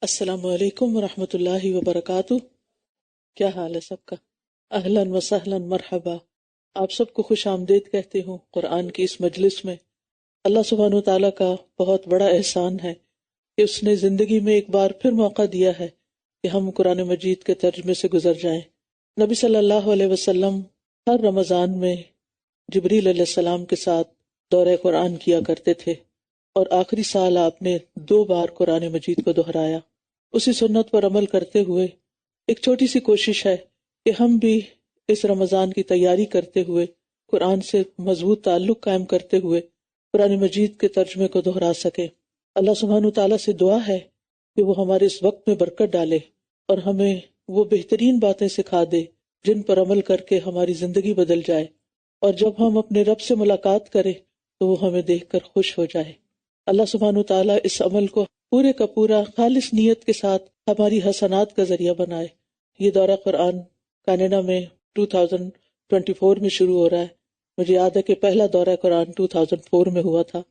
السلام علیکم ورحمۃ اللہ وبرکاتہ۔ کیا حال ہے سب کا؟ اہلاً و سہلاً مرحبا۔ آپ سب کو خوش آمدید کہتی ہوں قرآن کی اس مجلس میں۔ اللہ سبحانہ و تعالیٰ کا بہت بڑا احسان ہے کہ اس نے زندگی میں ایک بار پھر موقع دیا ہے کہ ہم قرآن مجید کے ترجمے سے گزر جائیں۔ نبی صلی اللہ علیہ وسلم ہر رمضان میں جبریل علیہ السلام کے ساتھ دورہ قرآن کیا کرتے تھے، اور آخری سال آپ نے 2 بار قرآن مجید کو دہرایا۔ اسی سنت پر عمل کرتے ہوئے ایک چھوٹی سی کوشش ہے کہ ہم بھی اس رمضان کی تیاری کرتے ہوئے، قرآن سے مضبوط تعلق قائم کرتے ہوئے قرآن مجید کے ترجمے کو دہرا سکیں۔ اللہ سبحانہ تعالیٰ سے دعا ہے کہ وہ ہمارے اس وقت میں برکت ڈالے اور ہمیں وہ بہترین باتیں سکھا دے جن پر عمل کر کے ہماری زندگی بدل جائے، اور جب ہم اپنے رب سے ملاقات کریں تو وہ ہمیں دیکھ کر خوش ہو جائے۔ اللہ سبحانہ تعالیٰ اس عمل کو پورے کا پورا خالص نیت کے ساتھ ہماری حسنات کا ذریعہ بنائے۔ یہ دورہ قرآن کینیڈا میں 2024 میں شروع ہو رہا ہے۔ مجھے یاد ہے کہ پہلا دورہ قرآن 2004 میں ہوا تھا۔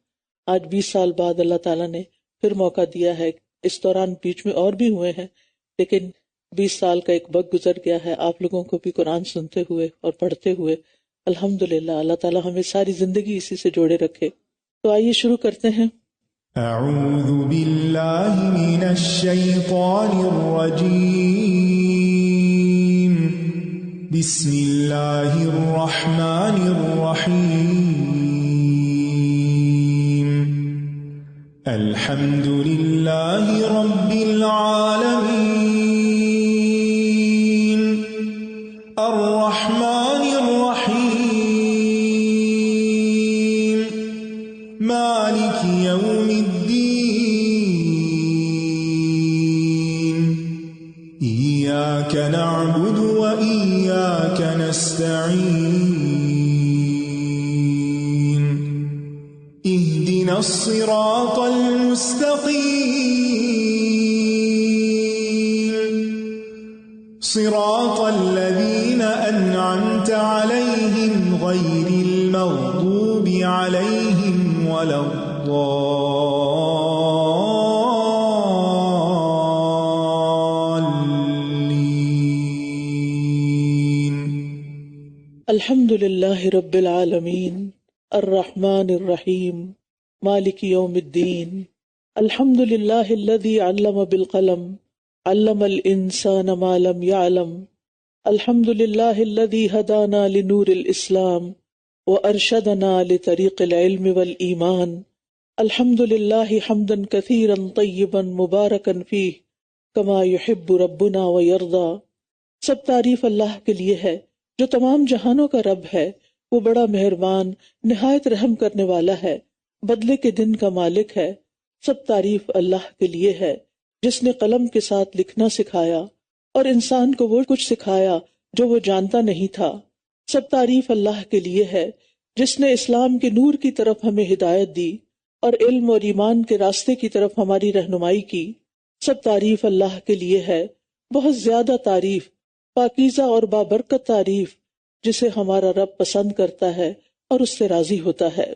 آج 20 سال بعد اللہ تعالیٰ نے پھر موقع دیا ہے۔ اس دوران بیچ میں اور بھی ہوئے ہیں، لیکن 20 سال کا ایک وقت گزر گیا ہے آپ لوگوں کو بھی قرآن سنتے ہوئے اور پڑھتے ہوئے۔ الحمدللہ، اللہ تعالیٰ ہمیں ساری زندگی اسی سے جوڑے رکھے۔ تو آئیے شروع کرتے ہیں۔ اعوذ باللہ من الشیطان الرجیم، بسم اللہ الرحمن الرحیم، الحمد للہ رب العالمین، الرحمن الرحیم، مالک یوم الدین، ایاک نعبد و ایاک نستعین، اہدنا الصراط المستقیم، صراط الذین انعمت علیہم غیر المغضوب علیہم ولا الضالین۔ الحمد للہ رب العالمین، الرحمن الرحیم، مالک یوم الدین، الحمد للہ الذی علم بالقلم، علم الانسان ما لم يعلم، الحمد للہ الذی ہدانا لنور الاسلام وارشدنا لطریق العلم والایمان، الحمد للہ حمدا کثیرا طیبا مبارکا فیہ کما یحب ربنا ویرضی۔ سب تعریف اللہ کے لیے ہے جو تمام جہانوں کا رب ہے۔ وہ بڑا مہربان، نہایت رحم کرنے والا ہے، بدلے کے دن کا مالک ہے۔ سب تعریف اللہ کے لیے ہے جس نے قلم کے ساتھ لکھنا سکھایا اور انسان کو وہ کچھ سکھایا جو وہ جانتا نہیں تھا۔ سب تعریف اللہ کے لیے ہے جس نے اسلام کے نور کی طرف ہمیں ہدایت دی اور علم اور ایمان کے راستے کی طرف ہماری رہنمائی کی۔ سب تعریف اللہ کے لیے ہے، بہت زیادہ تعریف، پاکیزہ اور بابرکت تعریف، جسے ہمارا رب پسند کرتا ہے اور اس سے راضی ہوتا ہے۔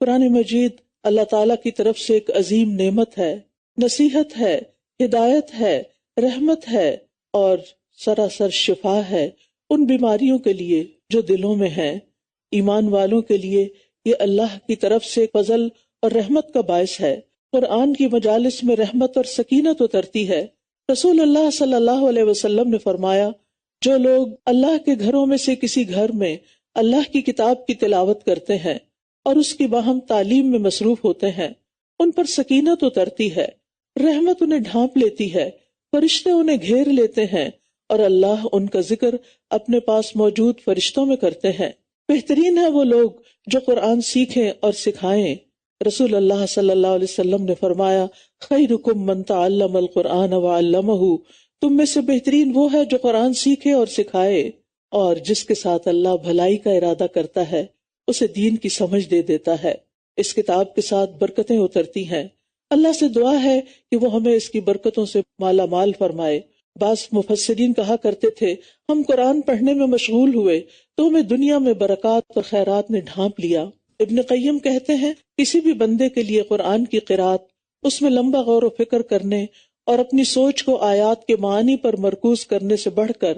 قرآن مجید اللہ تعالیٰ کی طرف سے ایک عظیم نعمت ہے، نصیحت ہے، ہدایت ہے، رحمت ہے اور سراسر شفا ہے ان بیماریوں کے لیے جو دلوں میں ہیں۔ ایمان والوں کے لیے یہ اللہ کی طرف سے فضل اور رحمت کا باعث ہے۔ قرآن کی مجالس میں رحمت اور سکینت اترتی ہے۔ رسول اللہ صلی اللہ علیہ وسلم نے فرمایا، جو لوگ اللہ کے گھروں میں سے کسی گھر میں اللہ کی کتاب کی تلاوت کرتے ہیں اور اس کی باہم تعلیم میں مصروف ہوتے ہیں، ان پر سکینت اترتی ہے، رحمت انہیں ڈھانپ لیتی ہے، فرشتے انہیں گھیر لیتے ہیں اور اللہ ان کا ذکر اپنے پاس موجود فرشتوں میں کرتے ہیں۔ بہترین ہے وہ لوگ جو قرآن سیکھیں اور سکھائیں۔ رسول اللہ صلی اللہ علیہ وسلم نے فرمایا، خیرکم من تعلم القرآن وعلمہ، تم میں سے بہترین وہ ہے جو قرآن سیکھے اور سکھائے، اور جس کے ساتھ اللہ بھلائی کا ارادہ کرتا ہے اسے دین کی سمجھ دے دیتا ہے۔ اس کتاب کے ساتھ برکتیں اترتی ہیں۔ اللہ سے دعا ہے کہ وہ ہمیں اس کی برکتوں سے مالا مال فرمائے۔ بعض مفسرین کہا کرتے تھے، ہم قرآن پڑھنے میں مشغول ہوئے تو ہمیں دنیا میں برکات اور خیرات نے ڈھانپ لیا۔ ابن قیم کہتے ہیں، کسی بھی بندے کے لیے قرآن کی قرات، اس میں لمبا غور و فکر کرنے اور اپنی سوچ کو آیات کے معنی پر مرکوز کرنے سے بڑھ کر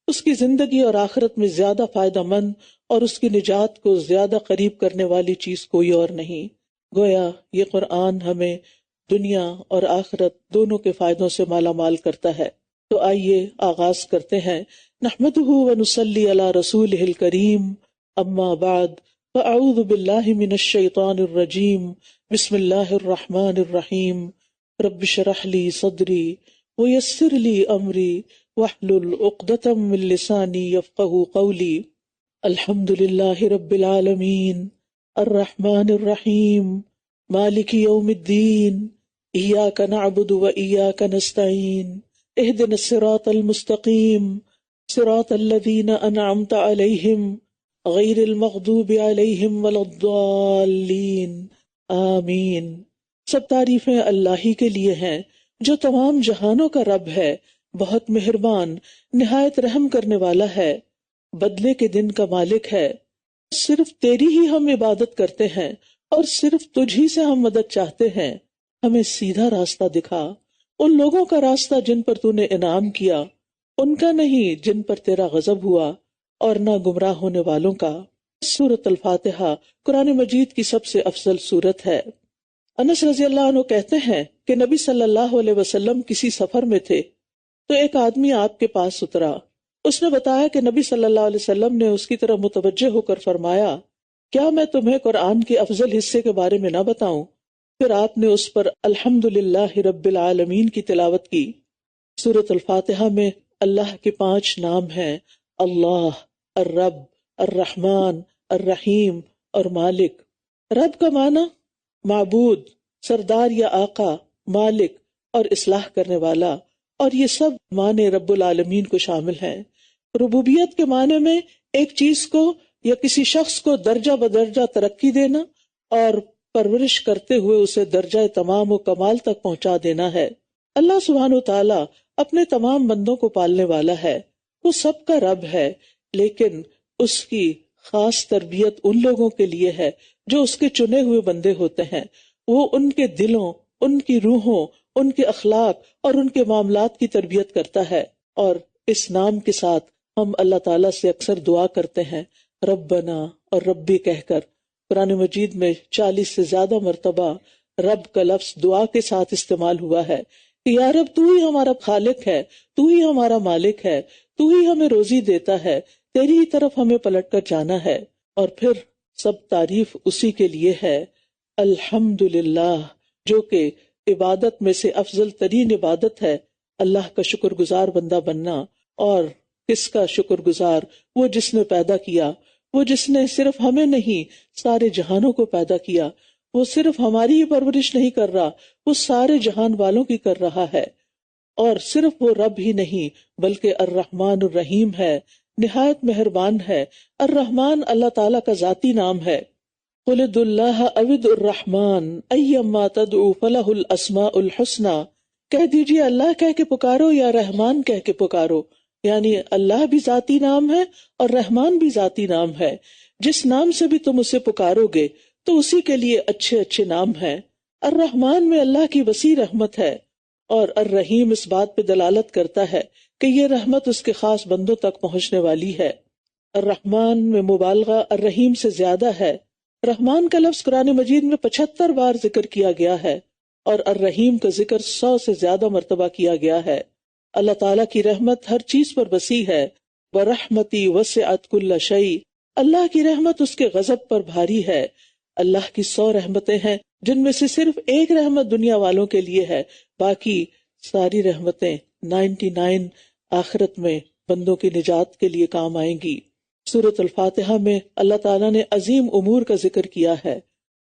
اس کی زندگی اور آخرت میں زیادہ فائدہ مند اور اس کی نجات کو زیادہ قریب کرنے والی چیز کوئی اور نہیں۔ گویا یہ قرآن ہمیں دنیا اور آخرت دونوں کے فائدوں سے مالا مال کرتا ہے۔ تو آئیے آغاز کرتے ہیں۔ نحمدہ ونصلی علی رسولہ الکریم، اما بعد فاعوذ باللہ من الشیطان الرجیم، بسم اللہ الرحمن الرحیم۔ رب اشرح لی صدری ویسر لی امری واحلل عقدۃ من لسانی یفقہوا قولی۔ الحمد للہ رب العالمین الرحمن الرحیم مالک یوم الدین، ایاک نعبد وایاک نستعین، اہدنا الصراط المستقیم، صراط الذین انعمت علیہم غیر المغضوب علیہم ولا الضالین، آمین۔ سب تعریفیں اللہ ہی کے لیے ہیں جو تمام جہانوں کا رب ہے، بہت مہربان، نہایت رحم کرنے والا ہے، بدلے کے دن کا مالک ہے۔ صرف تیری ہی ہم عبادت کرتے ہیں اور صرف تجھ ہی سے ہم مدد چاہتے ہیں۔ ہمیں سیدھا راستہ دکھا، ان لوگوں کا راستہ جن پر تو نے انعام کیا، ان کا نہیں جن پر تیرا غضب ہوا، اور نہ گمراہ ہونے والوں کا۔ سورۃ الفاتحہ قرآن مجید کی سب سے افضل سورت ہے۔ انس رضی اللہ عنہ کہتے ہیں کہ نبی صلی اللہ علیہ وسلم کسی سفر میں تھے تو ایک آدمی آپ کے پاس اترا۔ اس نے بتایا کہ نبی صلی اللہ علیہ وسلم نے اس کی طرف متوجہ ہو کر فرمایا، کیا میں تمہیں قرآن کے افضل حصے کے بارے میں نہ بتاؤں؟ پھر آپ نے اس پر الحمدللہ رب العالمین کی تلاوت کی۔ سورۃ الفاتحہ میں اللہ کے 5 نام ہیں، اللہ، الرب، الرحمن، الرحیم اور مالک۔ رب کا معنی معبود، سردار یا آقا، مالک اور اصلاح کرنے والا، اور یہ سب معنی رب العالمین کو شامل ہیں۔ ربوبیت کے معنی میں ایک چیز کو یا کسی شخص کو درجہ بدرجہ ترقی دینا اور پرورش کرتے ہوئے اسے درجہ تمام و کمال تک پہنچا دینا ہے۔ اللہ سبحانہ و تعالی اپنے تمام بندوں کو پالنے والا ہے، وہ سب کا رب ہے، لیکن اس کی خاص تربیت ان لوگوں کے لیے ہے جو اس کے چنے ہوئے بندے ہوتے ہیں۔ وہ ان کے دلوں، ان کی روحوں، ان کے اخلاق اور ان کے معاملات کی تربیت کرتا ہے۔ اور اس نام کے ساتھ ہم اللہ تعالیٰ سے اکثر دعا کرتے ہیں، ربنا اور ربی کہہ کر۔ قرآن مجید میں 40 سے زیادہ مرتبہ رب کا لفظ دعا کے ساتھ استعمال ہوا ہے کہ یا رب تو ہی ہمارا خالق ہے، تو ہی ہمارا مالک ہے، تو ہی ہمیں روزی دیتا ہے، تیری ہی طرف ہمیں پلٹ کر جانا ہے۔ اور پھر سب تعریف اسی کے لیے ہے، الحمدللہ، جو کہ عبادت میں سے افضل ترین عبادت ہے، اللہ کا شکر گزار بندہ بننا۔ اور کس کا شکر گزار؟ وہ جس نے پیدا کیا، وہ جس نے صرف ہمیں نہیں سارے جہانوں کو پیدا کیا۔ وہ صرف ہماری ہی پرورش نہیں کر رہا، وہ سارے جہان والوں کی کر رہا ہے۔ اور صرف وہ رب ہی نہیں بلکہ الرحمن الرحیم ہے، نہایت مہربان ہے۔ الرحمن اللہ تعالیٰ کا ذاتی نام ہے۔ قل ادعوا اللہ او ادعوا الرحمن ایما تدعوا فلہ الاسماء الحسنی، کہہ دیجیے اللہ کہہ کے پکارو یا رحمان کہہ کے پکارو، یعنی اللہ بھی ذاتی نام ہے اور رحمان بھی ذاتی نام ہے۔ جس نام سے بھی تم اسے پکارو گے تو اسی کے لیے اچھے اچھے نام ہیں۔ الرحمن میں اللہ کی وسیع رحمت ہے، اور الرحیم اس بات پہ دلالت کرتا ہے کہ یہ رحمت اس کے خاص بندوں تک پہنچنے والی ہے۔ الرحمن میں مبالغہ الرحیم سے زیادہ ہے۔ رحمان کا لفظ قرآن مجید میں 75 بار ذکر کیا گیا ہے اور الرحیم کا ذکر 100 سے زیادہ مرتبہ کیا گیا ہے۔ اللہ تعالیٰ کی رحمت ہر چیز پر وسیع ہے۔ وَرَحْمَتِي وَسِعَتْ كُلَّ شَيْءٍ، اللہ کی رحمت اس کے غضب پر بھاری ہے۔ اللہ کی 100 رحمتیں ہیں جن میں سے صرف ایک رحمت دنیا والوں کے لیے ہے، باقی ساری رحمتیں 99 آخرت میں بندوں کی نجات کے لیے کام آئیں گی۔ سورۃ الفاتحہ میں اللہ تعالیٰ نے عظیم امور کا ذکر کیا ہے،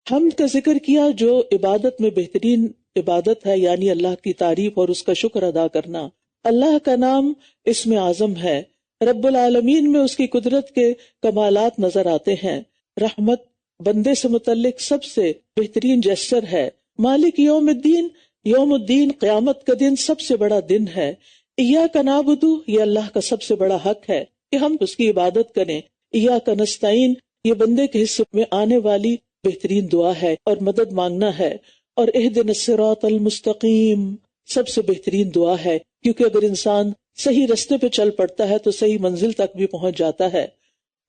حمد کا ذکر کیا جو عبادت میں بہترین عبادت ہے، یعنی اللہ کی تعریف اور اس کا شکر ادا کرنا۔ اللہ کا نام اسم اعظم ہے، رب العالمین میں اس کی قدرت کے کمالات نظر آتے ہیں۔ رحمت بندے سے متعلق سب سے بہترین جیسچر ہے۔ مالک یوم الدین، یوم الدین قیامت کا دن سب سے بڑا دن ہے۔ ایاک نعبد، یہ اللہ کا سب سے بڑا حق ہے کہ ہم اس کی عبادت کریں۔ ایاک نستعین، یہ بندے کے حصے میں آنے والی بہترین دعا ہے اور مدد مانگنا ہے۔ اور اہدنا الصراط المستقیم، سب سے بہترین دعا ہے، کیونکہ اگر انسان صحیح رستے پہ چل پڑتا ہے تو صحیح منزل تک بھی پہنچ جاتا ہے۔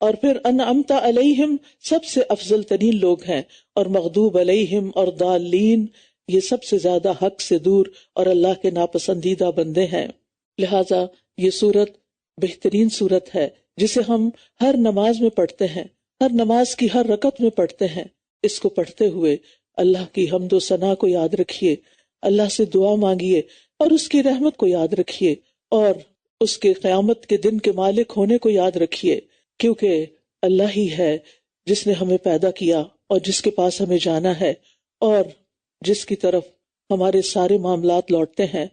اور پھر انعمت علیہم سب سے افضل ترین لوگ ہیں، اور مغضوب علیہم اور ضالین یہ سب سے زیادہ حق سے دور اور اللہ کے ناپسندیدہ بندے ہیں۔ لہٰذا یہ سورت بہترین سورت ہے جسے ہم ہر نماز میں پڑھتے ہیں، ہر نماز کی ہر رکعت میں پڑھتے ہیں۔ اس کو پڑھتے ہوئے اللہ کی حمد و ثنا کو یاد رکھیے، اللہ سے دعا مانگیے اور اس کی رحمت کو یاد رکھیے، اور اس کے قیامت کے دن کے مالک ہونے کو یاد رکھیے، کیونکہ اللہ ہی ہے جس نے ہمیں پیدا کیا اور جس کے پاس ہمیں جانا ہے اور جس کی طرف ہمارے سارے معاملات لوٹتے ہیں،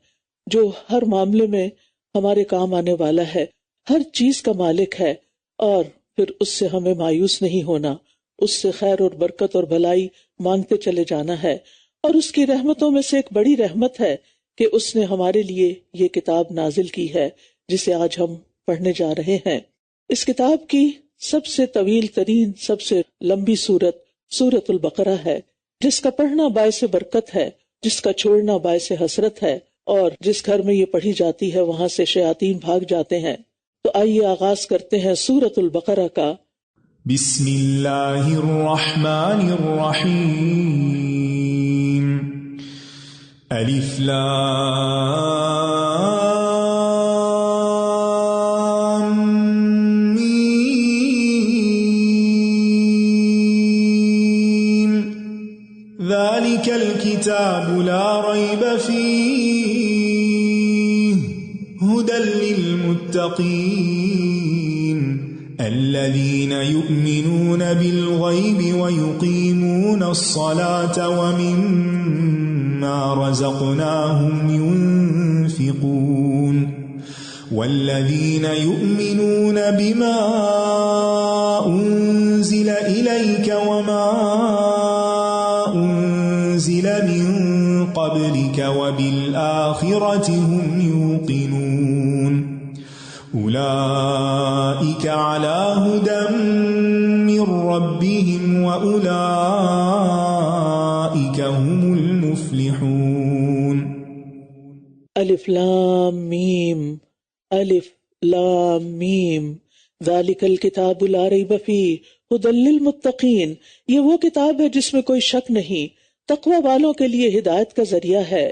جو ہر معاملے میں ہمارے کام آنے والا ہے، ہر چیز کا مالک ہے، اور پھر اس سے ہمیں مایوس نہیں ہونا، اس سے خیر اور برکت اور بھلائی مانگتے چلے جانا ہے۔ اور اس کی رحمتوں میں سے ایک بڑی رحمت ہے کہ اس نے ہمارے لیے یہ کتاب نازل کی ہے جسے آج ہم پڑھنے جا رہے ہیں۔ اس کتاب کی سب سے طویل ترین، سب سے لمبی سورت سورۃ البقرہ ہے، جس کا پڑھنا باعث برکت ہے، جس کا چھوڑنا باعث حسرت ہے، اور جس گھر میں یہ پڑھی جاتی ہے وہاں سے شیاطین بھاگ جاتے ہیں۔ تو آئیے آغاز کرتے ہیں سورۃ البقرہ کا۔ بسم اللہ الرحمن الرحیم، الف لام میم، ذالک الکتاب لا ریب فیہ ہدی للمتقین الذین یؤمنون بالغیب ویقیمون الصلاة ومما رزقناهم ينفقون والذین یؤمنون بما انزل الیک وما انزل من قبلک وبالآخرة هم یوقنون اولئک علی ھدی من ربهم واولئک هم المفلحون۔ الف لام میم، الف لام میم، ذالک الکتاب لا ریب فیہ ھدی للمتقین، یہ وہ کتاب ہے جس میں کوئی شک نہیں، تقوی والوں کے لیے ہدایت کا ذریعہ ہے۔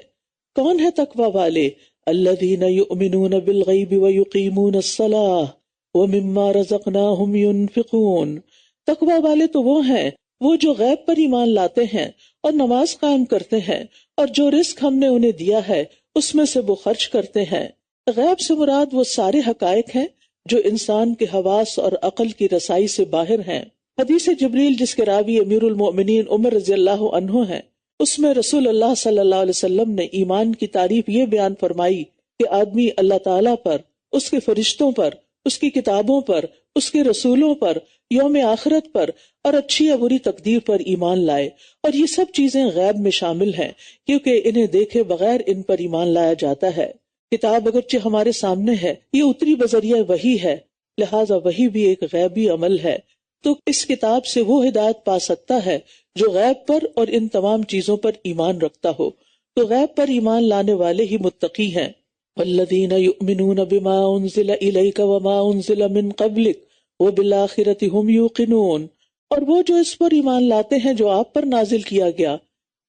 کون ہے تقوی والے؟ الذین یؤمنون بالغیب ویقیمون الصلاة ومما رزقناہم ینفقون۔ تقوی والے تو وہ ہیں وہ جو غیب پر ایمان لاتے ہیں اور نماز قائم کرتے ہیں، اور جو رزق ہم نے انہیں دیا ہے اس میں سے وہ خرچ کرتے ہیں۔ غیب سے مراد وہ سارے حقائق ہیں جو انسان کے حواس اور عقل کی رسائی سے باہر ہیں۔ حدیث جبریل جس کے راوی امیر المؤمنین عمر رضی اللہ عنہ ہیں، اس میں رسول اللہ صلی اللہ علیہ وسلم نے ایمان کی تعریف یہ بیان فرمائی کہ آدمی اللہ تعالیٰ پر، اس کے فرشتوں پر، اس کی کتابوں پر، اس کے رسولوں پر، یوم آخرت پر اور اچھی یا بری تقدیر پر ایمان لائے، اور یہ سب چیزیں غیب میں شامل ہیں کیونکہ انہیں دیکھے بغیر ان پر ایمان لایا جاتا ہے۔ کتاب اگرچہ ہمارے سامنے ہے، یہ اتری بذریعہ وحی ہے، لہٰذا وحی بھی ایک غیبی عمل ہے، تو اس کتاب سے وہ ہدایت پا سکتا ہے جو غیب پر اور ان تمام چیزوں پر ایمان رکھتا ہو۔ تو غیب پر ایمان لانے والے ہی متقی ہیں۔ والذین یؤمنون بما انزل الیک وما انزل من قبلک وبالآخرۃ ھم یوقنون، اور وہ جو اس پر ایمان لاتے ہیں جو آپ پر نازل کیا گیا،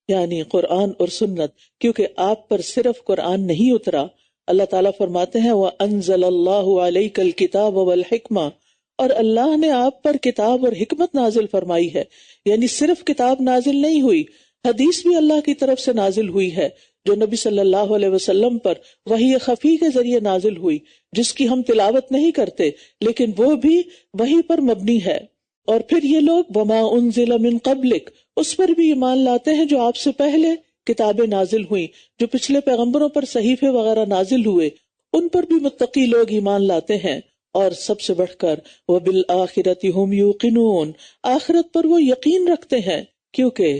یعنی قرآن اور سنت، کیونکہ آپ پر صرف قرآن نہیں اترا۔ اللہ تعالیٰ فرماتے ہیں وَأَنزَلَ اللَّهُ عَلَيْكَ الْكِتَابَ وَالْحِكْمَةَ، اور اللہ نے آپ پر کتاب اور حکمت نازل فرمائی ہے، یعنی صرف کتاب نازل نہیں ہوئی، حدیث بھی اللہ کی طرف سے نازل ہوئی ہے جو نبی صلی اللہ علیہ وسلم پر وحی خفی کے ذریعے نازل ہوئی، جس کی ہم تلاوت نہیں کرتے لیکن وہ بھی وحی پر مبنی ہے۔ اور پھر یہ لوگ وما انزل من قبلک، اس پر بھی ایمان لاتے ہیں جو آپ سے پہلے کتابیں نازل ہوئیں، جو پچھلے پیغمبروں پر صحیفے وغیرہ نازل ہوئے، ان پر بھی متقی لوگ ایمان لاتے ہیں۔ اور سب سے بڑھ کر وبالآخرۃ ھم یوقنون، آخرت پر وہ یقین رکھتے ہیں، کیونکہ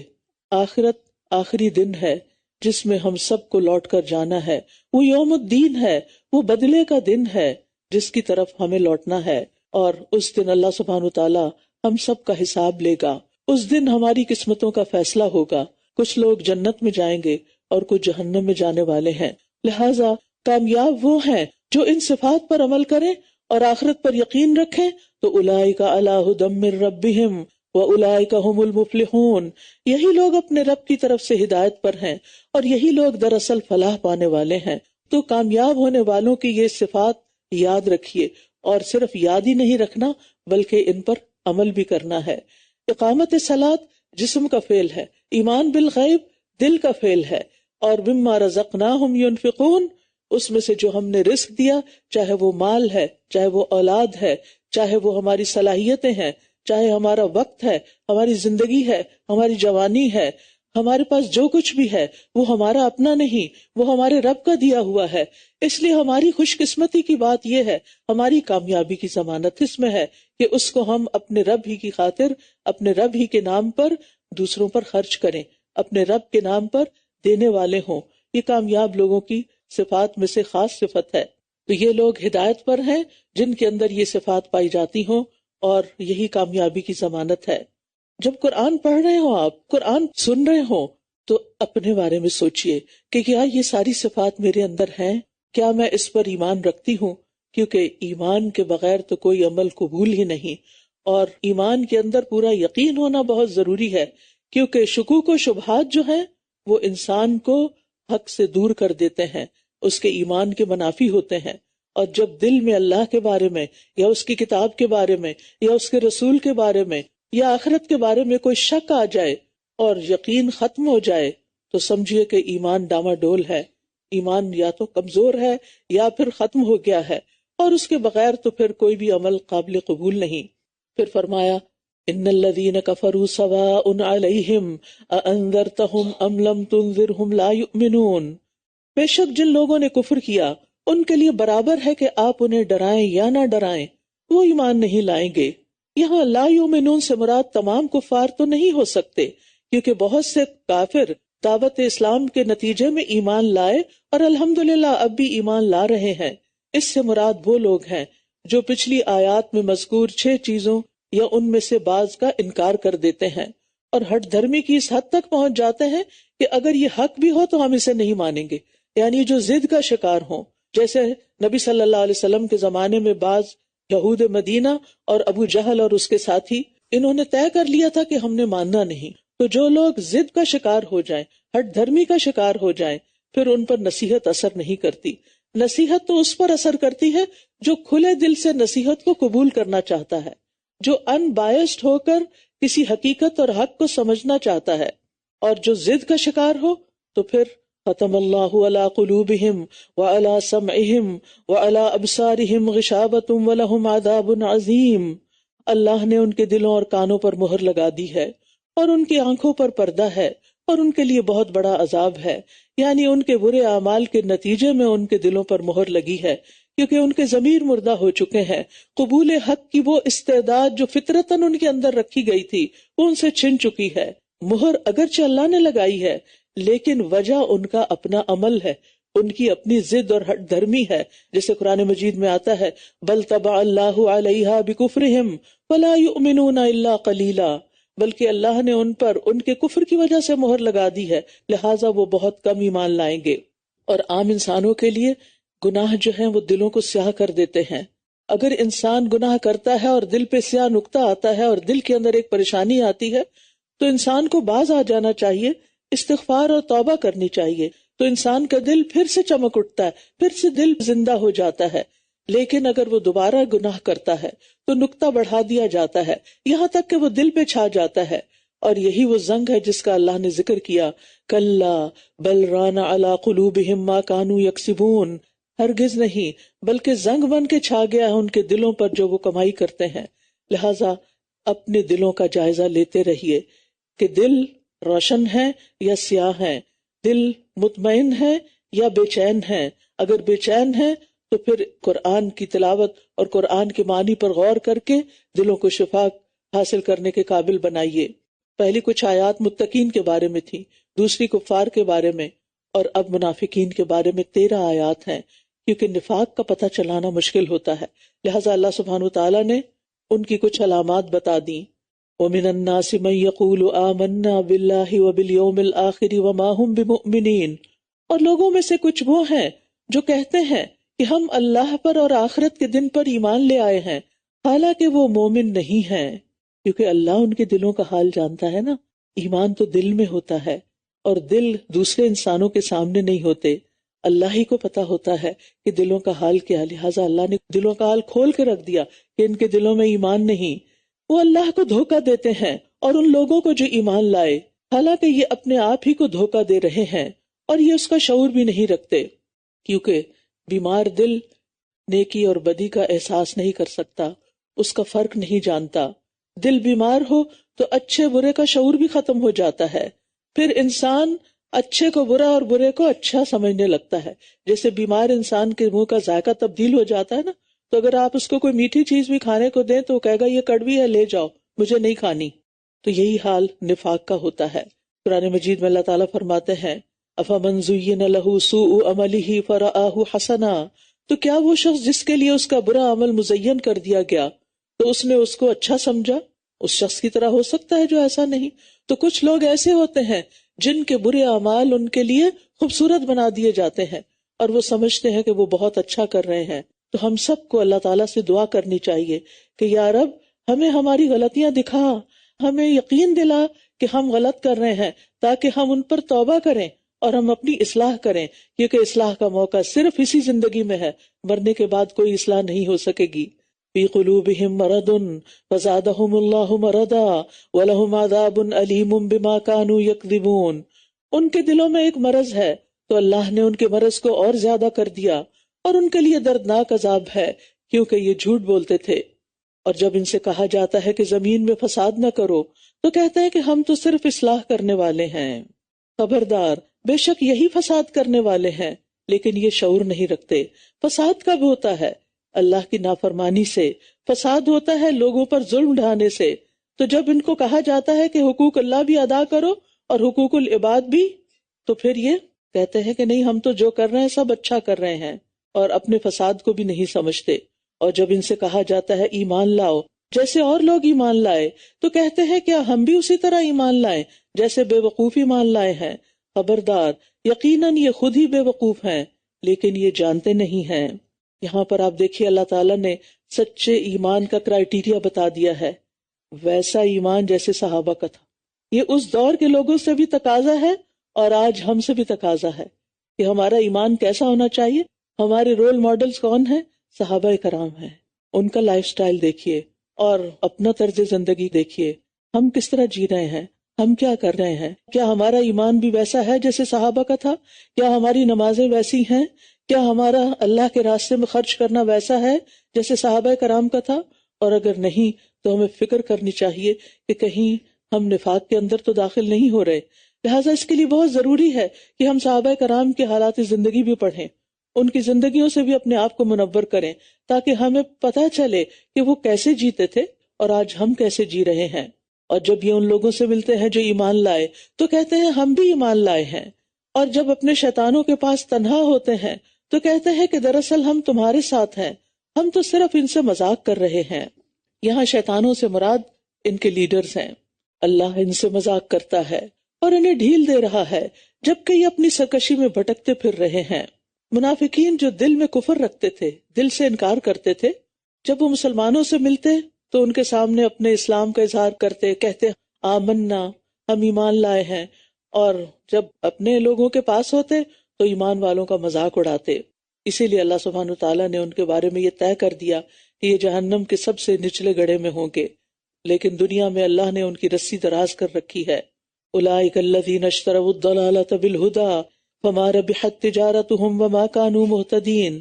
آخرت آخری دن ہے جس میں ہم سب کو لوٹ کر جانا ہے، وہ یوم الدین ہے، وہ بدلے کا دن ہے جس کی طرف ہمیں لوٹنا ہے، اور اس دن اللہ سبحانہ وتعالی ہم سب کا حساب لے گا۔ اس دن ہماری قسمتوں کا فیصلہ ہوگا، کچھ لوگ جنت میں جائیں گے اور کچھ جہنم میں جانے والے ہیں۔ لہٰذا کامیاب وہ ہیں جو ان صفات پر عمل کریں اور آخرت پر یقین رکھیں، تو اولئک علی ھدی من ربہم واولئک ھم المفلحون، یہی لوگ اپنے رب کی طرف سے ہدایت پر ہیں اور یہی لوگ دراصل فلاح پانے والے ہیں۔ تو کامیاب ہونے والوں کی یہ صفات یاد رکھیے، اور صرف یاد ہی نہیں رکھنا بلکہ ان پر عمل بھی کرنا ہے۔ اقامت صلاۃ جسم کا فعل ہے، ایمان بالغیب دل کا فعل ہے، اور مما رزقناہم ينفقون، اس میں سے جو ہم نے رزق دیا، چاہے وہ مال ہے، چاہے وہ اولاد ہے، چاہے وہ ہماری صلاحیتیں ہیں، چاہے ہمارا وقت ہے، ہماری زندگی ہے، ہماری جوانی ہے، ہمارے پاس جو کچھ بھی ہے وہ ہمارا اپنا نہیں، وہ ہمارے رب کا دیا ہوا ہے۔ اس لیے ہماری خوش قسمتی کی بات یہ ہے، ہماری کامیابی کی ضمانت اس میں ہے کہ اس کو ہم اپنے رب ہی کی خاطر، اپنے رب ہی کے نام پر دوسروں پر خرچ کریں، اپنے رب کے نام پر دینے والے ہوں۔ یہ کامیاب لوگوں کی صفات میں سے خاص صفت ہے۔ تو یہ لوگ ہدایت پر ہیں جن کے اندر یہ صفات پائی جاتی ہوں، اور یہی کامیابی کی ضمانت ہے۔ جب قرآن پڑھ رہے ہوں، آپ قرآن سن رہے ہوں، تو اپنے بارے میں سوچئے کہ کیا یہ ساری صفات میرے اندر ہیں، کیا میں اس پر ایمان رکھتی ہوں، کیونکہ ایمان کے بغیر تو کوئی عمل قبول ہی نہیں، اور ایمان کے اندر پورا یقین ہونا بہت ضروری ہے، کیونکہ شکوک و شبہات جو ہیں وہ انسان کو حق سے دور کر دیتے ہیں، اس کے ایمان کے منافی ہوتے ہیں۔ اور جب دل میں اللہ کے بارے میں یا اس کی کتاب کے بارے میں یا اس کے رسول کے بارے میں یا آخرت کے بارے میں کوئی شک آ جائے اور یقین ختم ہو جائے، تو سمجھیے کہ ایمان ڈاماڈول ہے، ایمان یا تو کمزور ہے یا پھر ختم ہو گیا ہے، اور اس کے بغیر تو پھر کوئی بھی عمل قابل قبول نہیں۔ پھر فرمایا ان الذین کفروا سواء علیہم اانذرتہم ام لم تنذرہم لا یؤمنون، بے شک جن لوگوں نے کفر کیا ان کے لیے برابر ہے کہ آپ انہیں ڈرائیں یا نہ ڈرائیں، وہ ایمان نہیں لائیں گے۔ یہاں لا یؤمنون سے مراد تمام کفار تو نہیں ہو سکتے، کیونکہ بہت سے کافر دعوت اسلام کے نتیجے میں ایمان لائے اور الحمدللہ اب بھی ایمان لا رہے ہیں۔ اس سے مراد وہ لوگ ہیں جو پچھلی آیات میں مذکور 6 چیزوں یا ان میں سے بعض کا انکار کر دیتے ہیں، اور ہٹ دھرمی کی اس حد تک پہنچ جاتے ہیں کہ اگر یہ حق بھی ہو تو ہم اسے نہیں مانیں گے، یعنی جو ضد کا شکار ہوں، جیسے نبی صلی اللہ علیہ وسلم کے زمانے میں بعض یہود مدینہ اور ابو جہل اور اس کے ساتھی، انہوں نے طے کر لیا تھا کہ ہم نے ماننا نہیں۔ تو جو لوگ ضد کا شکار ہو جائیں، ہٹ دھرمی کا شکار ہو جائیں، پھر ان پر نصیحت اثر نہیں کرتی۔ نصیحت تو اس پر اثر کرتی ہے جو کھلے دل سے نصیحت کو قبول کرنا چاہتا ہے، جو ان بائسڈ ہو کر کسی حقیقت اور حق کو سمجھنا چاہتا ہے، اور جو ضد کا شکار ہو تو پھر ختم اللہ علی قلوبہم وعلی سمعہم وعلی ابصارہم غشاوۃ ولہم عذاب عظیم، اللہ نے ان کے دلوں اور کانوں پر مہر لگا دی ہے اور ان کی آنکھوں پر پردہ ہے اور ان کے لیے بہت بڑا عذاب ہے، یعنی ان کے برے اعمال کے نتیجے میں ان کے دلوں پر مہر لگی ہے، کیونکہ ان کے ضمیر مردہ ہو چکے ہیں۔ قبول حق کی وہ استعداد جو فطرتاً ان کے اندر رکھی گئی تھی وہ ان سے چھن چکی ہے۔ مہر اگرچہ اللہ نے لگائی ہے، لیکن وجہ ان کا اپنا عمل ہے، ان کی اپنی ضد اور ہٹ دھرمی ہے، جیسے قرآن مجید میں آتا ہے بل طبع اللہ علیہا بکفرہم فلا یؤمنون الا قلیلا، بلکہ اللہ نے ان پر ان کے کفر کی وجہ سے مہر لگا دی ہے، لہٰذا وہ بہت کم ایمان لائیں گے۔ اور عام انسانوں کے لیے گناہ جو ہیں وہ دلوں کو سیاہ کر دیتے ہیں۔ اگر انسان گناہ کرتا ہے اور دل پہ سیاہ نقطہ آتا ہے اور دل کے اندر ایک پریشانی آتی ہے تو انسان کو باز آ جانا چاہیے، استغفار اور توبہ کرنی چاہیے، تو انسان کا دل پھر سے چمک اٹھتا ہے، پھر سے دل زندہ ہو جاتا ہے۔ لیکن اگر وہ دوبارہ گناہ کرتا ہے تو نقطہ بڑھا دیا جاتا ہے یہاں تک کہ وہ دل پہ چھا جاتا ہے، اور یہی وہ زنگ ہے جس کا اللہ نے ذکر کیا، کلا بل ران علی قلوبہم ما کانوا یکسبون، ہرگز نہیں بلکہ زنگ بن کے چھا گیا ہے ان کے دلوں پر جو وہ کمائی کرتے ہیں۔ لہٰذا اپنے دلوں کا جائزہ لیتے رہیے کہ دل روشن ہے یا سیاہ ہے، دل مطمئن ہے یا بے چین ہے۔ اگر بے چین ہے تو پھر قرآن کی تلاوت اور قرآن کے معنی پر غور کر کے دلوں کو شفا حاصل کرنے کے قابل بنائیے۔ پہلی کچھ آیات متقین کے بارے میں تھی، دوسری کفار کے بارے میں، اور اب منافقین کے بارے میں 13 آیات ہیں، کیونکہ نفاق کا پتہ چلانا مشکل ہوتا ہے، لہٰذا اللہ سبحانہ وتعالیٰ نے ان کی کچھ علامات بتا دیں۔ وَمِنَ النَّاسِ مَن يَقُولُ آمَنَّا بِاللَّهِ وَبِالْيَوْمِ الْآخِرِ وَمَا هُمْ بِمُؤْمِنِينَ، اور لوگوں میں سے کچھ وہ ہیں جو کہتے ہیں کہ ہم اللہ پر اور آخرت کے دن پر ایمان لے آئے ہیں، حالانکہ وہ مومن نہیں ہیں، کیونکہ اللہ ان کے دلوں کا حال جانتا ہے نا۔ ایمان تو دل میں ہوتا ہے، اور دل دوسرے انسانوں کے سامنے نہیں ہوتے، اللہ ہی کو پتا ہوتا ہے کہ دلوں کا حال کیا، لہٰذا اللہ نے دلوں کا حال کھول کے رکھ دیا کہ ان کے دلوں میں ایمان نہیں۔ وہ اللہ کو دھوکہ دیتے ہیں اور ان لوگوں کو جو ایمان لائے، حالانکہ یہ اپنے آپ ہی کو دھوکہ دے رہے ہیں اور یہ اس کا شعور بھی نہیں رکھتے، کیونکہ بیمار دل نیکی اور بدی کا احساس نہیں کر سکتا، اس کا فرق نہیں جانتا۔ دل بیمار ہو تو اچھے برے کا شعور بھی ختم ہو جاتا ہے، پھر انسان اچھے کو برا اور برے کو اچھا سمجھنے لگتا ہے۔ جیسے بیمار انسان کے منہ کا ذائقہ تبدیل ہو جاتا ہے نا، تو اگر آپ اس کو کوئی میٹھی چیز بھی کھانے کو دیں تو وہ کہے گا یہ کڑوی ہے، لے جاؤ، مجھے نہیں کھانی۔ تو یہی حال نفاق کا ہوتا ہے۔ قرآن مجید میں اللہ تعالیٰ فرماتے ہیں أَفَمَنْ زُيِّنَ لَهُ سُوءُ عَمَلِهِ فَرَآهُ حَسَنًا، تو کیا وہ شخص جس کے لیے اس کا برا عمل مزین کر دیا گیا تو اس نے اس کو اچھا سمجھا، اس شخص کی طرح ہو سکتا ہے جو ایسا نہیں؟ تو کچھ لوگ ایسے ہوتے ہیں جن کے برے اعمال ان کے لیے خوبصورت بنا دیے جاتے ہیں اور وہ سمجھتے ہیں کہ وہ بہت اچھا کر رہے ہیں۔ تو ہم سب کو اللہ تعالیٰ سے دعا کرنی چاہیے کہ یا رب ہمیں ہماری غلطیاں دکھا، ہمیں یقین دلا کہ ہم غلط کر رہے ہیں، تاکہ ہم ان پر توبہ کریں اور ہم اپنی اصلاح کریں، کیونکہ اصلاح کا موقع صرف اسی زندگی میں ہے، مرنے کے بعد کوئی اصلاح نہیں ہو سکے گی۔ فی قلوبہم مرض فزادہم اللہ مرضا ولہم عذاب علیم بما کانوا یکذبون، ان کے دلوں میں ایک مرض ہے تو اللہ نے ان کے مرض کو اور زیادہ کر دیا، اور ان کے لیے دردناک عذاب ہے کیونکہ یہ جھوٹ بولتے تھے۔ اور جب ان سے کہا جاتا ہے کہ زمین میں فساد نہ کرو تو کہتے ہیں کہ ہم تو صرف اصلاح کرنے والے ہیں۔ خبردار، بے شک یہی فساد کرنے والے ہیں، لیکن یہ شعور نہیں رکھتے۔ فساد کب ہوتا ہے؟ اللہ کی نافرمانی سے۔ فساد ہوتا ہے لوگوں پر ظلم ڈھانے سے۔ تو جب ان کو کہا جاتا ہے کہ حقوق اللہ بھی ادا کرو اور حقوق العباد بھی، تو پھر یہ کہتے ہیں کہ نہیں، ہم تو جو کر رہے ہیں سب اچھا کر رہے ہیں، اور اپنے فساد کو بھی نہیں سمجھتے۔ اور جب ان سے کہا جاتا ہے ایمان لاؤ جیسے اور لوگ ایمان لائے، تو کہتے ہیں کیا ہم بھی اسی طرح ایمان لائیں جیسے بے وقوف ایمان لائے ہیں؟ خبردار، یقیناً یہ خود ہی بے وقوف ہیں، لیکن یہ جانتے نہیں ہیں۔ یہاں پر آپ دیکھیے اللہ تعالیٰ نے سچے ایمان کا کرائیٹیریا بتا دیا ہے، ویسا ایمان جیسے صحابہ کا تھا۔ یہ اس دور کے لوگوں سے بھی تقاضا ہے اور آج ہم سے بھی تقاضا ہے کہ ہمارا ایمان کیسا ہونا چاہیے۔ ہمارے رول ماڈلز کون ہیں؟ صحابہ کرام ہیں۔ ان کا لائف سٹائل دیکھیے اور اپنا طرز زندگی دیکھیے، ہم کس طرح جی رہے ہیں، ہم کیا کر رہے ہیں؟ کیا ہمارا ایمان بھی ویسا ہے جیسے صحابہ کا تھا؟ کیا ہماری نمازیں ویسی ہیں؟ کیا ہمارا اللہ کے راستے میں خرچ کرنا ویسا ہے جیسے صحابہ کرام کا تھا؟ اور اگر نہیں تو ہمیں فکر کرنی چاہیے کہ کہیں ہم نفاق کے اندر تو داخل نہیں ہو رہے۔ لہٰذا اس کے لیے بہت ضروری ہے کہ ہم صحابہ کرام کے حالات زندگی بھی پڑھیں، ان کی زندگیوں سے بھی اپنے آپ کو منور کریں، تاکہ ہمیں پتہ چلے کہ وہ کیسے جیتے تھے اور آج ہم کیسے جی رہے ہیں۔ اور جب یہ ان لوگوں سے ملتے ہیں جو ایمان لائے تو کہتے ہیں ہم بھی ایمان لائے ہیں، اور جب اپنے شیطانوں کے پاس تنہا ہوتے ہیں تو کہتے ہیں کہ دراصل ہم تمہارے ساتھ ہیں، ہم تو صرف ان سے مذاق کر رہے ہیں۔ یہاں شیطانوں سے مراد ان کے لیڈرز ہیں۔ اللہ ان سے مذاق کرتا ہے اور انہیں ڈھیل دے رہا ہے جبکہ یہ اپنی سرکشی میں بھٹکتے پھر رہے ہیں۔ منافقین جو دل میں کفر رکھتے تھے، دل سے انکار کرتے تھے، جب وہ مسلمانوں سے ملتے تو ان کے سامنے اپنے اسلام کا اظہار کرتے، کہتے آمنا، ہم ایمان لائے ہیں، اور جب اپنے لوگوں کے پاس ہوتے تو ایمان والوں کا مذاق اڑاتے۔ اسی لیے اللہ سبحانہ وتعالیٰ نے ان کے بارے میں یہ طے کر دیا کہ یہ جہنم کے سب سے نچلے گڑھے میں ہوں گے، لیکن دنیا میں اللہ نے ان کی رسی دراز کر رکھی ہے۔ اولئک الذین اشتروا الضلالۃ بالہدی فما ربحت تجارتہم وما کانوا مہتدین،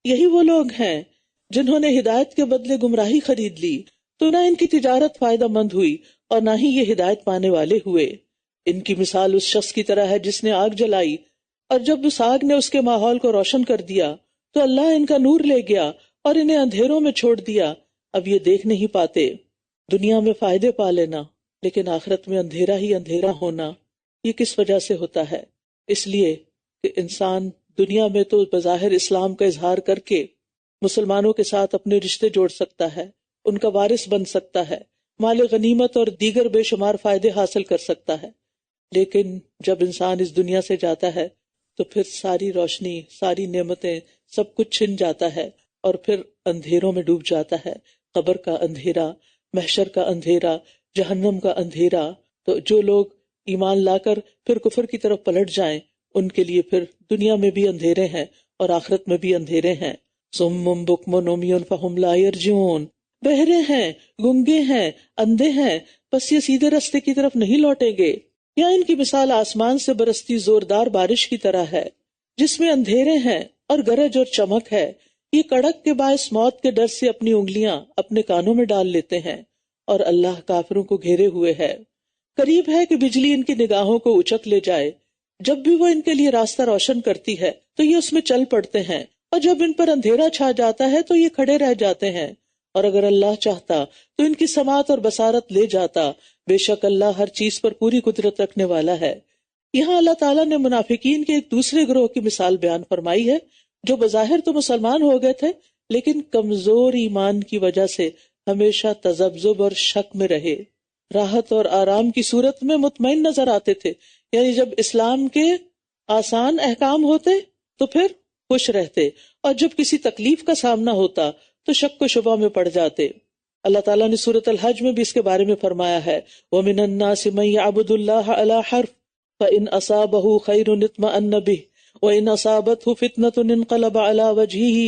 یہی وہ لوگ ہیں جنہوں نے ہدایت کے بدلے گمراہی خرید لی، تو نہ ان کی تجارت فائدہ مند ہوئی اور نہ ہی یہ ہدایت پانے والے ہوئے۔ ان کی مثال اس شخص کی طرح ہے جس نے آگ جلائی، اور جب اس آگ نے اس کے ماحول کو روشن کر دیا تو اللہ ان کا نور لے گیا اور انہیں اندھیروں میں چھوڑ دیا، اب یہ دیکھ نہیں پاتے۔ دنیا میں فائدے پا لینا لیکن آخرت میں اندھیرا ہی اندھیرا ہونا، یہ کس وجہ سے ہوتا ہے؟ اس لیے کہ انسان دنیا میں تو بظاہر اسلام کا اظہار کر کے مسلمانوں کے ساتھ اپنے رشتے جوڑ سکتا ہے، ان کا وارث بن سکتا ہے، مال غنیمت اور دیگر بے شمار فائدے حاصل کر سکتا ہے، لیکن جب انسان اس دنیا سے جاتا ہے تو پھر ساری روشنی، ساری نعمتیں، سب کچھ چھن جاتا ہے اور پھر اندھیروں میں ڈوب جاتا ہے۔ قبر کا اندھیرا، محشر کا اندھیرا، جہنم کا اندھیرا۔ تو جو لوگ ایمان لا کر پھر کفر کی طرف پلٹ جائیں، ان کے لیے پھر دنیا میں بھی اندھیرے ہیں اور آخرت میں بھی اندھیرے ہیں۔ صم بکم عمی فہم لا یرجعون، بہرے ہیں، گنگے ہیں، اندھے ہیں، بس یہ سیدھے رستے کی طرف نہیں لوٹیں گے۔ یا ان کی مثال آسمان سے برستی زوردار بارش کی طرح ہے، جس میں اندھیرے ہیں اور گرج اور چمک ہے۔ یہ کڑک کے باعث موت کے ڈر سے اپنی انگلیاں اپنے کانوں میں ڈال لیتے ہیں، اور اللہ کافروں کو گھیرے ہوئے ہے۔ قریب ہے کہ بجلی ان کی نگاہوں کو اچک لے جائے۔ جب بھی وہ ان کے لیے راستہ روشن کرتی ہے تو یہ اس میں چل پڑتے ہیں، اور جب ان پر اندھیرا چھا جاتا ہے تو یہ کھڑے رہ جاتے ہیں۔ اور اگر اللہ چاہتا تو ان کی سماعت اور بصارت لے جاتا، بے شک اللہ ہر چیز پر پوری قدرت رکھنے والا ہے۔ یہاں اللہ تعالیٰ نے منافقین کے ایک دوسرے گروہ کی مثال بیان فرمائی ہے، جو بظاہر تو مسلمان ہو گئے تھے لیکن کمزور ایمان کی وجہ سے ہمیشہ تذبذب اور شک میں رہے۔ راحت اور آرام کی صورت میں مطمئن نظر آتے تھے، یعنی جب اسلام کے آسان احکام ہوتے تو پھر خوش رہتے، اور جب کسی تکلیف کا سامنا ہوتا تو شک و شبہ میں پڑ جاتے۔ اللہ تعالیٰ نے سورۃ الحج میں بھی اس کے بارے میں فرمایا ہے، وَمِنَ النَّاسِ مَن يَعْبُدُ اللَّهَ عَلَى حَرْفٍ فَإِنْ أَصَابَهُ خَيْرٌ اطْمَأَنَّ بِهِ وَإِنْ أَصَابَتْهُ فِتْنَةٌ انقلب عَلَى وَجْهِهِ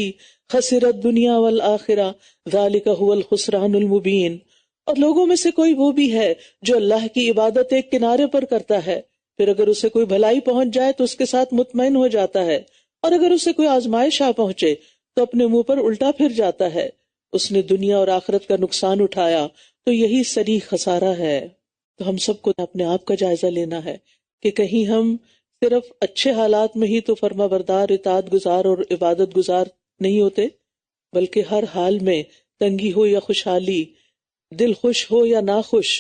خَسِرَ الدُّنْيَا وَالْآخِرَةَ ذَلِكَ هُوَ الْخُسْرَانُ الْمُبِينُ۔ اور لوگوں میں سے کوئی وہ بھی ہے جو اللہ کی عبادت ایک کنارے پر کرتا ہے، پھر اگر اسے کوئی بھلائی پہنچ جائے تو اس کے ساتھ مطمئن ہو جاتا ہے، اور اگر اسے کوئی آزمائش آ پہنچے تو اپنے منہ پر الٹا پھر جاتا ہے۔ اس نے دنیا اور آخرت کا نقصان اٹھایا تو یہی صریح خسارہ ہے۔ تو ہم سب کو اپنے آپ کا جائزہ لینا ہے کہ کہیں ہم صرف اچھے حالات میں ہی تو فرما بردار، اطاعت گزار اور عبادت گزار نہیں ہوتے، بلکہ ہر حال میں، تنگی ہو یا خوشحالی، دل خوش ہو یا ناخوش،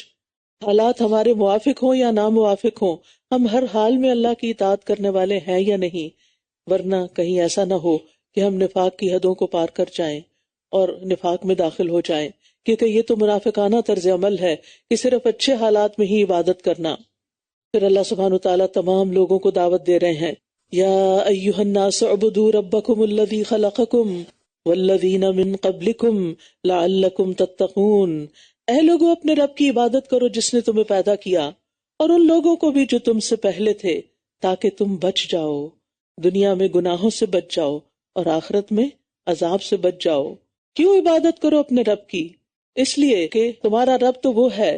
حالات ہمارے موافق ہوں یا ناموافق ہوں، ہم ہر حال میں اللہ کی اطاعت کرنے والے ہیں یا نہیں، ورنہ کہیں ایسا نہ ہو کہ ہم نفاق کی حدوں کو پار کر جائیں اور نفاق میں داخل ہو جائیں، کیونکہ یہ تو منافقانہ طرز عمل ہے کہ صرف اچھے حالات میں ہی عبادت کرنا۔ پھر اللہ سبحانہ وتعالیٰ تمام لوگوں کو دعوت دے رہے ہیں، یا ایھا الناس اعبدوا ربکم الذی خلقکم والذین من قبلکم لعلکم تتقون۔ اے لوگوں، اپنے رب کی عبادت کرو جس نے تمہیں پیدا کیا، اور ان لوگوں کو بھی جو تم سے پہلے تھے، تاکہ تم بچ جاؤ، دنیا میں گناہوں سے بچ جاؤ اور آخرت میں عذاب سے بچ جاؤ۔ کیوں عبادت کرو اپنے رب کی؟ اس لیے کہ تمہارا رب تو وہ ہے،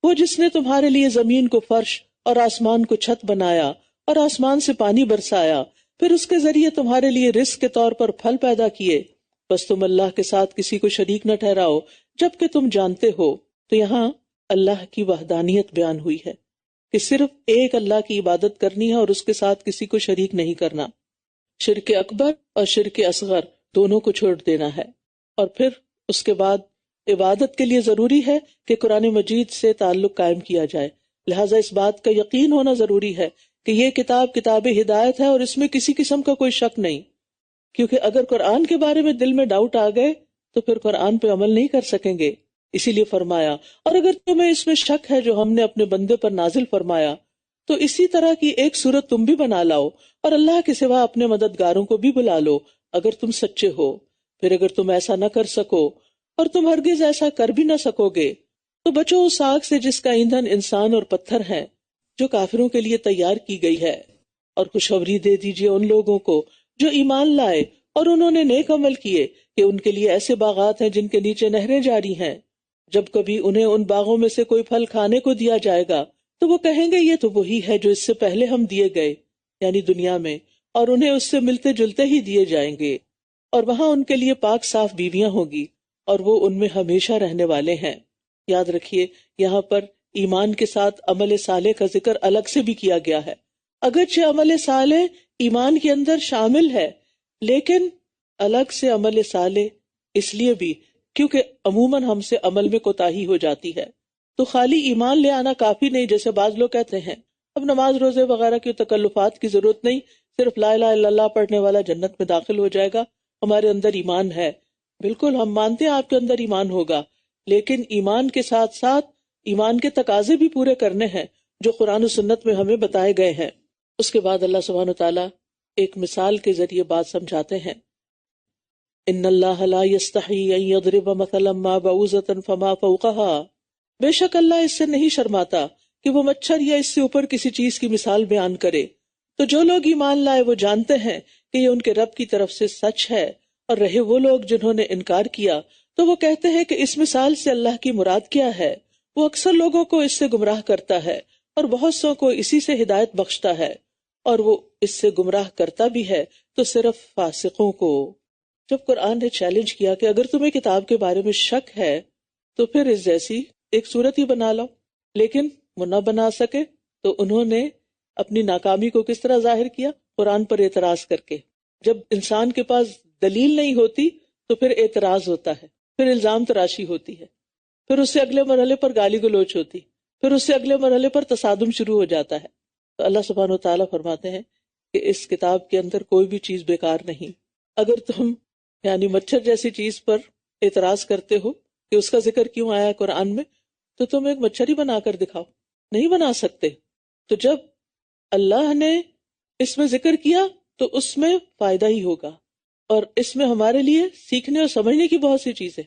وہ جس نے تمہارے لیے زمین کو فرش اور آسمان کو چھت بنایا اور آسمان سے پانی برسایا، پھر اس کے ذریعے تمہارے لیے رزق کے طور پر پھل پیدا کیے، بس تم اللہ کے ساتھ کسی کو شریک نہ ٹھہراؤ جبکہ تم جانتے ہو۔ تو یہاں اللہ کی وحدانیت بیان ہوئی ہے کہ صرف ایک اللہ کی عبادت کرنی ہے اور اس کے ساتھ کسی کو شریک نہیں کرنا۔ شرک اکبر اور شرک اصغر دونوں کو چھوڑ دینا ہے، اور پھر اس کے بعد عبادت کے لیے ضروری ہے کہ قرآن مجید سے تعلق قائم کیا جائے، لہٰذا اس بات کا یقین ہونا ضروری ہے کہ یہ کتاب ہدایت ہے اور اس میں کسی قسم کا کوئی شک نہیں، کیونکہ اگر قرآن کے بارے میں دل میں ڈاؤٹ آ گئے تو پھر قرآن پہ عمل نہیں کر سکیں گے۔ اسی لیے فرمایا، اور اگر تمہیں اس میں شک ہے جو ہم نے اپنے بندے پر نازل فرمایا تو اسی طرح کی ایک صورت تم بھی بنا لاؤ، اور اللہ کے سوا اپنے مددگاروں کو بھی بلا لو اگر تم سچے ہو۔ پھر اگر تم ایسا نہ کر سکو اور تم ہرگز ایسا کر بھی نہ سکو گے تو بچو اس آگ سے جس کا ایندھن انسان اور پتھر ہے، جو کافروں کے لیے تیار کی گئی ہے، اور خوشخبری دے دیجیے ان لوگوں کو جو ایمان لائے اور انہوں نے نیک عمل کیے کہ ان کے لیے ایسے باغات ہیں جن کے نیچے نہریں جاری ہیں، جب کبھی انہیں ان باغوں میں سے کوئی پھل کھانے کو دیا جائے گا تو وہ کہیں گے یہ تو وہی ہے جو اس سے پہلے ہم دیے گئے، یعنی دنیا میں، اور انہیں اس سے ملتے جلتے ہی دیے جائیں گے، اور وہاں ان کے لیے پاک صاف بیویاں ہوں گی اور وہ ان میں ہمیشہ رہنے والے ہیں۔ یاد رکھیے یہاں پر ایمان کے ساتھ عمل صالح کا ذکر الگ سے بھی کیا گیا ہے، اگرچہ عمل صالح ایمان کے اندر شامل ہے لیکن الگ سے عمل صالح اس لیے بھی کیونکہ عموماً ہم سے عمل میں کوتاہی ہو جاتی ہے، تو خالی ایمان لے آنا کافی نہیں، جیسے بعض لوگ کہتے ہیں اب نماز روزے وغیرہ کی تکلفات کی ضرورت نہیں، صرف لا الہ الا اللہ پڑھنے والا جنت میں داخل ہو جائے گا، ہمارے اندر ایمان ہے۔ بالکل ہم مانتے ہیں آپ کے اندر ایمان ہوگا، لیکن ایمان کے ساتھ ساتھ ایمان کے تقاضے بھی پورے کرنے ہیں جو قرآن و سنت میں ہمیں بتائے گئے ہیں۔ اس کے بعد اللہ سبحانہ وتعالیٰ ایک مثال کے ذریعے بات سمجھاتے ہیں، ان اللہ لا یستحی ان یضرب مثلا ما بعوضۃ فما فوقها، بے شک اللہ اس سے نہیں شرماتا کہ وہ مچھر یا اس سے اوپر کسی چیز کی مثال بیان کرے۔ تو جو لوگ ایمان لائے وہ جانتے ہیں کہ یہ ان کے رب کی طرف سے سچ ہے، اور رہے وہ لوگ جنہوں نے انکار کیا تو وہ کہتے ہیں کہ اس مثال سے اللہ کی مراد کیا ہے۔ وہ اکثر لوگوں کو اس سے گمراہ کرتا ہے اور بہت سو کو اسی سے ہدایت بخشتا ہے، اور وہ اس سے گمراہ کرتا بھی ہے تو صرف فاسقوں کو۔ جب قرآن نے چیلنج کیا کہ اگر تمہیں کتاب کے بارے میں شک ہے تو پھر اس جیسی ایک صورت ہی بنا لو، لیکن وہ نہ بنا سکے تو انہوں نے اپنی ناکامی کو کس طرح ظاہر کیا؟ قرآن پر اعتراض کر کے۔ جب انسان کے پاس دلیل نہیں ہوتی تو پھر اعتراض ہوتا ہے، پھر الزام تراشی ہوتی ہے، پھر اس سے اگلے مرحلے پر گالی گلوچ ہوتی، پھر اس سے اگلے مرحلے پر تصادم شروع ہو جاتا ہے۔ تو اللہ سبحانہ وتعالیٰ فرماتے ہیں کہ اس کتاب کے اندر کوئی بھی چیز بیکار نہیں۔ اگر تم یعنی مچھر جیسی چیز پر اعتراض کرتے ہو کہ اس کا ذکر کیوں آیا ہے قرآن میں، تو تم ایک مچھر ہی بنا کر دکھاؤ، نہیں بنا سکتے۔ تو جب اللہ نے اس میں ذکر کیا تو اس میں فائدہ ہی ہوگا، اور اس میں ہمارے لیے سیکھنے اور سمجھنے کی بہت سی چیزیں۔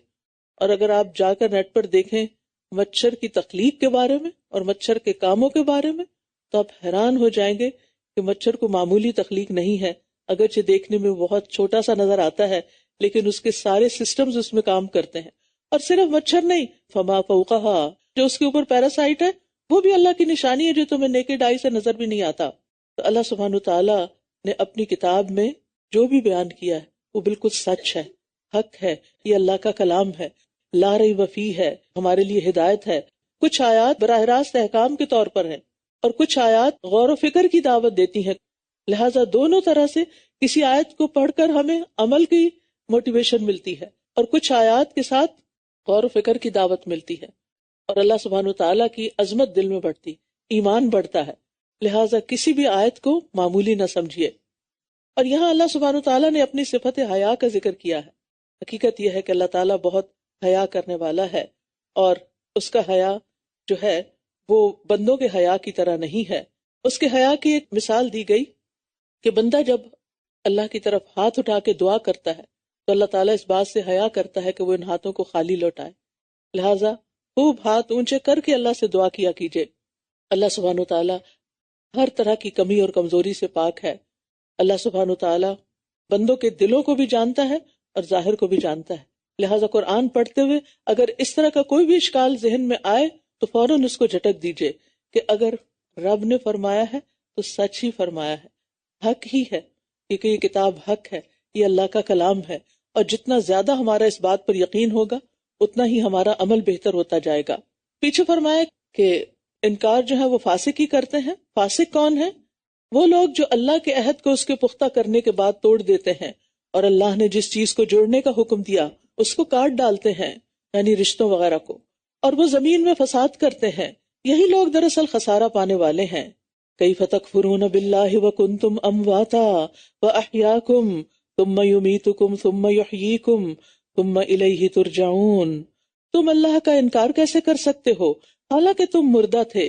اور اگر آپ جا کر نیٹ پر دیکھیں مچھر کی تخلیق کے بارے میں اور مچھر کے کاموں کے بارے میں تو آپ حیران ہو جائیں گے کہ مچھر کو معمولی تخلیق نہیں ہے، اگرچہ دیکھنے میں بہت چھوٹا سا نظر آتا ہے لیکن اس کے سارے سسٹمز اس میں کام کرتے ہیں۔ اور صرف مچھر نہیں، فما فوقہا، جو اس کے اوپر پیراسائٹ ہے وہ بھی اللہ کی نشانی ہے جو تمہیں نیکڈ آئی سے نظر بھی نہیں آتا۔ تو اللہ سبحانہ تعالیٰ نے اپنی کتاب میں جو بھی بیان کیا ہے وہ بالکل سچ ہے، حق ہے، یہ اللہ کا کلام ہے، لا ریب فیہ ہے، ہمارے لیے ہدایت ہے۔ کچھ آیات براہ راست احکام کے طور پر ہیں اور کچھ آیات غور و فکر کی دعوت دیتی ہیں، لہٰذا دونوں طرح سے کسی آیت کو پڑھ کر ہمیں عمل کی موٹیویشن ملتی ہے اور کچھ آیات کے ساتھ غور و فکر کی دعوت ملتی ہے، اور اللہ سبحانہ وتعالیٰ کی عظمت دل میں بڑھتی، ایمان بڑھتا ہے۔ لہٰذا کسی بھی آیت کو معمولی نہ سمجھیے۔ اور یہاں اللہ سبحانہ وتعالیٰ نے اپنی صفت حیا کا ذکر کیا ہے۔ حقیقت یہ ہے کہ اللہ تعالیٰ بہت حیا کرنے والا ہے، اور اس کا حیا جو ہے وہ بندوں کے حیا کی طرح نہیں ہے۔ اس کے حیا کی ایک مثال دی گئی کہ بندہ جب اللہ کی طرف ہاتھ اٹھا کے دعا کرتا ہے تو اللہ تعالیٰ اس بات سے حیا کرتا ہے کہ وہ ان ہاتھوں کو خالی لوٹائے، لہٰذا خوب ہاتھ اونچے کر کے اللہ سے دعا کیا کیجئے۔ اللہ سبحانہ تعالیٰ ہر طرح کی کمی اور کمزوری سے پاک ہے۔ اللہ سبحانہ تعالیٰ بندوں کے دلوں کو بھی جانتا ہے اور ظاہر کو بھی جانتا ہے، لہٰذا قرآن پڑھتے ہوئے اگر اس طرح کا کوئی بھی اشکال ذہن میں آئے تو فوراً اس کو جھٹک دیجئے کہ اگر رب نے فرمایا ہے تو سچ ہی فرمایا ہے، حق ہی ہے، کیونکہ یہ کتاب حق ہے، یہ اللہ کا کلام ہے، اور جتنا زیادہ ہمارا اس بات پر یقین ہوگا اتنا ہی ہمارا عمل بہتر ہوتا جائے گا۔ پیچھے فرمایا کہ انکار جو ہے وہ فاسق ہی کرتے ہیں۔ فاسق کون ہے؟ وہ لوگ جو اللہ کے عہد کو اس کے پختہ کرنے کے بعد توڑ دیتے ہیں، اور اللہ نے جس چیز کو جوڑنے کا حکم دیا اس کو کاٹ ڈالتے ہیں، یعنی رشتوں وغیرہ کو، اور وہ زمین میں فساد کرتے ہیں۔ یہی لوگ دراصل خسارہ پانے والے ہیں۔ کیف تکفرون باللہ وکنتم امواتا واحیاکم ثم یمیتکم ثم یحییکم ثم الیہ ترجعون۔ تم اللہ کا انکار کیسے کر سکتے ہو حالانکہ تم مردہ تھے،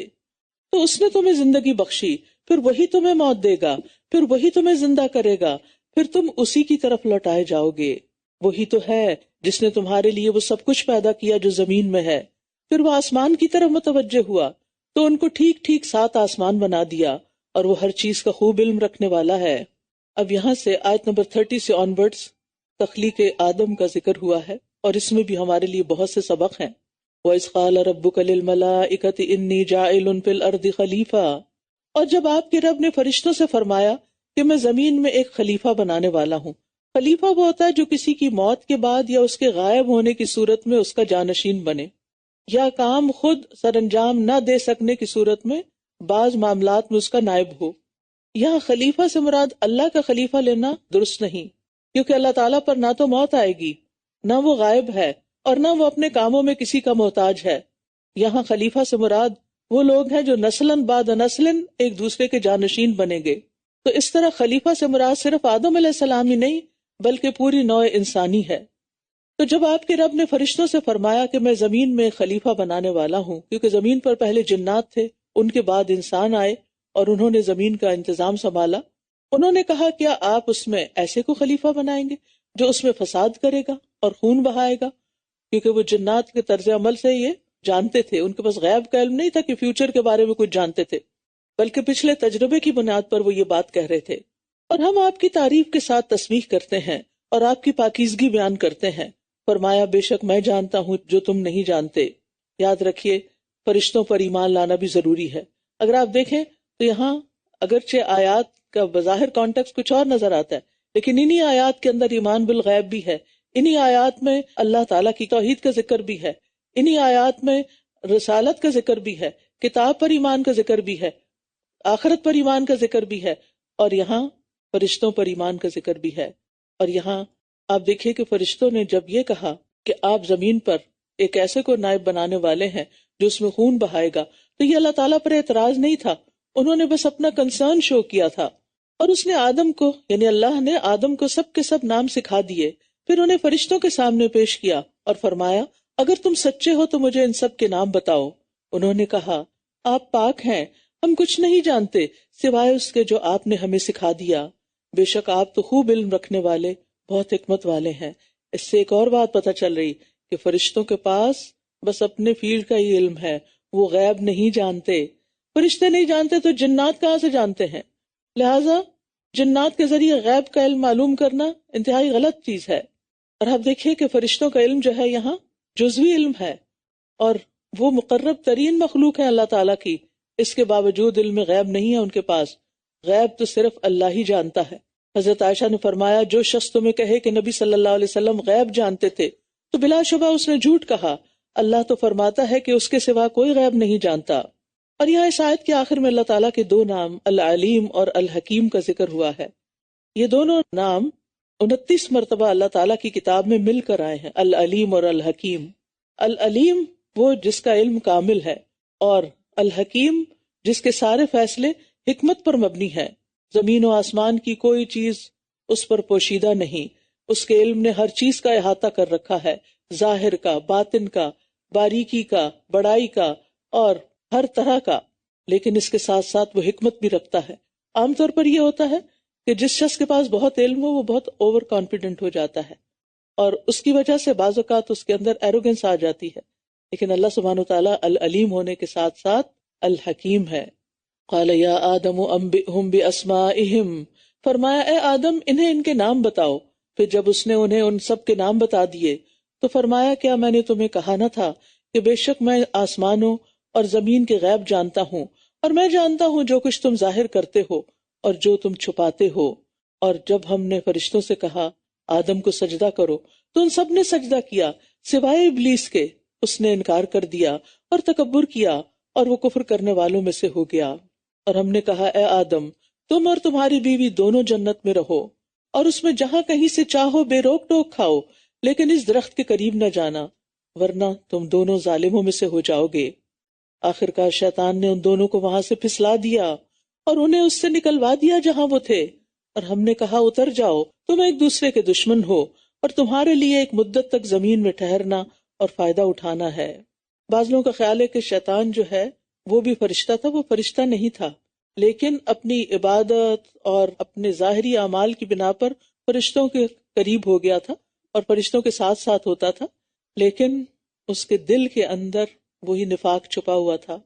تو اس نے تمہیں زندگی بخشی، پھر وہی تمہیں موت دے گا، پھر وہی تمہیں زندہ کرے گا، پھر تم اسی کی طرف لوٹائے جاؤ گے۔ وہی تو ہے جس نے تمہارے لیے وہ سب کچھ پیدا کیا جو زمین میں ہے۔ پھر وہ آسمان کی طرف متوجہ ہوا تو ان کو ٹھیک ٹھیک 7 آسمان بنا دیا، اور وہ ہر چیز کا خوب علم رکھنے والا ہے۔ اب یہاں سے آیت نمبر 30 سے آنورڈز تخلیق آدم کا ذکر ہوا ہے، اور اس میں بھی ہمارے لیے بہت سے سبق ہیں۔ وَإِذْ قَالَ رَبُّكَ لِلْمَلَائِكَةِ إِنِّي جَاعِلٌ فِي الْأَرْضِ خَلِيفَةً، اور جب آپ کے رب نے فرشتوں سے فرمایا کہ میں زمین میں ایک خلیفہ بنانے والا ہوں۔ خلیفہ وہ ہوتا ہے جو کسی کی موت کے بعد یا اس کے غائب ہونے کی صورت میں اس کا جانشین بنے، یا کام خود سر انجام نہ دے سکنے کی صورت میں بعض معاملات میں اس کا نائب ہو۔ یہاں خلیفہ سے مراد اللہ کا خلیفہ لینا درست نہیں، کیونکہ اللہ تعالیٰ پر نہ تو موت آئے گی، نہ وہ غائب ہے، اور نہ وہ اپنے کاموں میں کسی کا محتاج ہے۔ یہاں خلیفہ سے مراد وہ لوگ ہیں جو نسلاً بعد نسلاً ایک دوسرے کے جانشین بنیں گے۔ تو اس طرح خلیفہ سے مراد صرف آدم علیہ السلام ہی نہیں بلکہ پوری نوع انسانی ہے۔ تو جب آپ کے رب نے فرشتوں سے فرمایا کہ میں زمین میں خلیفہ بنانے والا ہوں، کیونکہ زمین پر پہلے جنات تھے، ان کے بعد انسان آئے اور انہوں نے زمین کا انتظام سنبھالا، انہوں نے کہا کیا آپ اس میں ایسے کو خلیفہ بنائیں گے جو اس میں فساد کرے گا اور خون بہائے گا؟ کیونکہ وہ جنات کے طرز عمل سے یہ جانتے تھے، ان کے پاس غیب کا علم نہیں تھا کہ فیوچر کے بارے میں کچھ جانتے تھے، بلکہ پچھلے تجربے کی بنیاد پر وہ یہ بات کہہ رہے تھے۔ اور ہم آپ کی تعریف کے ساتھ تسبیح کرتے ہیں اور آپ کی پاکیزگی بیان کرتے ہیں۔ فرمایا بے شک میں جانتا ہوں جو تم نہیں جانتے۔ یاد رکھیے فرشتوں پر ایمان لانا بھی ضروری ہے۔ اگر آپ دیکھیں تو یہاں اگرچہ آیات کا بظاہر کانٹیکس کچھ اور نظر آتا ہے، لیکن انہی آیات کے اندر ایمان بالغیب بھی ہے، انہی آیات میں اللہ تعالیٰ کی توحید کا ذکر بھی ہے، انہی آیات میں رسالت کا ذکر بھی ہے، کتاب پر ایمان کا ذکر بھی ہے، آخرت پر ایمان کا ذکر بھی ہے، اور یہاں فرشتوں پر ایمان کا ذکر بھی ہے۔ اور یہاں آپ دیکھیے کہ فرشتوں نے جب یہ کہا کہ آپ زمین پر ایک ایسے کو نائب بنانے والے ہیں جو اس میں خون بہائے گا، تو یہ اللہ تعالیٰ پر اعتراض نہیں تھا، انہوں نے بس اپنا کنسرن شو کیا تھا۔ اور اس نے آدم کو، یعنی اللہ نے آدم کو سب کے سب نام سکھا دیے، پھر انہیں فرشتوں کے سامنے پیش کیا اور فرمایا اگر تم سچے ہو تو مجھے ان سب کے نام بتاؤ۔ انہوں نے کہا آپ پاک ہیں، ہم کچھ نہیں جانتے سوائے اس کے جو آپ نے ہمیں سکھا دیا، بے شک آپ تو خوب علم رکھنے والے، بہت حکمت والے ہیں۔ اس سے ایک اور بات پتہ چل رہی کہ فرشتوں کے پاس بس اپنے فیلڈ کا ہی علم ہے، وہ غیب نہیں جانتے۔ فرشتے نہیں جانتے تو جنات کہاں سے جانتے ہیں؟ لہٰذا جنات کے ذریعے غیب کا علم معلوم کرنا انتہائی غلط چیز ہے۔ اور آپ دیکھیے کہ فرشتوں کا علم جو ہے یہاں جزوی علم ہے، اور وہ مقرب ترین مخلوق ہے اللہ تعالیٰ کی، اس کے باوجود علم غیب نہیں ہے ان کے پاس۔ غیب تو صرف اللہ ہی جانتا ہے۔ حضرت عائشہ نے فرمایا جو شخص تمہیں کہے کہ نبی صلی اللہ علیہ وسلم غیب جانتے تھے تو بلا شبہ اس نے جھوٹ کہا، اللہ تو فرماتا ہے کہ اس کے سوا کوئی غیب نہیں جانتا۔ اور یہاں اس آیت کے آخر میں اللہ تعالیٰ کے دو نام العلیم اور الحکیم کا ذکر ہوا ہے۔ یہ دونوں نام 29 مرتبہ اللہ تعالیٰ کی کتاب میں مل کر آئے ہیں، العلیم اور الحکیم۔ العلیم وہ جس کا علم کامل ہے، اور الحکیم جس کے سارے فیصلے حکمت پر مبنی ہیں۔ زمین و آسمان کی کوئی چیز اس پر پوشیدہ نہیں، اس کے علم نے ہر چیز کا احاطہ کر رکھا ہے، ظاہر کا، باطن کا، باریکی کا، بڑائی کا، اور ہر طرح کا، لیکن اس کے ساتھ ساتھ وہ حکمت بھی رکھتا ہے۔ عام طور پر یہ ہوتا ہے کہ جس شخص کے پاس بہت علم ہو وہ بہت اوور کانفیڈنٹ ہو جاتا ہے، اور اس کی وجہ سے بعض اوقات اس کے اندر ایروگنس آ جاتی ہے، لیکن اللہ سبحانہ وتعالیٰ العلیم ہونے کے ساتھ ساتھ الحکیم ہے۔ قال یا آدم انبئہم باسمائہم، فرمایا اے آدم انہیں ان کے نام بتاؤ۔ پھر جب اس نے انہیں ان سب کے نام بتا دیے تو فرمایا کیا میں نے تمہیں کہا نہ تھا کہ بے شک میں آسمانوں اور زمین کے غیب جانتا ہوں، اور میں جانتا ہوں جو کچھ تم ظاہر کرتے ہو اور جو تم چھپاتے ہو۔ اور جب ہم نے فرشتوں سے کہا آدم کو سجدہ کرو تو ان سب نے سجدہ کیا سوائے ابلیس کے، اس نے انکار کر دیا اور تکبر کیا اور وہ کفر کرنے والوں میں سے ہو گیا۔ اور ہم نے کہا اے آدم تم اور تمہاری بیوی دونوں جنت میں رہو اور اس میں جہاں کہیں سے چاہو بے روک ٹوک کھاؤ، لیکن اس درخت کے قریب نہ جانا ورنہ تم دونوں ظالموں میں سے ہو جاؤ گے۔ آخرکار شیطان نے ان دونوں کو وہاں سے پھسلا دیا اور انہیں اس سے نکلوا دیا جہاں وہ تھے، اور ہم نے کہا اتر جاؤ، تم ایک دوسرے کے دشمن ہو اور تمہارے لیے ایک مدت تک زمین میں ٹھہرنا اور فائدہ اٹھانا ہے۔ بعض لوگوں کا خیال ہے کہ شیطان جو ہے وہ بھی فرشتہ تھا، وہ فرشتہ نہیں تھا، لیکن اپنی عبادت اور اپنے ظاہری اعمال کی بنا پر فرشتوں کے قریب ہو گیا تھا اور فرشتوں کے ساتھ ساتھ ہوتا تھا، لیکن اس کے دل کے اندر وہی نفاق چھپا ہوا تھا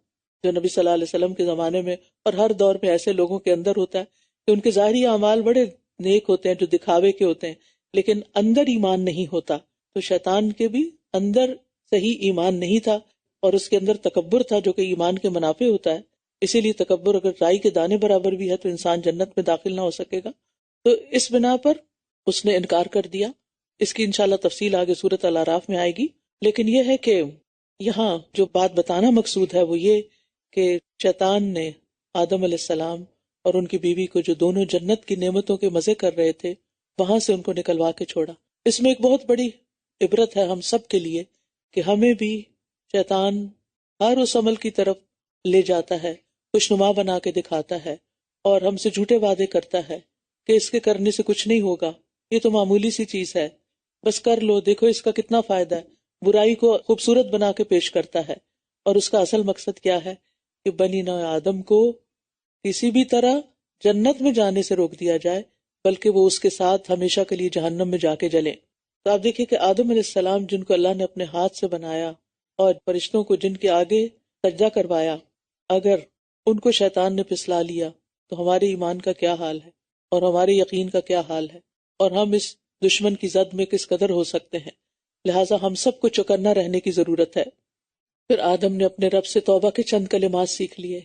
جو نبی صلی اللہ علیہ وسلم کے زمانے میں اور ہر دور میں ایسے لوگوں کے اندر ہوتا ہے کہ ان کے ظاہری اعمال بڑے نیک ہوتے ہیں جو دکھاوے کے ہوتے ہیں، لیکن اندر ایمان نہیں ہوتا۔ تو شیطان کے بھی اندر صحیح ایمان نہیں تھا اور اس کے اندر تکبر تھا جو کہ ایمان کے منافع ہوتا ہے۔ اسی لیے تکبر اگر رائی کے دانے برابر بھی ہے تو انسان جنت میں داخل نہ ہو سکے گا۔ تو اس بنا پر اس نے انکار کر دیا۔ اس کی انشاءاللہ تفصیل آگے سورۃ الاعراف میں آئے گی، لیکن یہ ہے کہ یہاں جو بات بتانا مقصود ہے وہ یہ کہ شیطان نے آدم علیہ السلام اور ان کی بیوی کو جو دونوں جنت کی نعمتوں کے مزے کر رہے تھے وہاں سے ان کو نکلوا کے چھوڑا۔ اس میں ایک بہت بڑی عبرت ہے ہم سب کے لیے کہ ہمیں بھی شیطان ہر اس عمل کی طرف لے جاتا ہے، خوشنما بنا کے دکھاتا ہے اور ہم سے جھوٹے وعدے کرتا ہے کہ اس کے کرنے سے کچھ نہیں ہوگا، یہ تو معمولی سی چیز ہے، بس کر لو، دیکھو اس کا کتنا فائدہ ہے. برائی کو خوبصورت بنا کے پیش کرتا ہے. اور اس کا اصل مقصد کیا ہے کہ بنی نوع آدم کو کسی بھی طرح جنت میں جانے سے روک دیا جائے، بلکہ وہ اس کے ساتھ ہمیشہ کے لیے جہنم میں جا کے جلیں. تو آپ دیکھیں کہ آدم علیہ السلام جن کو اللہ نے اپنے ہاتھ سے بنایا اور فرشتوں کو جن کے آگے سجدہ کروایا، اگر ان کو شیطان نے پھسلا لیا تو ہمارے ایمان کا کیا حال ہے اور ہمارے یقین کا کیا حال ہے، اور ہم اس دشمن کی زد میں کس قدر ہو سکتے ہیں. لہٰذا ہم سب کو چوکنا رہنے کی ضرورت ہے. پھر آدم نے اپنے رب سے توبہ کے چند کلمات سیکھ لیے،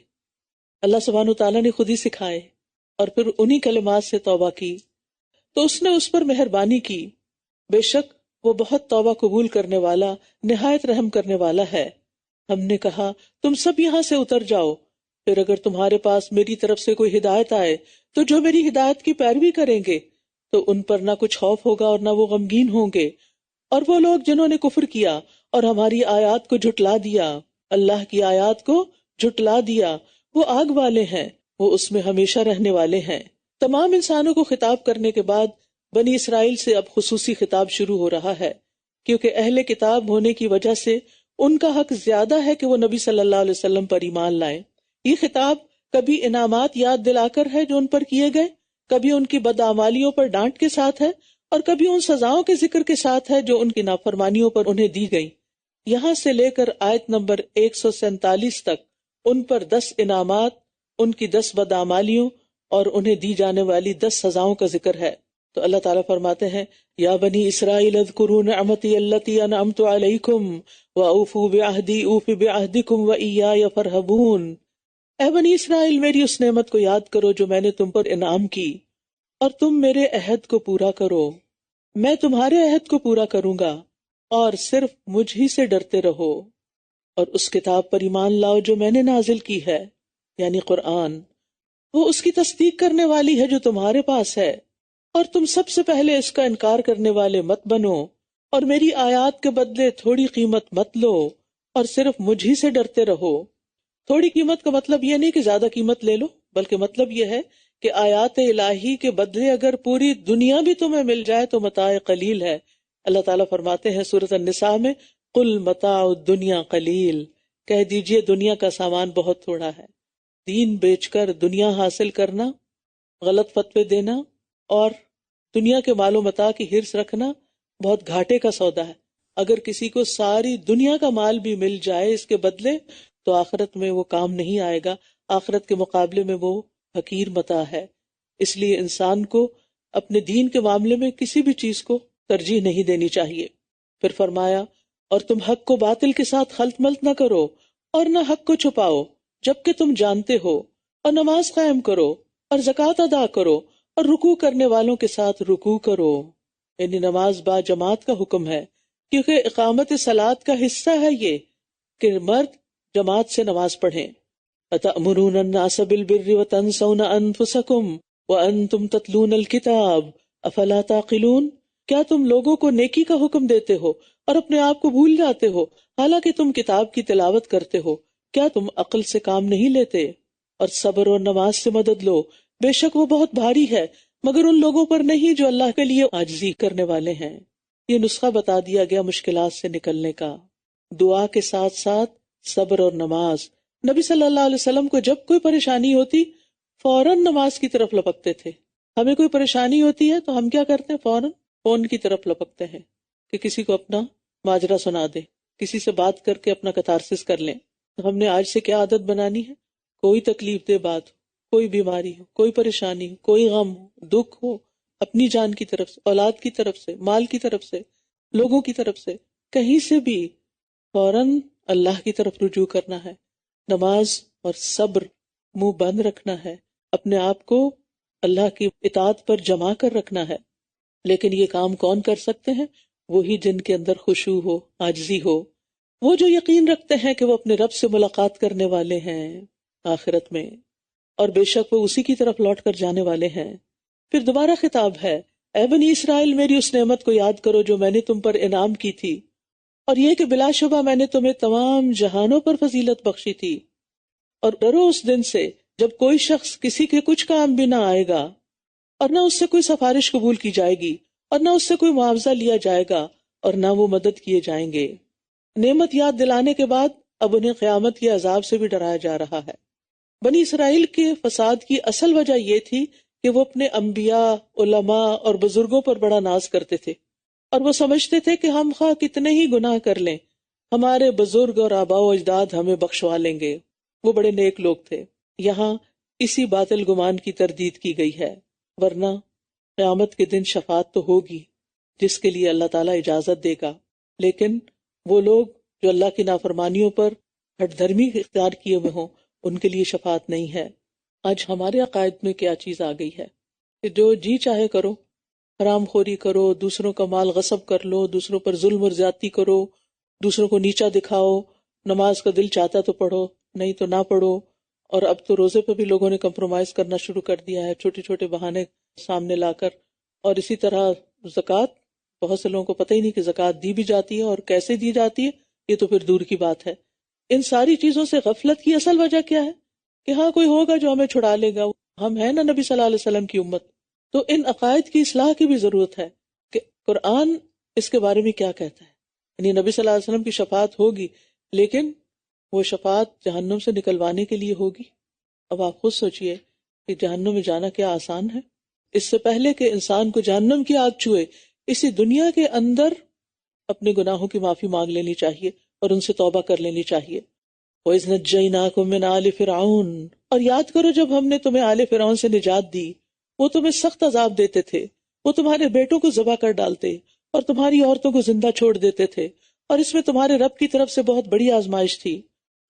اللہ سبحانہ وتعالیٰ نے خود ہی سکھائے، اور پھر انہی کلمات سے توبہ کی تو اس نے اس پر مہربانی کی. بے شک وہ بہت توبہ قبول کرنے والا، نہایت رحم کرنے والا ہے. ہم نے کہا تم سب یہاں سے اتر جاؤ، پھر اگر تمہارے پاس میری طرف سے کوئی ہدایت آئے تو جو میری ہدایت کی پیروی کریں گے تو ان پر نہ کچھ خوف ہوگا اور نہ وہ غمگین ہوں گے. اور وہ لوگ جنہوں نے کفر کیا اور ہماری آیات کو جھٹلا دیا، اللہ کی آیات کو جھٹلا دیا، وہ آگ والے ہیں، وہ اس میں ہمیشہ رہنے والے ہیں. تمام انسانوں کو خطاب کرنے کے بعد بنی اسرائیل سے اب خصوصی خطاب شروع ہو رہا ہے، کیونکہ اہل کتاب ہونے کی وجہ سے ان کا حق زیادہ ہے کہ وہ نبی صلی اللہ علیہ وسلم پر ایمان لائیں. یہ خطاب کبھی انعامات یاد دلا کر ہے جو ان پر کیے گئے، کبھی ان کی بدعمالیوں پر ڈانٹ کے ساتھ ہے، اور کبھی ان سزاؤں کے ذکر کے ساتھ ہے جو ان کی نافرمانیوں پر انہیں دی گئی. یہاں سے لے کر آیت نمبر 147 تک ان پر 10 انعامات، ان کی 10 بدعمالیوں اور انہیں دی جانے والی 10 سزاؤں کا ذکر ہے. تو اللہ تعالیٰ فرماتے ہیں یا بنی اسرائیل اذکروا نعمتی التی انعمت علیکم واوفوا بعہدی اوف بعہدکم وایای فارہبون. اے بنی اسرائیل، میری اس نعمت کو یاد کرو جو میں نے تم پر انعام کی، اور تم میرے عہد کو پورا کرو، میں تمہارے عہد کو پورا کروں گا، اور صرف مجھ ہی سے ڈرتے رہو، اور اس کتاب پر ایمان لاؤ جو میں نے نازل کی ہے، یعنی قرآن. وہ اس کی تصدیق کرنے والی ہے جو تمہارے پاس ہے، اور تم سب سے پہلے اس کا انکار کرنے والے مت بنو، اور میری آیات کے بدلے تھوڑی قیمت مت لو، اور صرف مجھ ہی سے ڈرتے رہو. تھوڑی قیمت کا مطلب یہ نہیں کہ زیادہ قیمت لے لو، بلکہ مطلب یہ ہے کہ آیات الہی کے بدلے اگر پوری دنیا بھی تمہیں مل جائے تو متاع قلیل ہے. اللہ تعالیٰ فرماتے ہیں سورۃ النساء میں قل متاع الدنیا قلیل، کہہ دیجئے دنیا کا سامان بہت تھوڑا ہے. دین بیچ کر دنیا حاصل کرنا، غلط فتوے دینا اور دنیا کے مال و متاع کی حرص رکھنا بہت گھاٹے کا سودا ہے. اگر کسی کو ساری دنیا کا مال بھی مل جائے اس کے بدلے تو آخرت میں وہ کام نہیں آئے گا، آخرت کے مقابلے میں وہ حقیر متاع ہے. اس لیے انسان کو اپنے دین کے معاملے میں کسی بھی چیز کو ترجیح نہیں دینی چاہیے. پھر فرمایا اور تم حق کو باطل کے ساتھ خلط ملط نہ کرو اور نہ حق کو چھپاؤ جبکہ تم جانتے ہو، اور نماز قائم کرو اور زکوٰۃ ادا کرو اور رکوع کرنے والوں کے ساتھ رکوع کرو. یعنی نماز با جماعت کا حکم ہے، کیونکہ اقامت صلاۃ کا حصہ ہے یہ کہ مرد جماعت سے نماز پڑھیں. أَتَأْمُرُونَ النَّاسَ بِالْبِرِّ وَتَنْسَوْنَ أَنفُسَكُمْ وَأَنْتُمْ تَتْلُونَ الْكِتَابَ أَفَلَا تَعْقِلُونَ. کیا تم لوگوں کو نیکی کا حکم دیتے ہو اور اپنے آپ کو بھول جاتے ہو حالانکہ تم کتاب کی تلاوت کرتے ہو؟ کیا تم عقل سے کام نہیں لیتے؟ اور صبر اور نماز سے مدد لو، بے شک وہ بہت بھاری ہے مگر ان لوگوں پر نہیں جو اللہ کے لیے عاجزی کرنے والے ہیں. یہ نسخہ بتا دیا گیا مشکلات سے نکلنے کا، دعا کے ساتھ ساتھ صبر اور نماز. نبی صلی اللہ علیہ وسلم کو جب کوئی پریشانی ہوتی فوراً نماز کی طرف لپکتے تھے. ہمیں کوئی پریشانی ہوتی ہے تو ہم کیا کرتے ہیں؟ فوراً فون کی طرف لپکتے ہیں کہ کسی کو اپنا ماجرا سنا دیں، کسی سے بات کر کے اپنا کتارسس کر لیں. تو ہم نے آج سے کیا عادت بنانی ہے؟ کوئی تکلیف دہ بات ہو، کوئی بیماری ہو، کوئی پریشانی ہو، کوئی غم ہو، دکھ ہو، اپنی جان کی طرف سے، اولاد کی طرف سے، مال کی طرف سے، لوگوں کی طرف سے، کہیں سے بھی فوراً اللہ کی طرف رجوع کرنا ہے. نماز اور صبر منہ بند رکھنا ہے، اپنے آپ کو اللہ کی اطاعت پر جمع کر رکھنا ہے. لیکن یہ کام کون کر سکتے ہیں؟ وہی جن کے اندر خشوع ہو، عاجزی ہو، وہ جو یقین رکھتے ہیں کہ وہ اپنے رب سے ملاقات کرنے والے ہیں آخرت میں، اور بے شک وہ اسی کی طرف لوٹ کر جانے والے ہیں. پھر دوبارہ خطاب ہے، اے بنی اسرائیل، میری اس نعمت کو یاد کرو جو میں نے تم پر انعام کی تھی، اور یہ کہ بلا شبہ میں نے تمہیں تمام جہانوں پر فضیلت بخشی تھی. اور ڈرو اس دن سے جب کوئی شخص کسی کے کچھ کام بھی نہ آئے گا اور نہ اس سے کوئی سفارش قبول کی جائے گی، اور نہ اس سے کوئی معاوضہ لیا جائے گا اور نہ وہ مدد کیے جائیں گے۔ نعمت یاد دلانے کے بعد اب انہیں قیامت کے عذاب سے بھی ڈرایا جا رہا ہے۔ بنی اسرائیل کے فساد کی اصل وجہ یہ تھی کہ وہ اپنے انبیاء، علماء اور بزرگوں پر بڑا ناز کرتے تھے، اور وہ سمجھتے تھے کہ ہم خواہ کتنے ہی گناہ کر لیں، ہمارے بزرگ اور آباء و اجداد ہمیں بخشوا لیں گے، وہ بڑے نیک لوگ تھے۔ یہاں اسی باطل گمان کی تردید کی گئی ہے، ورنہ قیامت کے دن شفاعت تو ہوگی جس کے لیے اللہ تعالیٰ اجازت دے گا، لیکن وہ لوگ جو اللہ کی نافرمانیوں پر ہٹ دھرمی اختیار کیے ہوئے ہوں ان کے لیے شفاعت نہیں ہے۔ آج ہمارے عقائد میں کیا چیز آ گئی ہے کہ جو جی چاہے کرو، حرام خوری کرو، دوسروں کا مال غصب کر لو، دوسروں پر ظلم اور زیادتی کرو، دوسروں کو نیچا دکھاؤ، نماز کا دل چاہتا تو پڑھو، نہیں تو نہ پڑھو۔ اور اب تو روزے پہ بھی لوگوں نے کمپرومائز کرنا شروع کر دیا ہے، چھوٹے چھوٹے بہانے سامنے لا کر۔ اور اسی طرح زکوٰۃ، بہت سے لوگوں کو پتہ ہی نہیں کہ زکوٰۃ دی بھی جاتی ہے اور کیسے دی جاتی ہے، یہ تو پھر دور کی بات ہے۔ ان ساری چیزوں سے غفلت کی اصل وجہ کیا ہے؟ کہ ہاں کوئی ہوگا جو ہمیں چھڑا لے گا، ہم ہیں نا نبی صلی اللہ علیہ وسلم کی امت۔ تو ان عقائد کی اصلاح کی بھی ضرورت ہے کہ قرآن اس کے بارے میں کیا کہتا ہے۔ یعنی نبی صلی اللہ علیہ وسلم کی شفاعت ہوگی، لیکن وہ شفاعت جہنم سے نکلوانے کے لیے ہوگی۔ اب آپ خود سوچئے کہ جہنم میں جانا کیا آسان ہے؟ اس سے پہلے کہ انسان کو جہنم کی آگ چھوئے، اسی دنیا کے اندر اپنے گناہوں کی معافی مانگ لینی چاہیے اور ان سے توبہ کر لینی چاہیے۔ وَإِذْ نَجَّيْنَاكُمْ مِنْ آلِ فِرْعَوْنَ، اور یاد کرو جب ہم نے تمہیں آل فرعون سے نجات دی، وہ تمہیں سخت عذاب دیتے تھے، وہ تمہارے بیٹوں کو ذبح کر ڈالتے اور تمہاری عورتوں کو زندہ چھوڑ دیتے تھے، اور اس میں تمہارے رب کی طرف سے بہت بڑی آزمائش تھی۔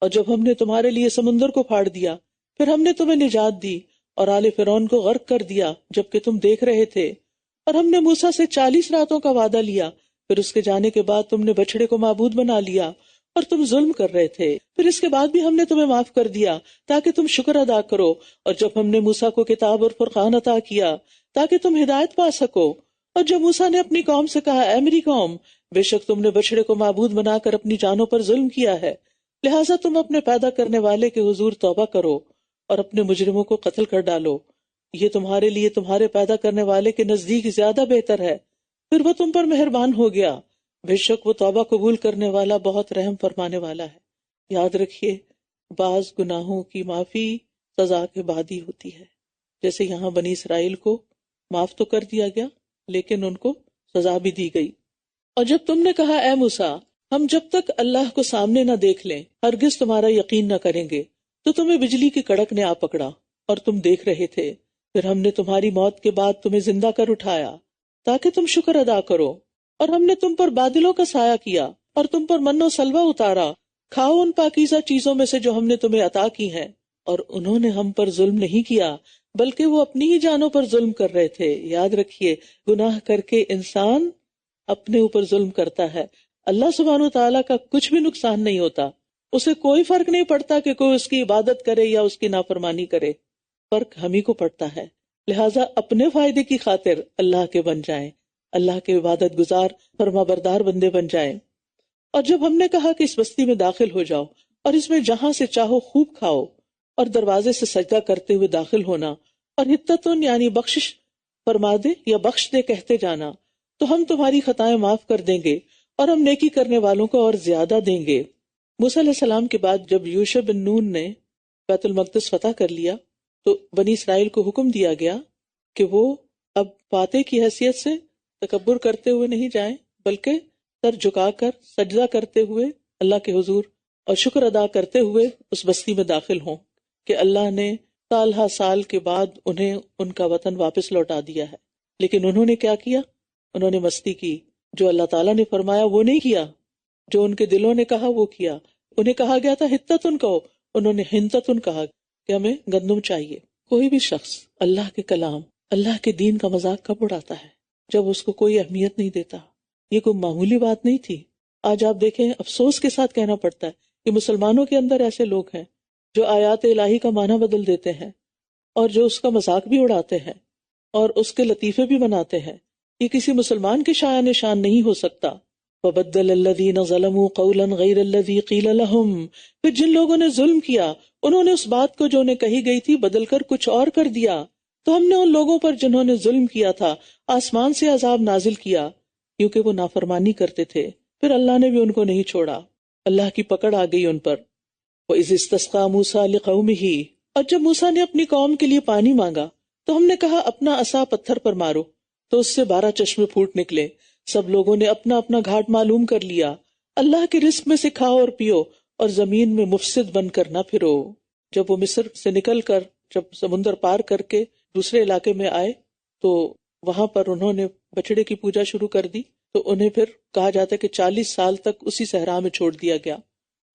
اور جب ہم نے تمہارے لیے سمندر کو پھاڑ دیا، پھر ہم نے تمہیں نجات دی اور آل فرعون کو غرق کر دیا جبکہ تم دیکھ رہے تھے۔ اور ہم نے موسیٰ سے 40 راتوں کا وعدہ لیا، پھر اس کے جانے کے بعد تم نے بچڑے کو معبود بنا لیا اور تم ظلم کر رہے تھے، پھر اس کے بعد بھی ہم نے تمہیں معاف کر دیا تاکہ تم شکر ادا کرو۔ اور جب ہم نے موسیٰ کو کتاب اور فرقان عطا کیا تاکہ تم ہدایت پا سکو، اور جب موسیٰ نے اپنی قوم سے کہا اے میری قوم، بے شک تم نے بچڑے کو معبود بنا کر اپنی جانوں پر ظلم کیا ہے، لہٰذا تم اپنے پیدا کرنے والے کے حضور توبہ کرو اور اپنے مجرموں کو قتل کر ڈالو، یہ تمہارے لیے تمہارے پیدا کرنے والے کے نزدیک زیادہ بہتر ہے، پھر وہ تم پر مہربان ہو گیا، بے شک وہ توبہ قبول کرنے والا بہت رحم فرمانے والا ہے۔ یاد رکھیے، بعض گناہوں کی معافی سزا کے بعد ہی ہوتی ہے، جیسے یہاں بنی اسرائیل کو معاف تو کر دیا گیا لیکن ان کو سزا بھی دی گئی۔ اور جب تم نے کہا اے موسیٰ، ہم جب تک اللہ کو سامنے نہ دیکھ لیں ہرگز تمہارا یقین نہ کریں گے، تو تمہیں بجلی کی کڑک نے آ پکڑا اور تم دیکھ رہے تھے، پھر ہم نے تمہاری موت کے بعد تمہیں زندہ کر اٹھایا تاکہ تم شکر ادا کرو، اور ہم نے تم پر بادلوں کا سایہ کیا اور تم پر من و سلوہ اتارا، کھاؤ ان پاکیزہ چیزوں میں سے جو ہم نے تمہیں عطا کی ہیں، اور انہوں نے ہم پر ظلم نہیں کیا بلکہ وہ اپنی ہی جانوں پر ظلم کر رہے تھے۔ یاد رکھیے، گناہ کر کے انسان اپنے اوپر ظلم کرتا ہے، اللہ سبحانہ وتعالیٰ کا کچھ بھی نقصان نہیں ہوتا، اسے کوئی فرق نہیں پڑتا کہ کوئی اس کی عبادت کرے یا اس کی نافرمانی کرے، فرق ہم ہی کو پڑتا ہے۔ لہٰذا اپنے فائدے کی خاطر اللہ کے بن جائیں، اللہ کے عبادت گزار فرما بردار بندے بن جائیں۔ اور جب ہم نے کہا کہ اس بستی میں داخل ہو جاؤ اور اس میں جہاں سے چاہو خوب کھاؤ، اور دروازے سے سجدہ کرتے ہوئے داخل ہونا، اور حتتن یعنی بخشش فرما دے یا بخش دے کہتے جانا، تو ہم تمہاری خطائیں معاف کر دیں گے اور ہم نیکی کرنے والوں کو اور زیادہ دیں گے۔ موسیٰ علیہ السلام کے بعد جب یوشع بن نون نے بیت المقدس فتح کر لیا تو بنی اسرائیل کو حکم دیا گیا کہ وہ اب فاتح کی حیثیت سے تکبر کرتے ہوئے نہیں جائیں، بلکہ سر جھکا کر سجدہ کرتے ہوئے اللہ کے حضور اور شکر ادا کرتے ہوئے اس بستی میں داخل ہوں کہ اللہ نے سال ہا سال کے بعد انہیں ان کا وطن واپس لوٹا دیا ہے۔ لیکن انہوں نے کیا کیا؟ انہوں نے مستی کی، جو اللہ تعالیٰ نے فرمایا وہ نہیں کیا، جو ان کے دلوں نے کہا وہ کیا۔ انہیں کہا گیا تھا ہتتن کہو، انہوں نے ہنتتن کہا کہ ہمیں گندم چاہیے۔ کوئی بھی شخص اللہ کے کلام، اللہ کے دین کا مذاق کب اڑاتا ہے؟ جب اس کو کوئی اہمیت نہیں دیتا۔ یہ کوئی معمولی بات نہیں تھی۔ آج آپ دیکھیں، افسوس کے ساتھ کہنا پڑتا ہے کہ مسلمانوں کے اندر ایسے لوگ ہیں جو آیات الہی کا معنی بدل دیتے ہیں اور جو اس کا مذاق بھی اڑاتے ہیں اور اس کے لطیفے بھی بناتے ہیں۔ یہ کسی مسلمان کے شایان شان نہیں ہو سکتا۔ وَبَدَّلَ الَّذِينَ ظَلَمُوا قَوْلًا غَيْرَ الَّذِي قِيلَ لَهُمْ، پھر جن لوگوں نے ظلم کیا انہوں نے اس بات کو جو انہیں کہی گئی تھی بدل کر کچھ اور کر دیا۔ تو ہم نے ان لوگوں پر جنہوں نے ظلم کیا تھا آسمان سے عذاب نازل کیا کیونکہ وہ نافرمانی کرتے تھے، پھر اللہ نے بھی ان کو نہیں چھوڑا، اللہ کی پکڑ آ گئی ان پر۔ وَإِذِ اسْتَسْقَىٰ مُوسَىٰ لِقَوْمِهِ، اور جب موسیٰ نے اپنی قوم کے لیے پانی مانگا تو ہم نے کہا اپنا عصا پتھر پر مارو، تو اس سے 12 چشمے پھوٹ نکلے۔ سب لوگوں نے اپنا اپنا گھاٹ معلوم کر لیا۔ اللہ کے رزق میں سے کھاؤ اور پیو، اور زمین میں مفسد بن کر نہ پھرو۔ جب وہ مصر سے نکل کر جب سمندر پار کر کے دوسرے علاقے میں آئے تو وہاں پر انہوں نے بچڑے کی پوجا شروع کر دی، تو انہیں پھر کہا جاتا ہے کہ 40 سال تک اسی صحرا میں چھوڑ دیا گیا،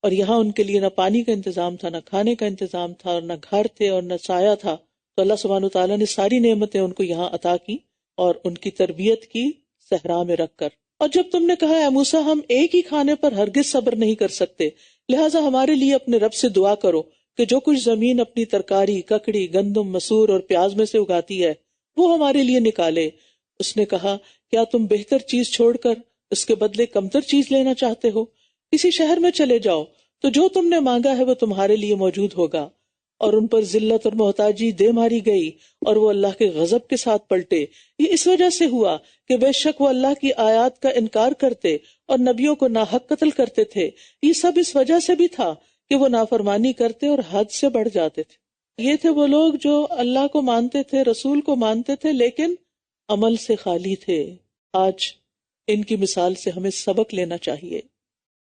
اور یہاں ان کے لیے نہ پانی کا انتظام تھا، نہ کھانے کا انتظام تھا، اور نہ گھر تھے اور نہ سایہ تھا۔ تو اللہ سبحانہ وتعالیٰ نے ساری نعمتیں ان کو یہاں عطا کی اور ان کی تربیت کی صحرا میں رکھ کر۔ اور جب تم نے کہا اے موسیٰ ہم ایک ہی کھانے پر ہرگز صبر نہیں کر سکتے، لہٰذا ہمارے لیے اپنے رب سے دعا کرو کہ جو کچھ زمین اپنی ترکاری، ککڑی، گندم، مسور اور پیاز میں سے اگاتی ہے وہ ہمارے لیے نکالے۔ اس نے کہا کیا تم بہتر چیز چھوڑ کر اس کے بدلے کمتر چیز لینا چاہتے ہو؟ کسی شہر میں چلے جاؤ تو جو تم نے مانگا ہے وہ تمہارے لیے موجود ہوگا۔ اور ان پر ذلت اور محتاجی دے ماری گئی اور وہ اللہ کے غضب کے ساتھ پلٹے۔ یہ اس وجہ سے ہوا کہ بے شک وہ اللہ کی آیات کا انکار کرتے اور نبیوں کو ناحق قتل کرتے تھے۔ یہ سب اس وجہ سے بھی تھا کہ وہ نافرمانی کرتے اور حد سے بڑھ جاتے تھے۔ یہ تھے وہ لوگ جو اللہ کو مانتے تھے، رسول کو مانتے تھے، لیکن عمل سے خالی تھے۔ آج ان کی مثال سے ہمیں سبق لینا چاہیے۔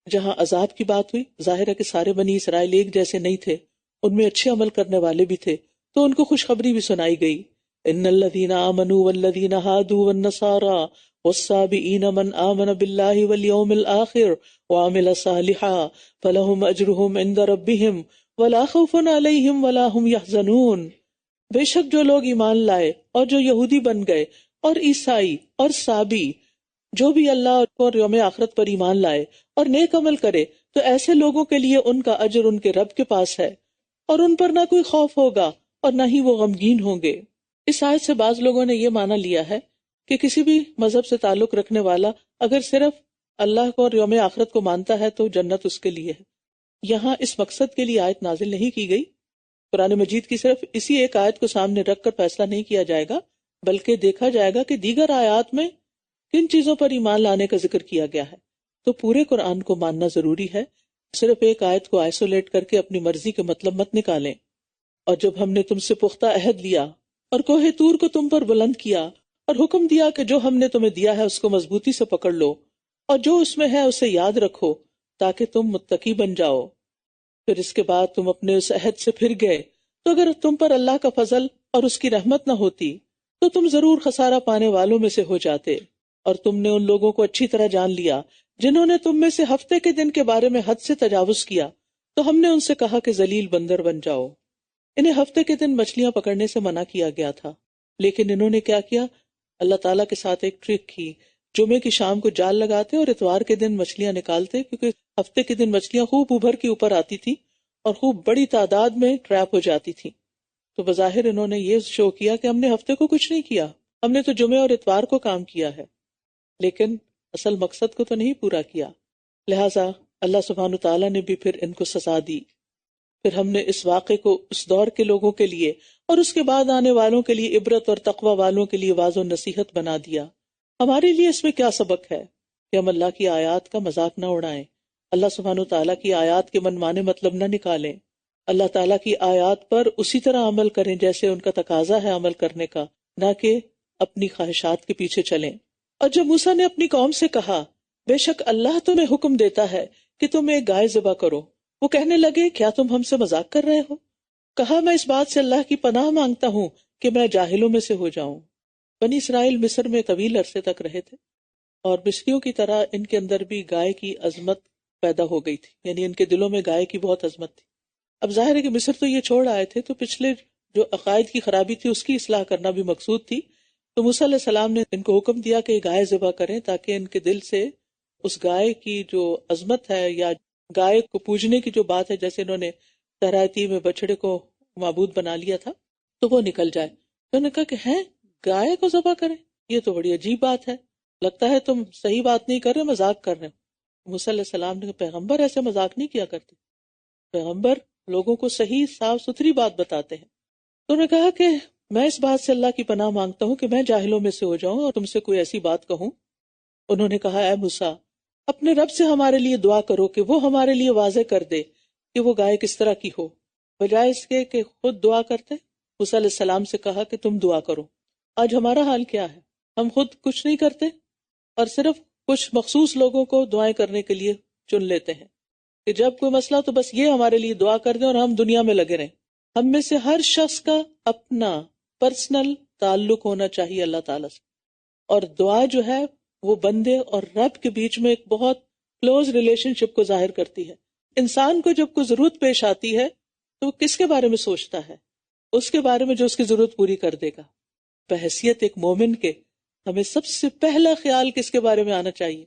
جہاں عذاب کی بات ہوئی، ظاہر ہے کہ سارے بنی اسرائیل ایک جیسے نہیں تھے، ان میں اچھے عمل کرنے والے بھی تھے، تو ان کو خوشخبری بھی سنائی گئی۔ ان الذین آمنوا والذین ہادوا والنصارى والصابئین من آمن باللہ والیوم الآخر وعمل صالحا فلہم اجرہم عند ربہم ولا خوف علیہم ولا ہم یحزنون۔ بے شک جو لوگ ایمان لائے اور جو یہودی بن گئے اور عیسائی اور صابی، جو بھی اللہ اور یوم آخرت پر ایمان لائے اور نیک عمل کرے، تو ایسے لوگوں کے لیے ان کا اجر ان کے رب کے پاس ہے، اور ان پر نہ کوئی خوف ہوگا اور نہ ہی وہ غمگین ہوں گے۔ اس آیت سے بعض لوگوں نے یہ معنی لیا ہے کہ کسی بھی مذہب سے تعلق رکھنے والا اگر صرف اللہ کو اور یوم آخرت کو مانتا ہے تو جنت اس کے لیے ہے۔ یہاں اس مقصد کے لیے آیت نازل نہیں کی گئی۔ قرآن مجید کی صرف اسی ایک آیت کو سامنے رکھ کر فیصلہ نہیں کیا جائے گا، بلکہ دیکھا جائے گا کہ دیگر آیات میں کن چیزوں پر ایمان لانے کا ذکر کیا گیا ہے۔ تو پورے قرآن کو ماننا ضروری ہے، صرف ایک آیت کو آئسولیٹ کر کے اپنی مرضی کے مطلب مت نکالیں۔ اور جب ہم نے تم سے پختہ عہد لیا اور کوہ طور کو تم پر بلند کیا اور حکم دیا کہ جو ہم نے تمہیں دیا ہے اس کو مضبوطی سے پکڑ لو اور جو اس میں ہے اسے یاد رکھو تاکہ تم متقی بن جاؤ، پھر اس کے بعد تم اپنے اس عہد سے پھر گئے، تو اگر تم پر اللہ کا فضل اور اس کی رحمت نہ ہوتی تو تم ضرور خسارہ پانے والوں میں سے ہو جاتے۔ اور تم نے ان لوگوں کو اچھی طرح جان لیا جنہوں نے تم میں سے ہفتے کے دن کے بارے میں حد سے تجاوز کیا، تو ہم نے ان سے کہا کہ ذلیل بندر بن جاؤ۔ انہیں ہفتے کے دن مچھلیاں پکڑنے سے منع کیا گیا تھا، لیکن انہوں نے کیا کیا؟ اللہ تعالیٰ کے ساتھ ایک ٹرک کی۔ جمعے کی شام کو جال لگاتے اور اتوار کے دن مچھلیاں نکالتے، کیونکہ ہفتے کے دن مچھلیاں خوب ابھر کے اوپر آتی تھی اور خوب بڑی تعداد میں ٹریپ ہو جاتی تھی۔ تو بظاہر انہوں نے یہ شو کیا کہ ہم نے ہفتے کو کچھ نہیں کیا، ہم نے تو جمعے اور اتوار کو کام کیا ہے، لیکن اصل مقصد کو تو نہیں پورا کیا۔ لہٰذا اللہ سبحانہ تعالیٰ نے بھی پھر ان کو سزا دی۔ پھر ہم نے اس واقعے کو اس دور کے لوگوں کے لیے اور اس کے بعد آنے والوں کے لیے عبرت اور تقوی والوں کے لیے واضح و نصیحت بنا دیا۔ ہمارے لیے اس میں کیا سبق ہے کہ ہم اللہ کی آیات کا مذاق نہ اڑائیں، اللہ سبحانہ تعالیٰ کی آیات کے منمانے مطلب نہ نکالیں، اللہ تعالیٰ کی آیات پر اسی طرح عمل کریں جیسے ان کا تقاضا ہے عمل کرنے کا، نہ کہ اپنی خواہشات کے پیچھے چلیں۔ اور جب موسیٰ نے اپنی قوم سے کہا بے شک اللہ تمہیں حکم دیتا ہے کہ تم ایک گائے ذبح کرو، وہ کہنے لگے کیا تم ہم سے مذاق کر رہے ہو؟ کہا میں اس بات سے اللہ کی پناہ مانگتا ہوں کہ میں جاہلوں میں سے ہو جاؤں۔ بنی اسرائیل مصر میں طویل عرصے تک رہے تھے اور مصریوں کی طرح ان کے اندر بھی گائے کی عظمت پیدا ہو گئی تھی، یعنی ان کے دلوں میں گائے کی بہت عظمت تھی۔ اب ظاہر ہے کہ مصر تو یہ چھوڑ آئے تھے تو پچھلے جو عقائد کی خرابی تھی اس کی اصلاح کرنا بھی مقصود تھی، تو موسیٰ علیہ السلام نے ان کو حکم دیا کہ گائے ذبح کریں تاکہ ان کے دل سے اس گائے کی جو عظمت ہے یا گائے کو پوجنے کی جو بات ہے، جیسے انہوں نے صحرائے میں بچڑے کو معبود بنا لیا تھا، تو وہ نکل جائے۔ تو انہوں نے کہا کہ ہیں گائے کو ذبح کریں، یہ تو بڑی عجیب بات ہے، لگتا ہے تم صحیح بات نہیں کر رہے، مذاق کر رہے ہیں۔ موسیٰ علیہ السلام نے کہا پیغمبر ایسے مذاق نہیں کیا کرتے، پیغمبر لوگوں کو صحیح صاف ستھری بات بتاتے ہیں۔ تو انہوں نے کہا کہ میں اس بات سے اللہ کی پناہ مانگتا ہوں کہ میں جاہلوں میں سے ہو جاؤں اور تم سے کوئی ایسی بات کہوں۔ انہوں نے کہا اے موسیٰ اپنے رب سے ہمارے لیے دعا کرو کہ وہ ہمارے لیے واضح کر دے کہ وہ گائے کس طرح کی ہو، بجائے اس کے کہ خود دعا کرتے۔ موسیٰ علیہ السلام سے کہا کہ تم دعا کرو۔ آج ہمارا حال کیا ہے؟ ہم خود کچھ نہیں کرتے اور صرف کچھ مخصوص لوگوں کو دعائیں کرنے کے لیے چن لیتے ہیں کہ جب کوئی مسئلہ تو بس یہ ہمارے لیے دعا کر دیں اور ہم دنیا میں لگے رہیں۔ ہم میں سے ہر شخص کا اپنا پرسنل تعلق ہونا چاہیے اللہ تعالیٰ سے، اور دعا جو ہے وہ بندے اور رب کے بیچ میں ایک بہت کلوز ریلیشن شپ کو ظاہر کرتی ہے۔ انسان کو جب کوئی ضرورت پیش آتی ہے تو وہ کس کے بارے میں سوچتا ہے؟ اس کے بارے میں جو اس کی ضرورت پوری کر دے گا۔ بحیثیت ایک مومن کے ہمیں سب سے پہلا خیال کس کے بارے میں آنا چاہیے؟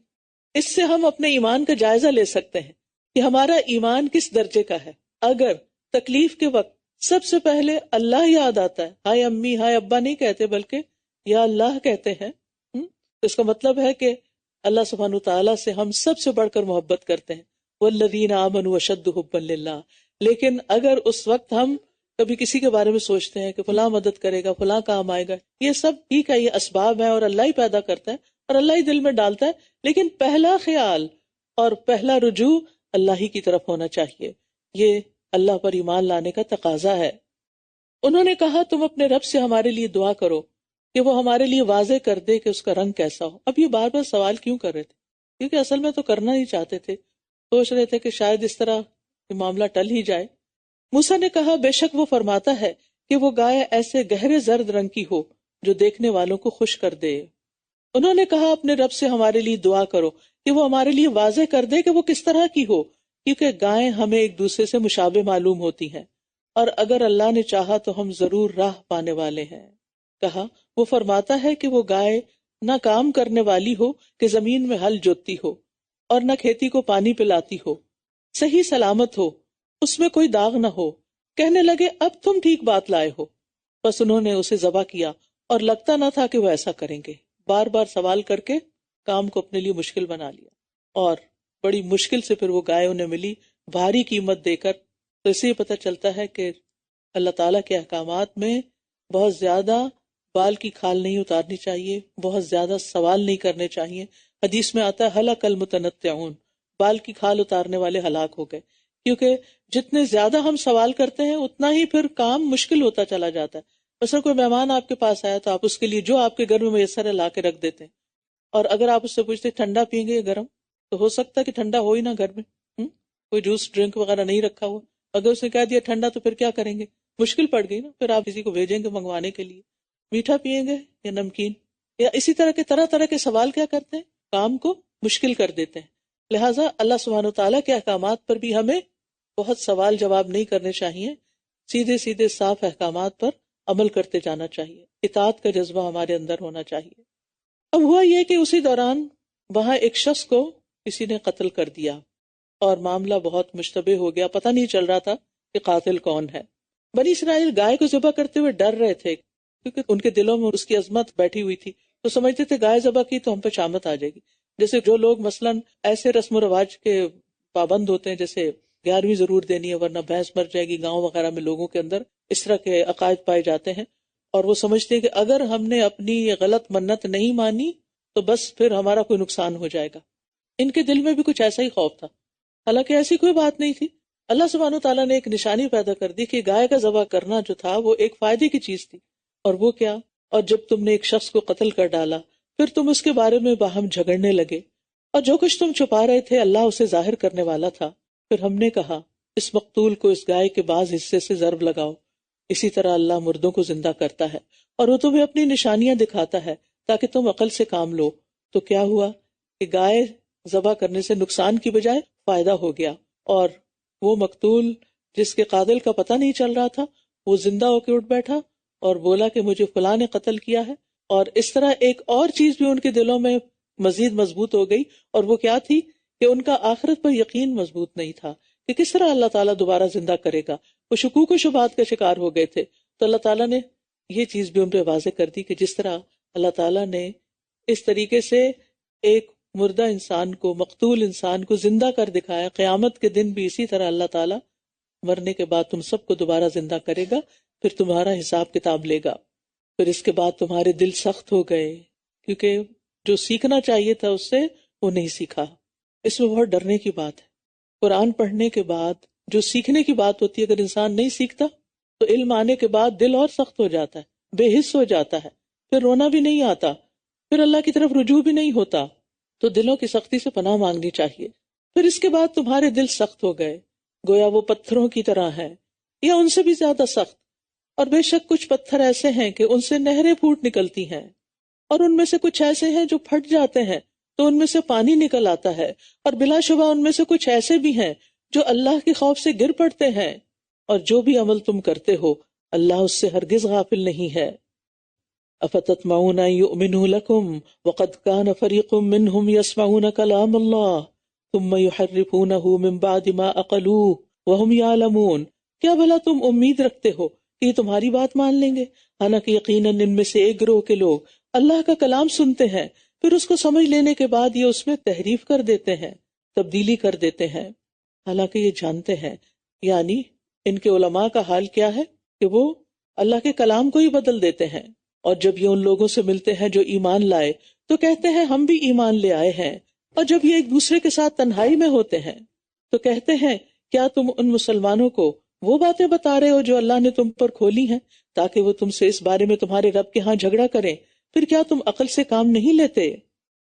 اس سے ہم اپنے ایمان کا جائزہ لے سکتے ہیں کہ ہمارا ایمان کس درجے کا ہے۔ اگر تکلیف کے وقت سب سے پہلے اللہ یاد آتا ہے، ہائے امی ہائے ابا نہیں کہتے بلکہ یا اللہ کہتے ہیں، تو اس کا مطلب ہے کہ اللہ سبحانہ تعالیٰ سے ہم سب سے بڑھ کر محبت کرتے ہیں۔ والذین آمنوا اشد حبا للہ۔ لیکن اگر اس وقت ہم کبھی کسی کے بارے میں سوچتے ہیں کہ فلاں مدد کرے گا، فلاں کام آئے گا، یہ سب ٹھیک ہے، یہ اسباب ہے اور اللہ ہی پیدا کرتا ہے اور اللہ ہی دل میں ڈالتا ہے، لیکن پہلا خیال اور پہلا رجوع اللہ ہی کی طرف ہونا چاہیے۔ یہ اللہ پر ایمان لانے کا تقاضا ہے۔ انہوں نے کہا تم اپنے رب سے ہمارے لیے دعا کرو کہ وہ ہمارے لیے واضح کر دے کہ اس کا رنگ کیسا ہو۔ اب یہ بار بار سوال کیوں کر رہے تھے؟ کیونکہ اصل میں تو کرنا ہی چاہتے تھے، سوچ رہے تھے کہ شاید اس طرح معاملہ ٹل ہی جائے۔ موسیٰ نے کہا بے شک وہ فرماتا ہے کہ وہ گائے ایسے گہرے زرد رنگ کی ہو جو دیکھنے والوں کو خوش کر دے۔ انہوں نے کہا اپنے رب سے ہمارے لیے دعا کرو کہ وہ ہمارے لیے واضح کر دے کہ وہ کس طرح کی ہو، کیونکہ گائیں ہمیں ایک دوسرے سے مشابہ معلوم ہوتی ہیں، اور اگر اللہ نے چاہا تو ہم ضرور راہ پانے والے ہیں۔ کہا وہ فرماتا ہے کہ وہ گائے نہ کام کرنے والی ہو کہ زمین میں ہل جوتتی ہو اور نہ کھیتی کو پانی پلاتی ہو، صحیح سلامت ہو، اس میں کوئی داغ نہ ہو۔ کہنے لگے اب تم ٹھیک بات لائے ہو۔ بس انہوں نے اسے ذبح کیا اور لگتا نہ تھا کہ وہ ایسا کریں گے۔ بار بار سوال کر کے کام کو اپنے لیے مشکل بنا لیا، اور بڑی مشکل سے پھر وہ گائے انہیں ملی، بھاری قیمت دے کر۔ تو اس سے یہ پتہ چلتا ہے کہ اللہ تعالیٰ کے احکامات میں بہت زیادہ بال کی کھال نہیں اتارنی چاہیے، بہت زیادہ سوال نہیں کرنے چاہیے۔ حدیث میں آتا ہے ہلاک المتنطعون، بال کی کھال اتارنے والے ہلاک ہو گئے، کیونکہ جتنے زیادہ ہم سوال کرتے ہیں اتنا ہی پھر کام مشکل ہوتا چلا جاتا ہے۔ مثلا کوئی مہمان آپ کے پاس آیا تو آپ اس کے لیے جو آپ کے گھر میں میسر ہے لا کے رکھ دیتے ہیں، اور اگر آپ اس سے پوچھتے ٹھنڈا پئیں گے یا گرم، تو ہو سکتا ہے کہ ٹھنڈا ہو ہی نہ گھر میں، کوئی جوس ڈرنک وغیرہ نہیں رکھا ہوا۔ اگر اس نے کہہ دیا ٹھنڈا تو پھر کیا کریں گے؟ مشکل پڑ گئی نا، پھر آپ کسی کو بھیجیں گے منگوانے کے لیے، میٹھا پئیں گے یا نمکین، یا اسی طرح کے طرح طرح کے سوال کیا کرتے ہیں، کام کو مشکل کر دیتے ہیں۔ لہٰذا اللہ سبحانہ وتعالیٰ کے احکامات پر بھی ہمیں بہت سوال جواب نہیں کرنے چاہیے، سیدھے سیدھے صاف احکامات پر عمل کرتے جانا چاہیے، اطاعت کا جذبہ ہمارے اندر ہونا چاہیے۔ اب ہوا یہ کہ اسی دوران وہاں ایک شخص کو کسی نے قتل کر دیا اور معاملہ بہت مشتبہ ہو گیا، پتہ نہیں چل رہا تھا کہ قاتل کون ہے۔ بنی اسرائیل گائے کو ذبح کرتے ہوئے ڈر رہے تھے، کیونکہ ان کے دلوں میں اس کی عظمت بیٹھی ہوئی تھی، تو سمجھتے تھے گائے ذبح کی تو ہم پہ شامت آ جائے گی۔ جیسے جو لوگ مثلاً ایسے رسم و رواج کے پابند ہوتے ہیں، جیسے 11ویں ضرور دینی ہے ورنہ بھینس مر جائے گی، گاؤں وغیرہ میں لوگوں کے اندر اس طرح کے عقائد پائے جاتے ہیں، اور وہ سمجھتے ہیں کہ اگر ہم نے اپنی یہ غلط منت نہیں مانی تو بس پھر ہمارا کوئی نقصان ہو جائے گا۔ ان کے دل میں بھی کچھ ایسا ہی خوف تھا، حالانکہ ایسی کوئی بات نہیں تھی۔ اللہ سبحانہ تعالیٰ نے ایک نشانی پیدا کر دی کہ گائے کا ذبح کرنا جو تھا وہ ایک فائدے کی چیز تھی، اور وہ کیا؟ اور جب تم نے ایک شخص کو قتل کر ڈالا پھر تم اس کے بارے میں باہم جھگڑنے لگے، اور جو کچھ تم چھپا رہے تھے اللہ اسے ظاہر کرنے والا تھا۔ پھر ہم نے کہا اس مقتول کو اس گائے کے بعض حصے سے ضرب لگاؤ، اسی طرح اللہ مردوں کو زندہ کرتا ہے اور وہ تمہیں اپنی نشانیاں دکھاتا ہے تاکہ تم عقل سے کام لو۔ تو کیا ہوا کہ گائے ذبح کرنے سے نقصان کی بجائے فائدہ ہو گیا، اور وہ مقتول جس کے قاتل کا پتہ نہیں چل رہا تھا وہ زندہ ہو کے اٹھ بیٹھا اور بولا کہ مجھے فلاں نے قتل کیا ہے۔ اور اس طرح ایک اور چیز بھی ان کے دلوں میں مزید مضبوط ہو گئی، اور وہ کیا تھی کہ ان کا آخرت پر یقین مضبوط نہیں تھا کہ کس طرح اللہ تعالیٰ دوبارہ زندہ کرے گا۔ وہ شکوک و شبہات کا شکار ہو گئے تھے، تو اللہ تعالیٰ نے یہ چیز بھی ان پہ واضح کر دی کہ جس طرح اللہ تعالیٰ نے اس طریقے سے ایک مردہ انسان کو، مقتول انسان کو زندہ کر دکھایا، قیامت کے دن بھی اسی طرح اللہ تعالیٰ مرنے کے بعد تم سب کو دوبارہ زندہ کرے گا، پھر تمہارا حساب کتاب لے گا۔ پھر اس کے بعد تمہارے دل سخت ہو گئے، کیونکہ جو سیکھنا چاہیے تھا اس سے وہ نہیں سیکھا۔ اس میں بہت ڈرنے کی بات ہے۔ قرآن پڑھنے کے بعد جو سیکھنے کی بات ہوتی ہے، اگر انسان نہیں سیکھتا تو علم آنے کے بعد دل اور سخت ہو جاتا ہے، بے حس ہو جاتا ہے، پھر رونا بھی نہیں آتا، پھر اللہ کی طرف رجوع بھی نہیں ہوتا۔ تو دلوں کی سختی سے پناہ مانگنی چاہیے۔ پھر اس کے بعد تمہارے دل سخت ہو گئے، گویا وہ پتھروں کی طرح ہیں یا ان سے بھی زیادہ سخت، اور بے شک کچھ پتھر ایسے ہیں کہ ان سے نہریں پھوٹ نکلتی ہیں، اور ان میں سے کچھ ایسے ہیں جو پھٹ جاتے ہیں تو ان میں سے پانی نکل آتا ہے، اور بلا شبہ ان میں سے کچھ ایسے بھی ہیں جو اللہ کے خوف سے گر پڑتے ہیں، اور جو بھی عمل تم کرتے ہو اللہ اس سے ہرگز غافل نہیں ہے۔ افتطمعون ان یؤمنوا لکم وقد کان فریق منہم یسمعون کلام اللہ ثم یحرفونہ من بعد ما عقلوہ وہم یعلمون، کیا بھلا تم امید رکھتے ہو کہ یہ تمہاری بات مان لیں گے؟ حالانکہ یقیناً ان میں سے ایک گروہ کے لوگ اللہ کا کلام سنتے ہیں، پھر اس کو سمجھ لینے کے بعد یہ اس میں تحریف کر دیتے ہیں، تبدیلی کر دیتے ہیں، حالانکہ یہ جانتے ہیں۔ یعنی ان کے علماء کا حال کیا ہے کہ وہ اللہ کے کلام کو ہی بدل دیتے ہیں، اور جب یہ ان لوگوں سے ملتے ہیں جو ایمان لائے تو کہتے ہیں ہم بھی ایمان لے آئے ہیں، اور جب یہ ایک دوسرے کے ساتھ تنہائی میں ہوتے ہیں تو کہتے ہیں کیا تم ان مسلمانوں کو وہ باتیں بتا رہے ہو جو اللہ نے تم پر کھولی ہیں تاکہ وہ تم سے اس بارے میں تمہارے رب کے ہاں جھگڑا کریں؟ پھر کیا تم عقل سے کام نہیں لیتے؟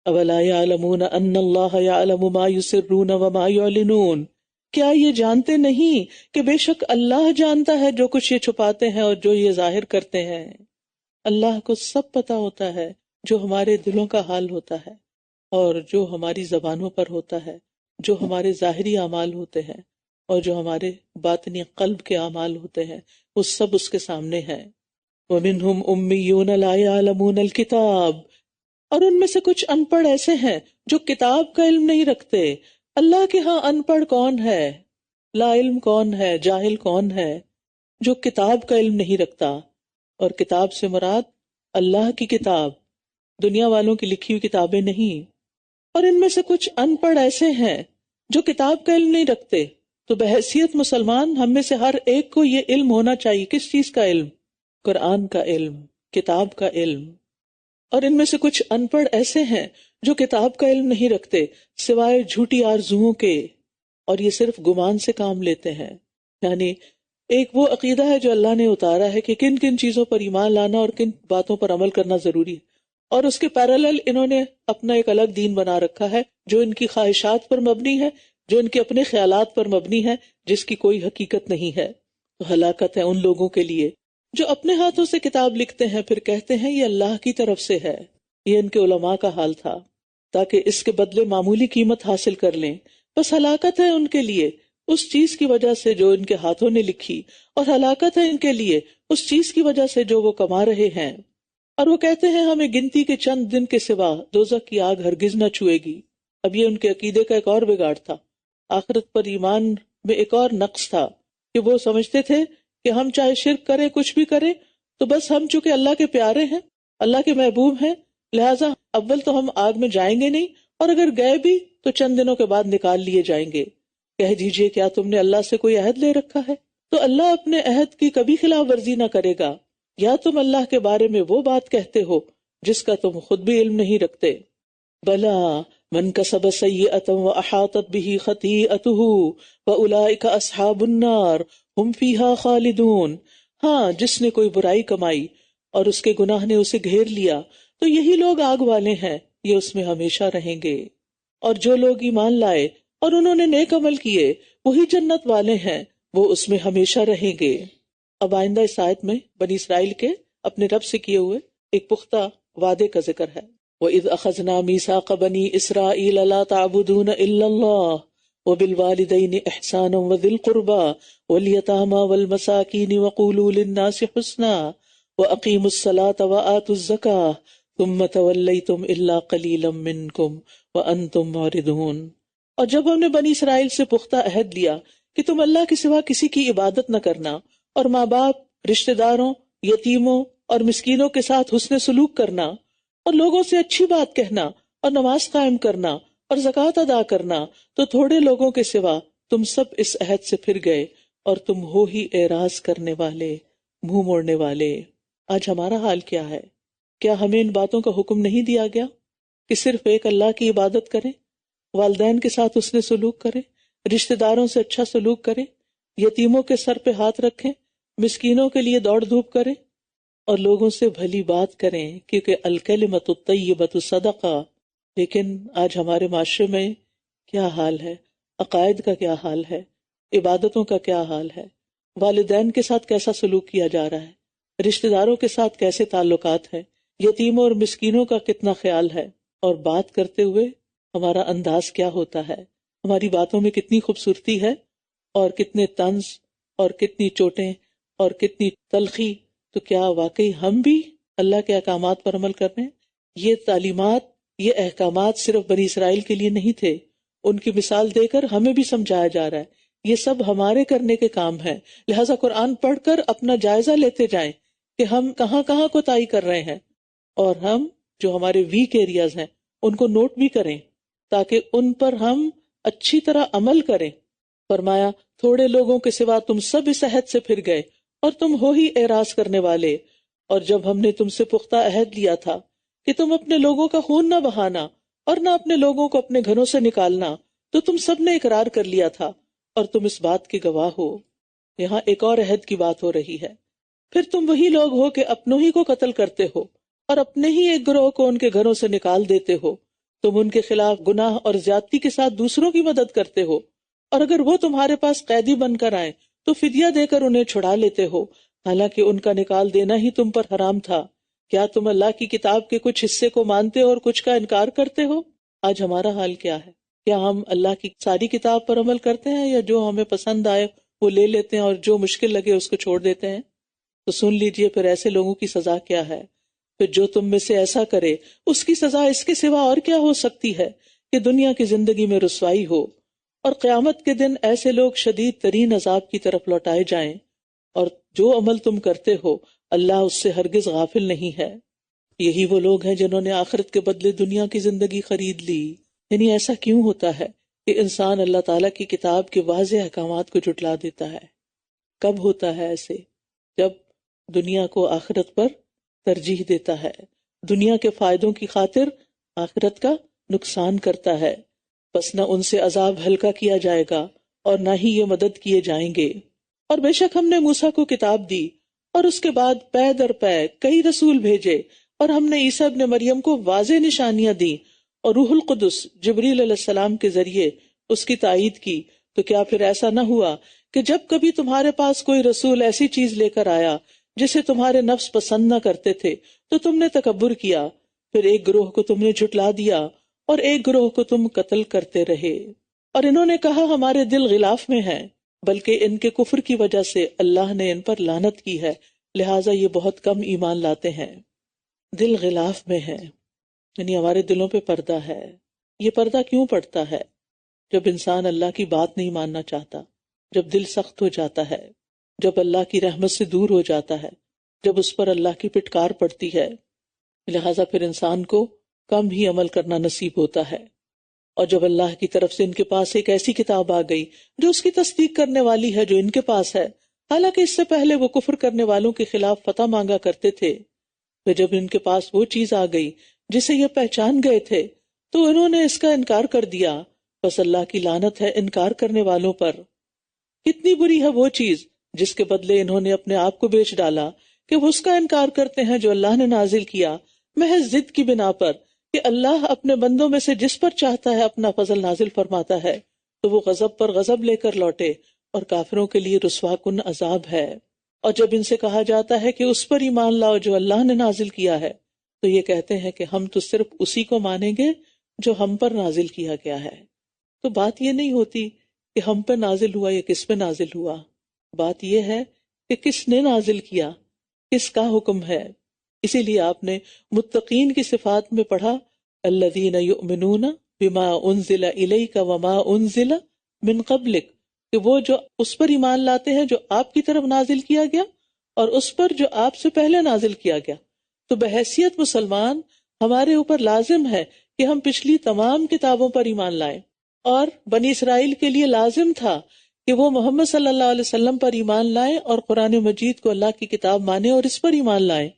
اولا یعلمون ان اللہ یعلم ما یسرون وما یعلنون، کیا یہ جانتے نہیں کہ بے شک اللہ جانتا ہے جو کچھ یہ چھپاتے ہیں اور جو یہ ظاہر کرتے ہیں؟ اللہ کو سب پتا ہوتا ہے جو ہمارے دلوں کا حال ہوتا ہے اور جو ہماری زبانوں پر ہوتا ہے، جو ہمارے ظاہری اعمال ہوتے ہیں اور جو ہمارے باطنی قلب کے اعمال ہوتے ہیں، وہ سب اس کے سامنے ہیں۔ وَمِنْهُمْ أُمِّيُّونَ لَا يَعْلَمُونَ الْكِتَابَ، اور ان میں سے کچھ ان پڑھ ایسے ہیں جو کتاب کا علم نہیں رکھتے۔ اللہ کے ہاں ان پڑھ کون ہے، لا علم کون ہے، جاہل کون ہے؟ جو کتاب کا علم نہیں رکھتا، اور کتاب سے مراد اللہ کی کتاب، دنیا والوں کی لکھی ہوئی کتابیں نہیں۔ اور ان میں سے کچھ ان پڑھ ایسے ہیں جو کتاب کا علم نہیں رکھتے، تو بحیثیت مسلمان ہم میں سے ہر ایک کو یہ علم ہونا چاہیے۔ کس چیز کا علم؟ قرآن کا علم، کتاب کا علم۔ اور ان میں سے کچھ ان پڑھ ایسے ہیں جو کتاب کا علم نہیں رکھتے سوائے جھوٹی آرزوؤں کے، اور یہ صرف گمان سے کام لیتے ہیں۔ یعنی ایک وہ عقیدہ ہے جو اللہ نے اتارا ہے کہ کن کن چیزوں پر ایمان لانا اور کن باتوں پر عمل کرنا ضروری ہے، اور اس کے پیرالل انہوں نے اپنا ایک الگ دین بنا رکھا ہے جو ان کی خواہشات پر مبنی ہے، جو ان کے اپنے خیالات پر مبنی ہے، جس کی کوئی حقیقت نہیں ہے۔ تو ہلاکت ہے ان لوگوں کے لیے جو اپنے ہاتھوں سے کتاب لکھتے ہیں پھر کہتے ہیں یہ اللہ کی طرف سے ہے۔ یہ ان کے علماء کا حال تھا، تاکہ اس کے بدلے معمولی قیمت حاصل کر لیں۔ بس ہلاکت ہے ان کے لیے اس چیز کی وجہ سے جو ان کے ہاتھوں نے لکھی، اور ہلاکت ہے ان کے لیے اس چیز کی وجہ سے جو وہ کما رہے ہیں۔ اور وہ کہتے ہیں ہمیں گنتی کے چند دن کے سوا دوزخ کی آگ ہرگز نہ چھوئے گی۔ اب یہ ان کے عقیدے کا ایک اور بگاڑ تھا، آخرت پر ایمان میں ایک اور نقص تھا کہ وہ سمجھتے تھے کہ ہم چاہے شرک کریں کچھ بھی کریں تو بس ہم چونکہ اللہ کے پیارے ہیں، اللہ کے محبوب ہیں، لہٰذا اول تو ہم آگ میں جائیں گے نہیں، اور اگر گئے بھی تو چند دنوں کے بعد نکال لیے جائیں گے۔ کہہ دیجئے کیا تم نے اللہ سے کوئی عہد لے رکھا ہے؟ تو اللہ اپنے عہد کی کبھی خلاف ورزی نہ کرے گا، یا تم اللہ کے بارے میں وہ بات کہتے ہو جس کا تم خود بھی علم نہیں رکھتے۔ بلا من کسب سیئۃ واحاطت بہ خطیئتہ فاولئک اصحاب النار ہم فیہا خالدون، ہاں جس نے کوئی برائی کمائی اور اس کے گناہ نے اسے گھیر لیا تو یہی لوگ آگ والے ہیں، یہ اس میں ہمیشہ رہیں گے۔ اور جو لوگ ایمان لائے اور انہوں نے نیک عمل کیے وہی جنت والے ہیں، وہ اس میں ہمیشہ رہیں گے۔ اب آئندہ اس آیت میں بنی اسرائیل کے اپنے رب سے کیے ہوئے ایک پختہ وعدے کا ذکر ہے۔ وَإِذْ أَخَذْنَا مِيثَاقَ بَنِي إِسْرَائِيلَ لَا تَعْبُدُونَ إِلَّا اللَّهَ وَبِالْوَالِدَيْنِ إِحْسَانًا وَذِي الْقُرْبَى وَالْيَتَامَى وَالْمَسَاكِينِ وَقُولُوا لِلنَّاسِ حُسْنًا وَأَقِيمُوا الصَّلَاةَ وَآتُوا الزَّكَاةَ ثُمَّ تَوَلَّيْتُمْ إِلَّا قَلِيلًا مِّنكُمْ وَأَنتُمْ مُعْرِضُونَ۔ اور جب ہم نے بنی اسرائیل سے پختہ عہد لیا کہ تم اللہ کے سوا کسی کی عبادت نہ کرنا، اور ماں باپ، رشتہ داروں، یتیموں اور مسکینوں کے ساتھ حسن سلوک کرنا، اور لوگوں سے اچھی بات کہنا اور نماز قائم کرنا اور زکوٰۃ ادا کرنا، تو تھوڑے لوگوں کے سوا تم سب اس عہد سے پھر گئے اور تم ہو ہی اعراض کرنے والے، منہ موڑنے والے۔ آج ہمارا حال کیا ہے؟ کیا ہمیں ان باتوں کا حکم نہیں دیا گیا کہ صرف ایک اللہ کی عبادت کریں، والدین کے ساتھ حسن سلوک کریں، رشتہ داروں سے اچھا سلوک کریں، یتیموں کے سر پہ ہاتھ رکھیں، مسکینوں کے لیے دوڑ دھوپ کریں اور لوگوں سے بھلی بات کریں، کیونکہ الکلمۃ الطیبۃ صدقہ۔ لیکن آج ہمارے معاشرے میں کیا حال ہے؟ عقائد کا کیا حال ہے؟ عبادتوں کا کیا حال ہے؟ والدین کے ساتھ کیسا سلوک کیا جا رہا ہے؟ رشتہ داروں کے ساتھ کیسے تعلقات ہیں؟ یتیموں اور مسکینوں کا کتنا خیال ہے؟ اور بات کرتے ہوئے ہمارا انداز کیا ہوتا ہے؟ ہماری باتوں میں کتنی خوبصورتی ہے اور کتنے طنز اور کتنی چوٹیں اور کتنی تلخی؟ تو کیا واقعی ہم بھی اللہ کے احکامات پر عمل کر رہے ہیں؟ یہ تعلیمات، یہ احکامات صرف بنی اسرائیل کے لیے نہیں تھے، ان کی مثال دے کر ہمیں بھی سمجھایا جا رہا ہے یہ سب ہمارے کرنے کے کام ہیں۔ لہٰذا قرآن پڑھ کر اپنا جائزہ لیتے جائیں کہ ہم کہاں کہاں کوتاہی کر رہے ہیں، اور ہم جو ہمارے ویک ایریاز ہیں ان کو نوٹ بھی کریں تاکہ ان پر ہم اچھی طرح عمل کریں۔ فرمایا تھوڑے لوگوں کے سوا تم سب اس عہد سے پھر گئے اور تم ہو ہی اعراض کرنے والے، اور جب ہم نے تم سے پختہ عہد لیا تھا کہ تم اپنے لوگوں کا خون نہ بہانا اور نہ اپنے لوگوں کو اپنے گھروں سے نکالنا، تو تم سب نے اقرار کر لیا تھا اور تم اس بات کے گواہ ہو۔ یہاں ایک اور عہد کی بات ہو رہی ہے۔ پھر تم وہی لوگ ہو کہ اپنوں ہی کو قتل کرتے ہو اور اپنے ہی ایک گروہ کو ان کے گھروں سے نکال دیتے ہو۔ تم ان کے خلاف گناہ اور زیادتی کے ساتھ دوسروں کی مدد کرتے ہو، اور اگر وہ تمہارے پاس قیدی بن کر آئیں تو فدیہ دے کر انہیں چھڑا لیتے ہو، حالانکہ ان کا نکال دینا ہی تم پر حرام تھا۔ کیا تم اللہ کی کتاب کے کچھ حصے کو مانتے ہو اور کچھ کا انکار کرتے ہو؟ آج ہمارا حال کیا ہے؟ کیا ہم اللہ کی ساری کتاب پر عمل کرتے ہیں، یا جو ہمیں پسند آئے وہ لے لیتے ہیں اور جو مشکل لگے اس کو چھوڑ دیتے ہیں؟ تو سن لیجئے پھر ایسے لوگوں کی سزا کیا ہے۔ پھر جو تم میں سے ایسا کرے اس کی سزا اس کے سوا اور کیا ہو سکتی ہے کہ دنیا کی زندگی میں رسوائی ہو، اور قیامت کے دن ایسے لوگ شدید ترین عذاب کی طرف لوٹائے جائیں۔ اور جو عمل تم کرتے ہو اللہ اس سے ہرگز غافل نہیں ہے۔ یہی وہ لوگ ہیں جنہوں نے آخرت کے بدلے دنیا کی زندگی خرید لی۔ یعنی ایسا کیوں ہوتا ہے کہ انسان اللہ تعالیٰ کی کتاب کے واضح احکامات کو جھٹلا دیتا ہے؟ کب ہوتا ہے ایسے؟ جب دنیا کو آخرت پر ترجیح دیتا ہے، دنیا کے فائدوں کی خاطر آخرت کا نقصان کرتا ہے، بس نہ ان سے عذاب ہلکا کیا جائے گا اور نہ ہی یہ مدد کیے جائیں گے۔ اور بے شک ہم نے موسیٰ کو کتاب دی اور اس کے بعد پے در پے کئی رسول بھیجے، اور ہم نے عیسیٰ ابن مریم کو واضح نشانیاں دیں اور روح القدس جبریل علیہ السلام کے ذریعے اس کی تائید کی۔ تو کیا پھر ایسا نہ ہوا کہ جب کبھی تمہارے پاس کوئی رسول ایسی چیز لے کر آیا جسے تمہارے نفس پسند نہ کرتے تھے تو تم نے تکبر کیا، پھر ایک گروہ کو تم نے جھٹلا دیا اور ایک گروہ کو تم قتل کرتے رہے۔ اور انہوں نے کہا ہمارے دل غلاف میں ہیں، بلکہ ان کے کفر کی وجہ سے اللہ نے ان پر لعنت کی ہے، لہٰذا یہ بہت کم ایمان لاتے ہیں۔ دل غلاف میں ہے یعنی ہمارے دلوں پہ پردہ ہے۔ یہ پردہ کیوں پڑتا ہے؟ جب انسان اللہ کی بات نہیں ماننا چاہتا، جب دل سخت ہو جاتا ہے، جب اللہ کی رحمت سے دور ہو جاتا ہے، جب اس پر اللہ کی پٹکار پڑتی ہے، لہٰذا پھر انسان کو کم ہی عمل کرنا نصیب ہوتا ہے۔ اور جب اللہ کی طرف سے ان کے پاس ایک ایسی کتاب آ گئی جو اس کی تصدیق کرنے والی ہے جو ان کے پاس ہے، حالانکہ اس سے پہلے وہ کفر کرنے والوں کے خلاف فتح مانگا کرتے تھے، پھر جب ان کے پاس وہ چیز آ گئی جسے یہ پہچان گئے تھے تو انہوں نے اس کا انکار کر دیا، بس اللہ کی لعنت ہے انکار کرنے والوں پر۔ کتنی بری ہے وہ چیز جس کے بدلے انہوں نے اپنے آپ کو بیچ ڈالا کہ وہ اس کا انکار کرتے ہیں جو اللہ نے نازل کیا، محض ضد کی بنا پر کہ اللہ اپنے بندوں میں سے جس پر چاہتا ہے اپنا فضل نازل فرماتا ہے، تو وہ غضب پر غضب لے کر لوٹے، اور کافروں کے لیے رسوا کن عذاب ہے۔ اور جب ان سے کہا جاتا ہے کہ اس پر ایمان لاؤ جو اللہ نے نازل کیا ہے، تو یہ کہتے ہیں کہ ہم تو صرف اسی کو مانیں گے جو ہم پر نازل کیا گیا ہے۔ تو بات یہ نہیں ہوتی کہ ہم پر نازل ہوا یا کس پہ نازل ہوا، بات یہ ہے کہ کس نے نازل کیا، کس کا حکم ہے۔ اسی لیے آپ نے متقین کی صفات میں پڑھا الذین یؤمنون بما انزل الیک وما انزل من قبلک، کہ وہ جو اس پر ایمان لاتے ہیں جو آپ کی طرف نازل کیا گیا اور اس پر جو آپ سے پہلے نازل کیا گیا۔ تو بحیثیت مسلمان ہمارے اوپر لازم ہے کہ ہم پچھلی تمام کتابوں پر ایمان لائیں، اور بنی اسرائیل کے لیے لازم تھا کہ وہ محمد صلی اللہ علیہ وسلم پر ایمان لائیں اور قرآن مجید کو اللہ کی کتاب مانیں اور اس پر ایمان لائیں۔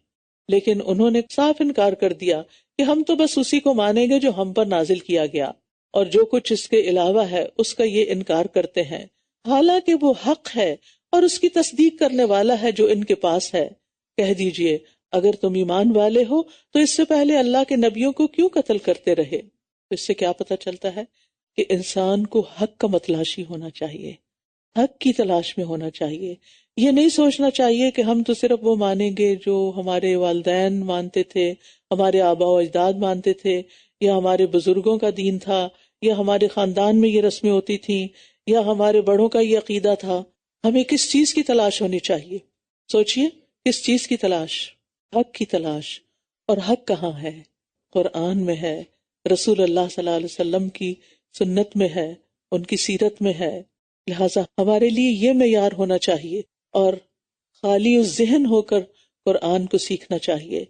لیکن انہوں نے صاف انکار کر دیا کہ ہم تو بس اسی کو مانیں گے جو ہم پر نازل کیا گیا، اور جو کچھ اس کے علاوہ ہے اس کا یہ انکار کرتے ہیں، حالانکہ وہ حق ہے اور اس کی تصدیق کرنے والا ہے جو ان کے پاس ہے۔ کہہ دیجئے اگر تم ایمان والے ہو تو اس سے پہلے اللہ کے نبیوں کو کیوں قتل کرتے رہے؟ تو اس سے کیا پتہ چلتا ہے کہ انسان کو حق کا متلاشی ہونا چاہیے، حق کی تلاش میں ہونا چاہیے۔ یہ نہیں سوچنا چاہیے کہ ہم تو صرف وہ مانیں گے جو ہمارے والدین مانتے تھے، ہمارے آباء و اجداد مانتے تھے، یا ہمارے بزرگوں کا دین تھا، یا ہمارے خاندان میں یہ رسمیں ہوتی تھیں، یا ہمارے بڑوں کا یہ عقیدہ تھا۔ ہمیں کس چیز کی تلاش ہونی چاہیے؟ سوچئے، کس چیز کی تلاش؟ حق کی تلاش۔ اور حق کہاں ہے؟ قرآن میں ہے، رسول اللہ صلی اللہ علیہ وسلم کی سنت میں ہے، ان کی سیرت میں ہے۔ لہٰذا ہمارے لیے یہ معیار ہونا چاہیے، اور خالی ذہن ہو کر قرآن کو سیکھنا چاہیے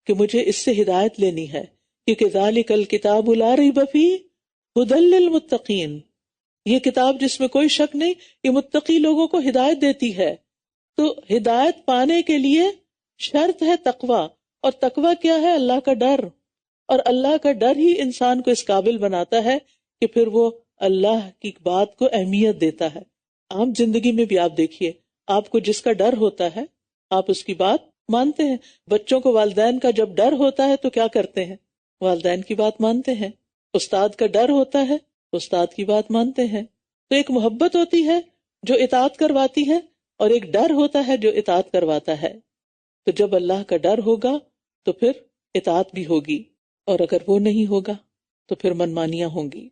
کہ مجھے اس سے ہدایت لینی ہے، کیونکہ ذالک الکتاب لا ریب فیہ ھدی للمتقین، یہ کتاب جس میں کوئی شک نہیں، یہ متقی لوگوں کو ہدایت دیتی ہے۔ تو ہدایت پانے کے لیے شرط ہے تقویٰ، اور تقویٰ کیا ہے؟ اللہ کا ڈر، اور اللہ کا ڈر ہی انسان کو اس قابل بناتا ہے کہ پھر وہ اللہ کی بات کو اہمیت دیتا ہے۔ عام زندگی میں بھی آپ دیکھیے، آپ کو جس کا ڈر ہوتا ہے آپ اس کی بات مانتے ہیں۔ بچوں کو والدین کا جب ڈر ہوتا ہے تو کیا کرتے ہیں؟ والدین کی بات مانتے ہیں۔ استاد کا ڈر ہوتا ہے، استاد کی بات مانتے ہیں۔ تو ایک محبت ہوتی ہے جو اطاعت کرواتی ہے، اور ایک ڈر ہوتا ہے جو اطاعت کرواتا ہے۔ تو جب اللہ کا ڈر ہوگا تو پھر اطاعت بھی ہوگی، اور اگر وہ نہیں ہوگا تو پھر منمانیاں ہوں گی۔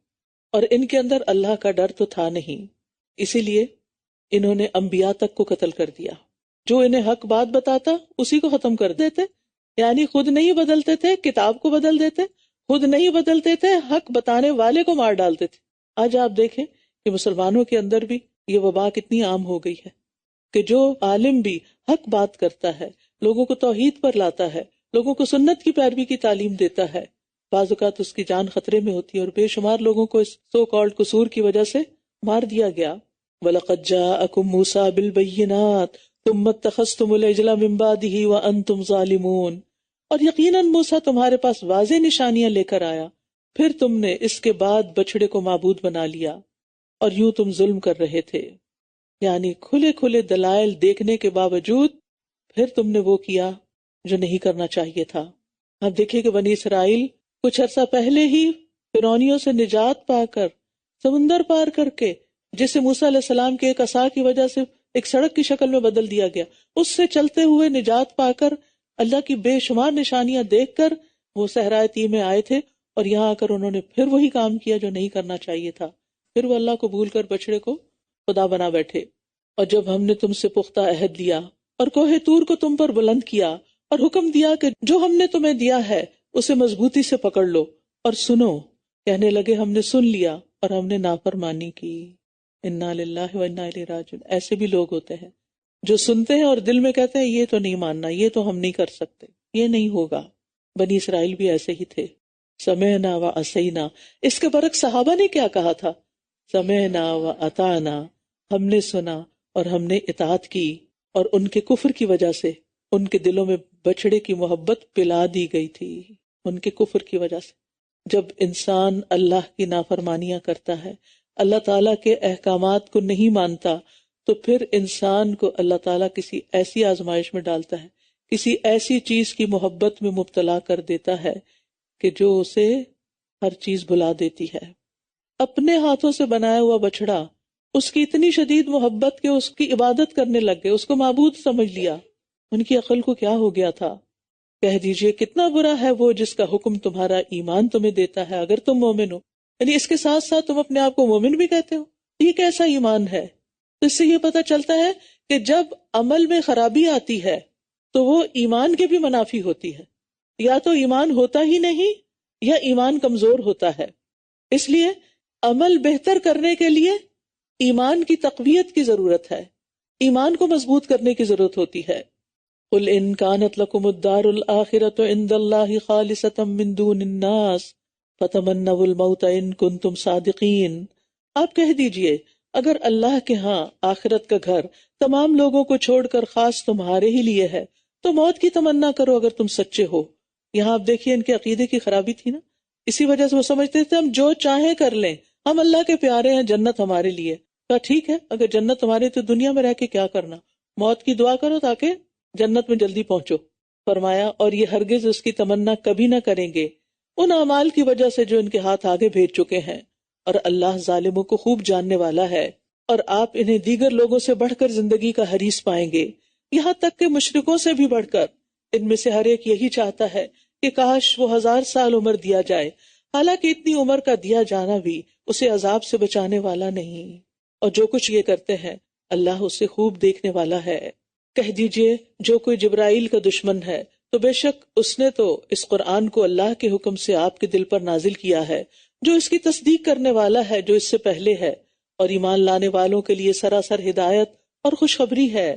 اور ان کے اندر اللہ کا ڈر تو تھا نہیں، اسی لیے انہوں نے انبیاء تک کو قتل کر دیا۔ جو انہیں حق بات بتاتا اسی کو ختم کر دیتے، یعنی خود نہیں بدلتے تھے، کتاب کو بدل دیتے، خود نہیں بدلتے تھے، حق بتانے والے کو مار ڈالتے تھے۔ آج آپ دیکھیں کہ مسلمانوں کے اندر بھی یہ وبا کتنی عام ہو گئی ہے کہ جو عالم بھی حق بات کرتا ہے، لوگوں کو توحید پر لاتا ہے، لوگوں کو سنت کی پیروی کی تعلیم دیتا ہے، بعض اوقات اس کی جان خطرے میں ہوتی ہے، اور بے شمار لوگوں کو اس سو کالڈ قصور کی وجہ سے مار دیا گیا۔ وَلَقَدْ جَاءَكُم مُوسَىٰ بِالْبَيِّنَاتِ ثُمَّ اتَّخَذْتُمُ الْعِجْلَ مِن بَعْدِهِ وَأَنتُمْ ظَالِمُونَ، اور یقیناً موسیٰ تمہارے پاس واضح نشانیاں لے کر آیا، پھر تم نے اس کے بعد بچڑے کو معبود بنا لیا، اور یوں تم ظلم کر رہے تھے۔ یعنی کھلے کھلے دلائل دیکھنے کے باوجود پھر تم نے وہ کیا جو نہیں کرنا چاہیے تھا۔ اب دیکھیں کہ بنی اسرائیل کچھ عرصہ پہلے ہی فرعونیوں سے نجات پا کر سمندر پار کر کے، جسے موسیٰ علیہ السلام کے ایک عصا کی وجہ سے ایک سڑک کی شکل میں بدل دیا گیا، اس سے چلتے ہوئے نجات پا کر اللہ کی بے شمار نشانیاں دیکھ کر وہ صحرائے طی میں آئے تھے، اور یہاں آ کر انہوں نے پھر وہی کام کیا جو نہیں کرنا چاہیے تھا۔ پھر وہ اللہ کو بھول کر بچڑے کو خدا بنا بیٹھے۔ اور جب ہم نے تم سے پختہ عہد لیا اور کوہ طور کو تم پر بلند کیا، اور حکم دیا کہ جو ہم نے تمہیں دیا ہے اسے مضبوطی سے پکڑ لو اور سنو، کہنے لگے ہم نے سن لیا اور ہم نے نافرمانی کی۔ انا للہ و انا الیہ راجعون۔ ایسے بھی لوگ ہوتے ہیں جو سنتے ہیں اور دل میں کہتے ہیں یہ تو نہیں ماننا، یہ تو ہم نہیں کر سکتے، یہ نہیں ہوگا۔ بنی اسرائیل بھی ایسے ہی تھے، سمعنا و عصینا۔ اس کے برعکس صحابہ نے کیا کہا تھا؟ سمعنا و اطعنا، ہم نے سنا اور ہم نے اطاعت کی، اور ان کے کفر کی وجہ سے ان کے دلوں میں بچڑے کی محبت پلا دی گئی تھی، ان کے کفر کی وجہ سے۔ جب انسان اللہ کی نافرمانیاں کرتا ہے، اللہ تعالیٰ کے احکامات کو نہیں مانتا، تو پھر انسان کو اللہ تعالیٰ کسی ایسی آزمائش میں ڈالتا ہے، کسی ایسی چیز کی محبت میں مبتلا کر دیتا ہے کہ جو اسے ہر چیز بھلا دیتی ہے۔ اپنے ہاتھوں سے بنایا ہوا بچڑا، اس کی اتنی شدید محبت کہ اس کی عبادت کرنے لگ گئے، اس کو معبود سمجھ لیا۔ ان کی عقل کو کیا ہو گیا تھا؟ کہہ دیجئے کتنا برا ہے وہ جس کا حکم تمہارا ایمان تمہیں دیتا ہے اگر تم مومن ہو، یعنی اس کے ساتھ ساتھ تم اپنے آپ کو مومن بھی کہتے ہو۔ یہ کیسا ایمان ہے؟ تو اس سے یہ پتہ چلتا ہے کہ جب عمل میں خرابی آتی ہے تو وہ ایمان کے بھی منافی ہوتی ہے، یا تو ایمان ہوتا ہی نہیں یا ایمان کمزور ہوتا ہے۔ اس لیے عمل بہتر کرنے کے لیے ایمان کی تقویت کی ضرورت ہے، ایمان کو مضبوط کرنے کی ضرورت ہوتی ہے۔ قُلْ إِن كَانَتْ لَكُمُ الدَّارُ الْآخِرَةُ عِندَ اللَّهِ خَالِصَةً مِّن دُونِ النَّاسِ فَتَمَنَّوُا الْمَوْتَ إِن كُنتُمْ صَادِقِينَ۔ آپ کہہ دیجئے اگر اللہ کے ہاں آخرت کا گھر تمام لوگوں کو چھوڑ کر خاص تمہارے ہی لیے ہے تو موت کی تمنا کرو اگر تم سچے ہو. یہاں آپ دیکھیے ان کے عقیدے کی خرابی تھی نا، اسی وجہ سے وہ سمجھتے تھے ہم جو چاہیں کر لیں، ہم اللہ کے پیارے ہیں، جنت ہمارے لیے. کہا ٹھیک ہے، اگر جنت ہمارے تو دنیا میں رہ کے کیا کرنا، موت کی دعا کرو تاکہ جنت میں جلدی پہنچو. فرمایا اور یہ ہرگز اس کی تمنا کبھی نہ کریں گے ان اعمال کی وجہ سے جو ان کے ہاتھ آگے بھیج چکے ہیں، اور اللہ ظالموں کو خوب جاننے والا ہے. اور آپ انہیں دیگر لوگوں سے بڑھ کر زندگی کا حریص پائیں گے، یہاں تک کہ مشرکوں سے بھی بڑھ کر. ان میں سے ہر ایک یہی چاہتا ہے کہ کاش وہ 1000 سال عمر دیا جائے، حالانکہ اتنی عمر کا دیا جانا بھی اسے عذاب سے بچانے والا نہیں، اور جو کچھ یہ کرتے ہیں اللہ اسے خوب دیکھنے والا ہے. کہہ دیجئے جو کوئی جبرائیل کا دشمن ہے تو بے شک اس نے تو اس قرآن کو اللہ کے حکم سے آپ کے دل پر نازل کیا ہے، جو اس کی تصدیق کرنے والا ہے جو اس سے پہلے ہے، اور ایمان لانے والوں کے لیے سراسر ہدایت اور خوشخبری ہے.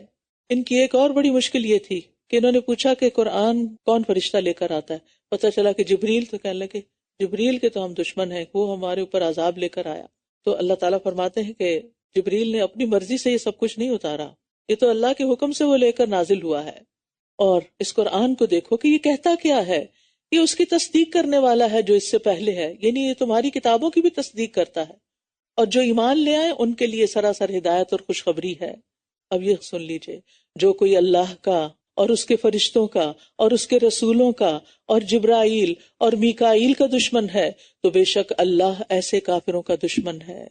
ان کی ایک اور بڑی مشکل یہ تھی کہ انہوں نے پوچھا کہ قرآن کون فرشتہ لے کر آتا ہے. پتہ چلا کہ جبریل. تو کہنے لگے جبریل کے تو ہم دشمن ہیں، وہ ہمارے اوپر عذاب لے کر آیا. تو اللہ تعالیٰ فرماتے ہیں کہ جبریل نے اپنی مرضی سے یہ سب کچھ نہیں اتارا، یہ تو اللہ کے حکم سے وہ لے کر نازل ہوا ہے. اور اس قرآن کو دیکھو کہ یہ کہتا کیا ہے، یہ اس کی تصدیق کرنے والا ہے جو اس سے پہلے ہے، یعنی یہ تمہاری کتابوں کی بھی تصدیق کرتا ہے، اور جو ایمان لے آئے ان کے لیے سراسر ہدایت اور خوشخبری ہے. اب یہ سن لیجئے، جو کوئی اللہ کا اور اس کے فرشتوں کا اور اس کے رسولوں کا اور جبرائیل اور میکائیل کا دشمن ہے تو بے شک اللہ ایسے کافروں کا دشمن ہے.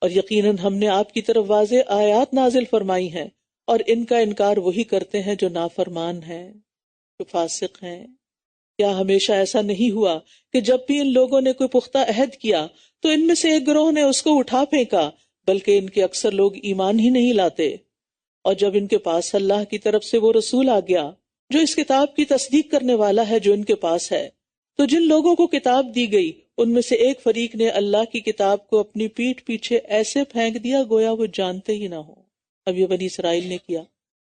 اور یقیناً ہم نے آپ کی طرف واضح آیات نازل فرمائی ہیں، اور ان کا انکار وہی کرتے ہیں جو نافرمان ہیں، جو فاسق ہیں. کیا ہمیشہ ایسا نہیں ہوا کہ جب بھی ان لوگوں نے کوئی پختہ عہد کیا تو ان میں سے ایک گروہ نے اس کو اٹھا پھینکا، بلکہ ان کے اکثر لوگ ایمان ہی نہیں لاتے. اور جب ان کے پاس اللہ کی طرف سے وہ رسول آ گیا جو اس کتاب کی تصدیق کرنے والا ہے جو ان کے پاس ہے، تو جن لوگوں کو کتاب دی گئی ان میں سے ایک فریق نے اللہ کی کتاب کو اپنی پیٹھ پیچھے ایسے پھینک دیا گویا وہ جانتے ہی نہ ہو. اب یہ بنی اسرائیل نے کیا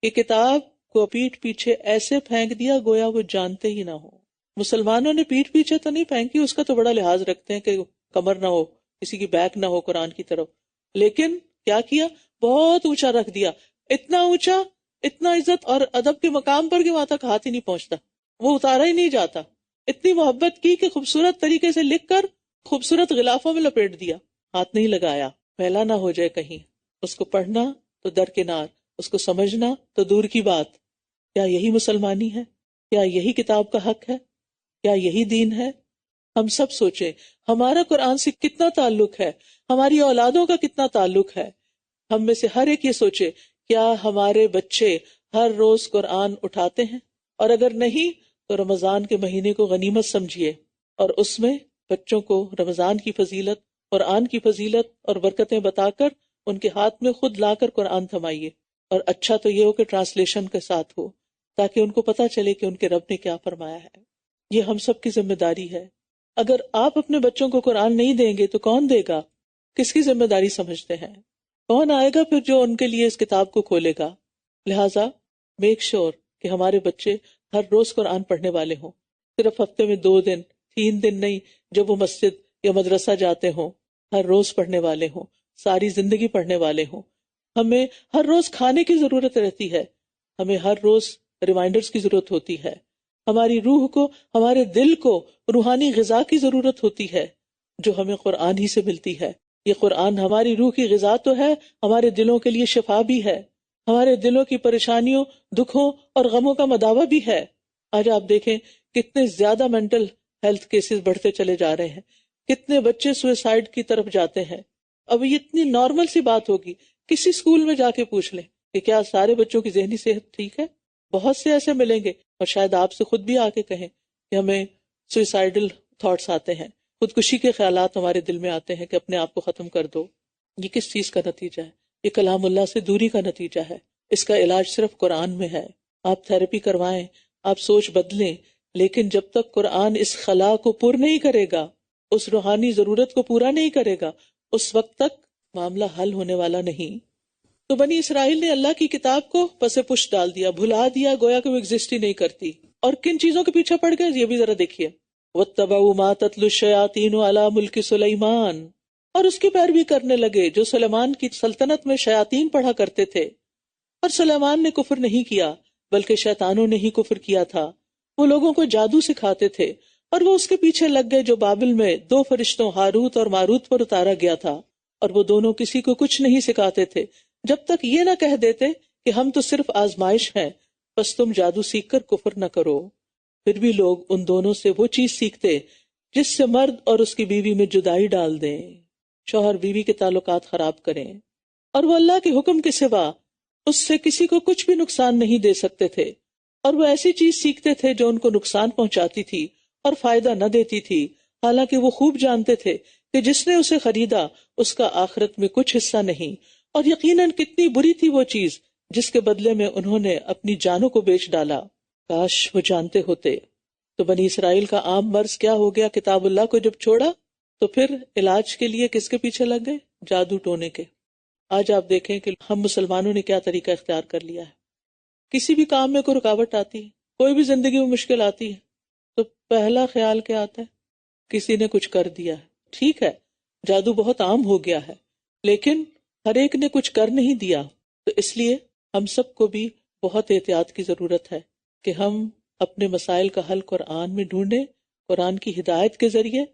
کہ کتاب کو پیٹھ پیچھے ایسے پھینک دیا گویا وہ جانتے ہی نہ ہو. مسلمانوں نے پیٹھ پیچھے تو نہیں پھینکی، اس کا تو بڑا لحاظ رکھتے ہیں کہ کمر نہ ہو، کسی کی بیک نہ ہو قرآن کی طرف، لیکن کیا کیا، بہت اونچا رکھ دیا، اتنا اونچا، اتنا عزت اور ادب کے مقام پر کہ وہاں تک ہاتھ ہی نہیں پہنچتا، وہ اتارا ہی نہیں جاتا. اتنی محبت کی کہ خوبصورت طریقے سے لکھ کر خوبصورت غلافوں میں لپیٹ دیا، ہاتھ نہیں لگایا، پھیلا نہ ہو جائے کہیں. اس کو پڑھنا تو درکنار، اس کو سمجھنا تو دور کی بات. کیا یہی مسلمانی ہے؟ کیا یہی کتاب کا حق ہے؟ کیا یہی دین ہے؟ ہم سب سوچیں ہمارا قرآن سے کتنا تعلق ہے، ہماری اولادوں کا کتنا تعلق ہے. ہم میں سے ہر ایک یہ سوچے کیا ہمارے بچے ہر روز قرآن اٹھاتے ہیں، اور اگر نہیں تو رمضان کے مہینے کو غنیمت سمجھیے اور اس میں بچوں کو رمضان کی فضیلت، قرآن کی فضیلت اور برکتیں بتا کر ان کے ہاتھ میں خود لا کر قرآن تھمائیے. اور اچھا تو یہ ہو کہ ٹرانسلیشن کے ساتھ ہو تاکہ ان کو پتہ چلے کہ ان کے رب نے کیا فرمایا ہے. یہ ہم سب کی ذمہ داری ہے. اگر آپ اپنے بچوں کو قرآن نہیں دیں گے تو کون دے گا؟ کس کی ذمہ داری سمجھتے ہیں؟ کون آئے گا پھر جو ان کے لیے اس کتاب کو کھولے گا؟ لہٰذا میک شور کہ ہمارے بچے ہر روز قرآن پڑھنے والے ہوں، صرف ہفتے میں 2 دن 3 دن نہیں، جب وہ مسجد یا مدرسہ جاتے ہوں ہر روز پڑھنے والے ہوں، ساری زندگی پڑھنے والے ہوں. ہمیں ہر روز کھانے کی ضرورت رہتی ہے، ہمیں ہر روز ریمائنڈرز کی ضرورت ہوتی ہے، ہماری روح کو، ہمارے دل کو روحانی غذا کی ضرورت ہوتی ہے جو ہمیں قرآن ہی سے ملتی ہے. یہ قرآن ہماری روح کی غذا تو ہے، ہمارے دلوں کے لیے شفا بھی ہے، ہمارے دلوں کی پریشانیوں، دکھوں اور غموں کا مداوع بھی ہے. آج آپ دیکھیں کتنے زیادہ مینٹل ہیلتھ کیسز بڑھتے چلے جا رہے ہیں، کتنے بچے سوئسائڈ کی طرف جاتے ہیں. اب یہ اتنی نارمل سی بات ہوگی، کسی اسکول میں جا کے پوچھ لیں کہ کیا سارے بچوں کی ذہنی صحت ٹھیک ہے؟ بہت سے ایسے ملیں گے، اور شاید آپ سے خود بھی آ کے کہیں کہ ہمیں سوئسائڈل تھاٹس آتے ہیں، خودکشی کے خیالات ہمارے دل میں آتے ہیں کہ اپنے آپ کو ختم کر دو. یہ کس چیز کا نتیجہ ہے؟ یہ کلام اللہ سے دوری کا نتیجہ ہے. اس کا علاج صرف قرآن میں ہے. آپ تھراپی کروائیں، آپ سوچ بدلیں، لیکن جب تک قرآن اس خلا کو پر نہیں کرے گا، اس روحانی ضرورت کو پورا نہیں کرے گا، اس وقت تک معاملہ حل ہونے والا نہیں. تو بنی اسرائیل نے اللہ کی کتاب کو پس پش ڈال دیا، بھلا دیا، گویا کہ وہ ایگزسٹ ہی نہیں کرتی. اور کن چیزوں کے پیچھے پڑ گئے یہ بھی ذرا دیکھیے. وَاتَّبَعُوا مَا تَتْلُو الشَّيَاطِينُ عَلَى مُلْكِ سُلَيْمَانَ، اور اس کی پیروی کرنے لگے جو سلیمان کی سلطنت میں شیاطین پڑھا کرتے تھے. اور سلیمان نے کفر نہیں کیا بلکہ شیطانوں نے ہی کفر کیا تھا۔ وہ لوگوں کو جادو سکھاتے تھے اور وہ اس کے پیچھے لگ گئے جو بابل میں 2 فرشتوں ہاروت اور ماروت پر اتارا گیا تھا، اور وہ دونوں کسی کو کچھ نہیں سکھاتے تھے جب تک یہ نہ کہہ دیتے کہ ہم تو صرف آزمائش ہیں، بس تم جادو سیکھ کر کفر نہ کرو۔ پھر بھی لوگ ان دونوں سے وہ چیز سیکھتے جس سے مرد اور اس کی بیوی میں جدائی ڈال دیں، شوہر بیوی کے تعلقات خراب کریں، اور وہ اللہ کے حکم کے سوا اس سے کسی کو کچھ بھی نقصان نہیں دے سکتے تھے، اور وہ ایسی چیز سیکھتے تھے جو ان کو نقصان پہنچاتی تھی اور فائدہ نہ دیتی تھی، حالانکہ وہ خوب جانتے تھے کہ جس نے اسے خریدا اس کا آخرت میں کچھ حصہ نہیں، اور یقیناً کتنی بری تھی وہ چیز جس کے بدلے میں انہوں نے اپنی جانوں کو بیچ ڈالا۔ کاش وہ جانتے ہوتے۔ تو بنی اسرائیل کا عام مرض کیا ہو گیا؟ کتاب اللہ کو جب چھوڑا تو پھر علاج کے لیے کس کے پیچھے لگ گئے؟ جادو ٹونے کے۔ آج آپ دیکھیں کہ ہم مسلمانوں نے کیا طریقہ اختیار کر لیا ہے۔ کسی بھی کام میں کوئی رکاوٹ آتی ہے، کوئی بھی زندگی میں مشکل آتی ہے، تو پہلا خیال کیا آتا ہے؟ کسی نے کچھ کر دیا ہے۔ ٹھیک ہے، جادو بہت عام ہو گیا ہے، لیکن ہر ایک نے کچھ کر نہیں دیا، تو اس لیے ہم سب کو بھی بہت احتیاط کی ضرورت ہے کہ ہم اپنے مسائل کا حل قرآن میں ڈھونڈیں، قرآن کی ہدایت کے ذریعے،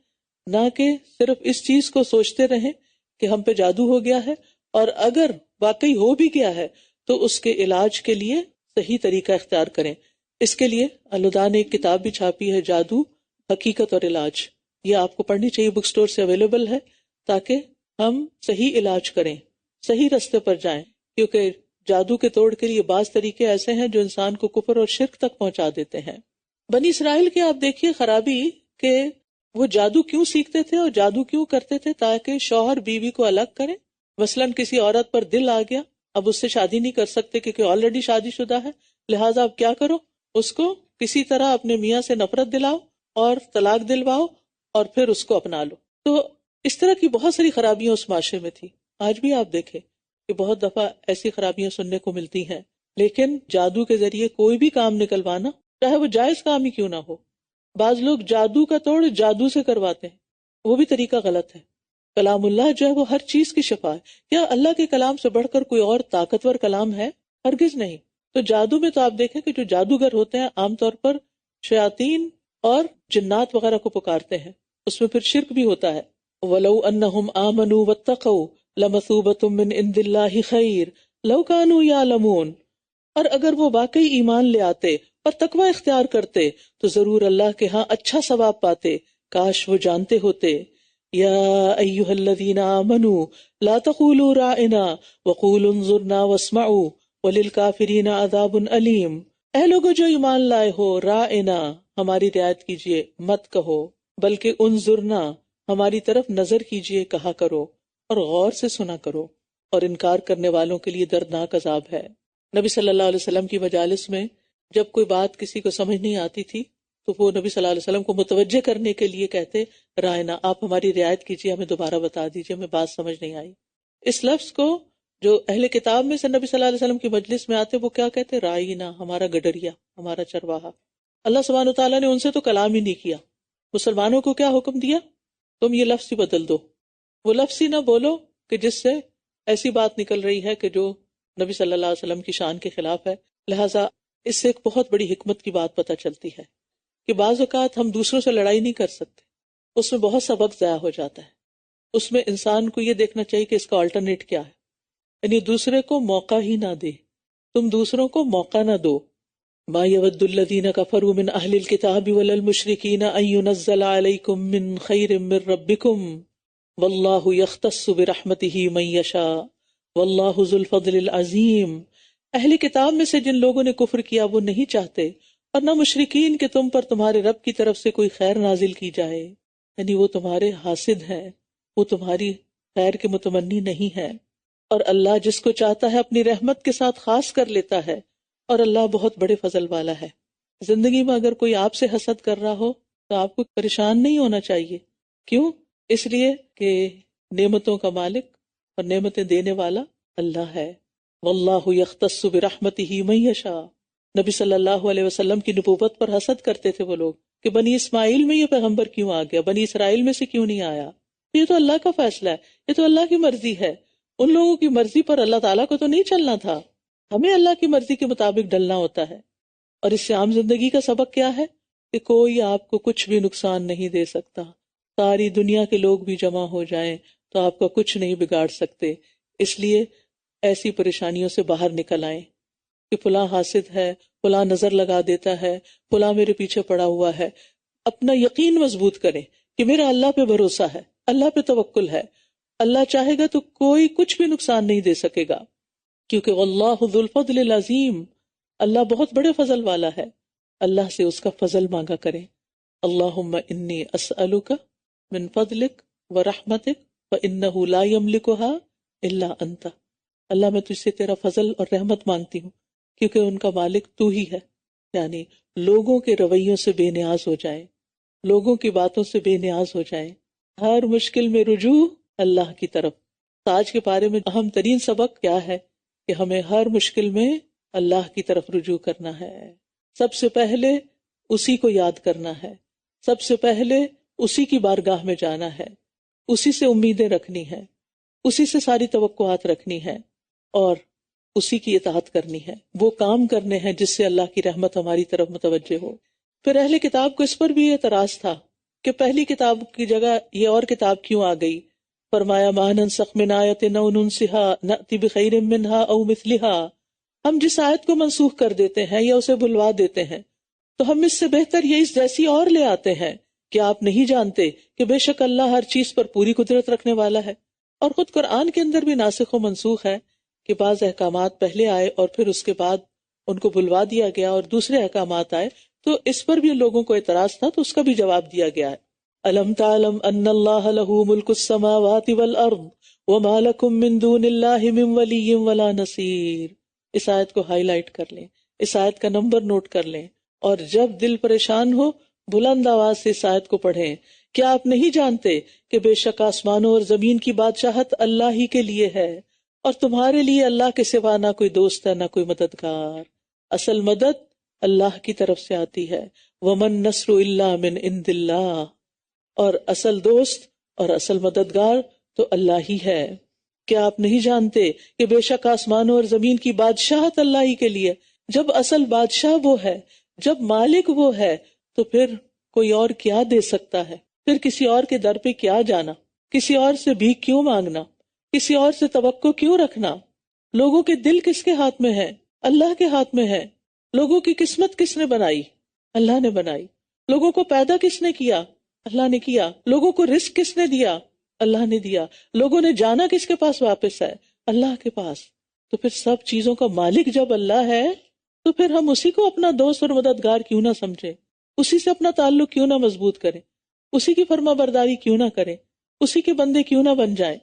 نہ کہ صرف اس چیز کو سوچتے رہیں کہ ہم پہ جادو ہو گیا ہے، اور اگر واقعی ہو بھی گیا ہے تو اس کے علاج کے لیے صحیح طریقہ اختیار کریں۔ اس کے لیے الہدا نے ایک کتاب بھی چھاپی ہے، جادو حقیقت اور علاج۔ یہ آپ کو پڑھنی چاہیے، بک سٹور سے اویلیبل ہے، تاکہ ہم صحیح علاج کریں، صحیح رستے پر جائیں، کیونکہ جادو کے توڑ کے لیے بعض طریقے ایسے ہیں جو انسان کو کفر اور شرک تک پہنچا دیتے ہیں۔ بنی اسرائیل کی آپ دیکھیے خرابی کہ وہ جادو کیوں سیکھتے تھے اور جادو کیوں کرتے تھے؟ تاکہ شوہر بیوی کو الگ کریں۔ مثلاً کسی عورت پر دل آ گیا، اب اس سے شادی نہیں کر سکتے کیونکہ آلریڈی شادی شدہ ہے، لہٰذا اب کیا کرو، اس کو کسی طرح اپنے میاں سے نفرت دلاؤ اور طلاق دلواؤ اور پھر اس کو اپنا لو۔ تو اس طرح کی بہت ساری خرابیاں اس معاشرے میں تھی۔ آج بھی آپ دیکھیں کہ بہت دفعہ ایسی خرابیاں سننے کو ملتی ہیں، لیکن جادو کے ذریعے کوئی بھی کام نکلوانا، چاہے وہ جائز کام ہی کیوں نہ ہو، بعض لوگ جادو کا توڑ جادو سے کرواتے ہیں، وہ بھی طریقہ غلط ہے۔ کلام اللہ جو ہے وہ ہر چیز کی شفا ہے۔ کیا اللہ کے کلام سے بڑھ کر کوئی اور طاقتور کلام ہے؟ ہرگز نہیں۔ تو جادو میں تو آپ دیکھیں کہ جو جادوگر ہوتے ہیں عام طور پر شیاطین اور جنات وغیرہ کو پکارتے ہیں، اس میں پھر شرک بھی ہوتا ہے۔ وَلَوْ أَنَّهُمْ آمَنُوا وَاتَّقَوْا لَمَثُوبَةٌ مِّنْ عِندِ اللَّهِ خَيْرٌ لَوْ كَانُوا يَعْلَمُونَ۔ اور اگر وہ واقعی ایمان لے آتے اور تقوی اختیار کرتے تو ضرور اللہ کے ہاں اچھا ثواب پاتے، کاش وہ جانتے ہوتے۔ یا ایھا الذین آمنوا لا تقولوا راعنا وقولوا انظرنا واسمعوا وللکافرین عذاب علیم۔ اے لوگو جو ایمان لائے ہو، راعنا ہماری رعایت کیجئے، مت کہو، بلکہ انظرنا ہماری طرف نظر کیجئے کہا کرو، اور غور سے سنا کرو، اور انکار کرنے والوں کے لیے دردناک عذاب ہے۔ نبی صلی اللہ علیہ وسلم کی مجالس میں جب کوئی بات کسی کو سمجھ نہیں آتی تھی تو وہ نبی صلی اللہ علیہ وسلم کو متوجہ کرنے کے لیے کہتے، رائنا آپ ہماری رعایت کیجیے، ہمیں دوبارہ بتا دیجیے، ہمیں بات سمجھ نہیں آئی۔ اس لفظ کو جو اہل کتاب میں سے نبی صلی اللہ علیہ وسلم کی مجلس میں آتے وہ کیا کہتے؟ رائنا، ہمارا گڈریا، ہمارا چرواہا۔ اللہ سبحانہ وتعالیٰ نے ان سے تو کلام ہی نہیں کیا، مسلمانوں کو کیا حکم دیا؟ تم یہ لفظ ہی بدل دو، وہ لفظ ہی نہ بولو کہ جس سے ایسی بات نکل رہی ہے کہ جو نبی صلی اللہ علیہ وسلم کی شان کے خلاف ہے۔ لہٰذا اس سے ایک بہت بڑی حکمت کی بات پتہ چلتی ہے کہ بعض اوقات ہم دوسروں سے لڑائی نہیں کر سکتے، اس میں بہت سا وقت ضائع ہو جاتا ہے۔ اس میں انسان کو یہ دیکھنا چاہیے کہ اس کا آلٹرنیٹ کیا ہے، یعنی دوسرے کو موقع ہی نہ دے، تم دوسروں کو موقع نہ دو۔ ما یود الذین کفروا من اہل الکتاب ولا المشرکین ان ینزل علیکم من خیر من ربکم واللہ یختص برحمتہ من یشاء واللہ ذو الفضل العظیم۔ اہل کتاب میں سے جن لوگوں نے کفر کیا وہ نہیں چاہتے، اور نہ مشرکین کہ تم پر تمہارے رب کی طرف سے کوئی خیر نازل کی جائے، یعنی وہ تمہارے حاسد ہیں، وہ تمہاری خیر کے متمنی نہیں ہے، اور اللہ جس کو چاہتا ہے اپنی رحمت کے ساتھ خاص کر لیتا ہے، اور اللہ بہت بڑے فضل والا ہے۔ زندگی میں اگر کوئی آپ سے حسد کر رہا ہو تو آپ کو پریشان نہیں ہونا چاہیے۔ کیوں؟ اس لیے کہ نعمتوں کا مالک اور نعمتیں دینے والا اللہ ہے۔ واللہ یختص برحمتہ من یشاء۔ نبی صلی اللہ علیہ وسلم کی نبوت پر حسد کرتے تھے وہ لوگ کہ بنی اسماعیل میں یہ پیغمبر کیوں آ گیا، بنی اسرائیل میں سے کیوں نہیں آیا؟ یہ تو اللہ کا فیصلہ ہے، یہ تو اللہ کی مرضی ہے۔ ان لوگوں کی مرضی پر اللہ تعالیٰ کو تو نہیں چلنا تھا۔ ہمیں اللہ کی مرضی کے مطابق ڈلنا ہوتا ہے. اور اس سے عام زندگی کا سبق کیا ہے کہ کوئی آپ کو کچھ بھی نقصان نہیں دے سکتا. ساری دنیا کے لوگ بھی جمع ہو جائیں تو آپ کا کچھ نہیں بگاڑ سکتے. اس لیے ایسی پریشانیوں سے باہر نکل آئیں کہ فلاں حاسد ہے، فلاں نظر لگا دیتا ہے، فلاں میرے پیچھے پڑا ہوا ہے. اپنا یقین مضبوط کریں کہ میرا اللہ پہ بھروسہ ہے، اللہ پہ توکل ہے. اللہ چاہے گا تو کوئی کچھ بھی نقصان نہیں دے سکے گا، کیونکہ واللہ ذو الفضل العظیم، اللہ بہت بڑے فضل والا ہے. اللہ سے اس کا فضل مانگا کریں. اللہم انی اسألک من فضلک ورحمتک فإنہ لا یملکھا الا انت. اللہ میں تجھ سے تیرا فضل اور رحمت مانگتی ہوں کیونکہ ان کا مالک تو ہی ہے. یعنی لوگوں کے رویوں سے بے نیاز ہو جائیں، لوگوں کی باتوں سے بے نیاز ہو جائیں. ہر مشکل میں رجوع اللہ کی طرف. آج کے بارے میں اہم ترین سبق کیا ہے کہ ہمیں ہر مشکل میں اللہ کی طرف رجوع کرنا ہے. سب سے پہلے اسی کو یاد کرنا ہے، سب سے پہلے اسی کی بارگاہ میں جانا ہے، اسی سے امیدیں رکھنی ہیں، اسی سے ساری توقعات رکھنی ہے اور اسی کی اطاعت کرنی ہے. وہ کام کرنے ہیں جس سے اللہ کی رحمت ہماری طرف متوجہ ہو. پھر اہل کتاب کو اس پر بھی اعتراض تھا کہ پہلی کتاب کی جگہ یہ اور کتاب کیوں آ گئی. فرمایا ما ننسخ من آیت او ننسها نأتی بخیر منها او مثلها. ہم جس آیت کو منسوخ کر دیتے ہیں یا اسے بھلوا دیتے ہیں تو ہم اس سے بہتر یہ اس جیسی اور لے آتے ہیں. کہ آپ نہیں جانتے کہ بے شک اللہ ہر چیز پر پوری قدرت رکھنے والا ہے. اور خود قرآن کے اندر بھی ناسخ و منسوخ ہے کہ بعض احکامات پہلے آئے اور پھر اس کے بعد ان کو بھلوا دیا گیا اور دوسرے احکامات آئے. تو اس پر بھی لوگوں کو اعتراض تھا تو اس کا بھی جواب دیا گیا ہے. الم تعلم ان اللہ لہ ملک السماوات والارض وما لکم من دون اللہ من ولی ولا نصیر. اس آیت کو ہائی لائٹ کر لیں، اس آیت کا نمبر نوٹ کر لیں، اور جب دل پریشان ہو بلند آواز سے اس آیت کو پڑھیں. کیا آپ نہیں جانتے کہ بے شک آسمانوں اور زمین کی بادشاہت اللہ ہی کے لیے ہے اور تمہارے لیے اللہ کے سوا نہ کوئی دوست ہے نہ کوئی مددگار. اصل مدد اللہ کی طرف سے آتی ہے. ومن نصر الا من عند اللہ. اور اصل دوست اور اصل مددگار تو اللہ ہی ہے. کیا آپ نہیں جانتے کہ بے شک آسمانوں اور زمین کی بادشاہت اللہ ہی کے لیے. جب اصل بادشاہ وہ ہے، جب مالک وہ ہے، تو پھر کوئی اور کیا دے سکتا ہے؟ پھر کسی اور کے در پہ کیا جانا؟ کسی اور سے بھیک کیوں مانگنا؟ کسی اور سے توقع کیوں رکھنا؟ لوگوں کے دل کس کے ہاتھ میں ہے؟ اللہ کے ہاتھ میں ہے. لوگوں کی قسمت کس نے بنائی؟ اللہ نے بنائی. لوگوں کو پیدا کس نے کیا؟ اللہ نے کیا. لوگوں کو رزق کس نے دیا؟ اللہ نے دیا. لوگوں نے جانا کس کے پاس واپس ہے؟ اللہ کے پاس. تو پھر سب چیزوں کا مالک جب اللہ ہے تو پھر ہم اسی کو اپنا دوست اور مددگار کیوں نہ سمجھیں؟ اسی سے اپنا تعلق کیوں نہ مضبوط کریں؟ اسی کی فرما برداری کیوں نہ کریں؟ اسی کے بندے کیوں نہ بن جائیں؟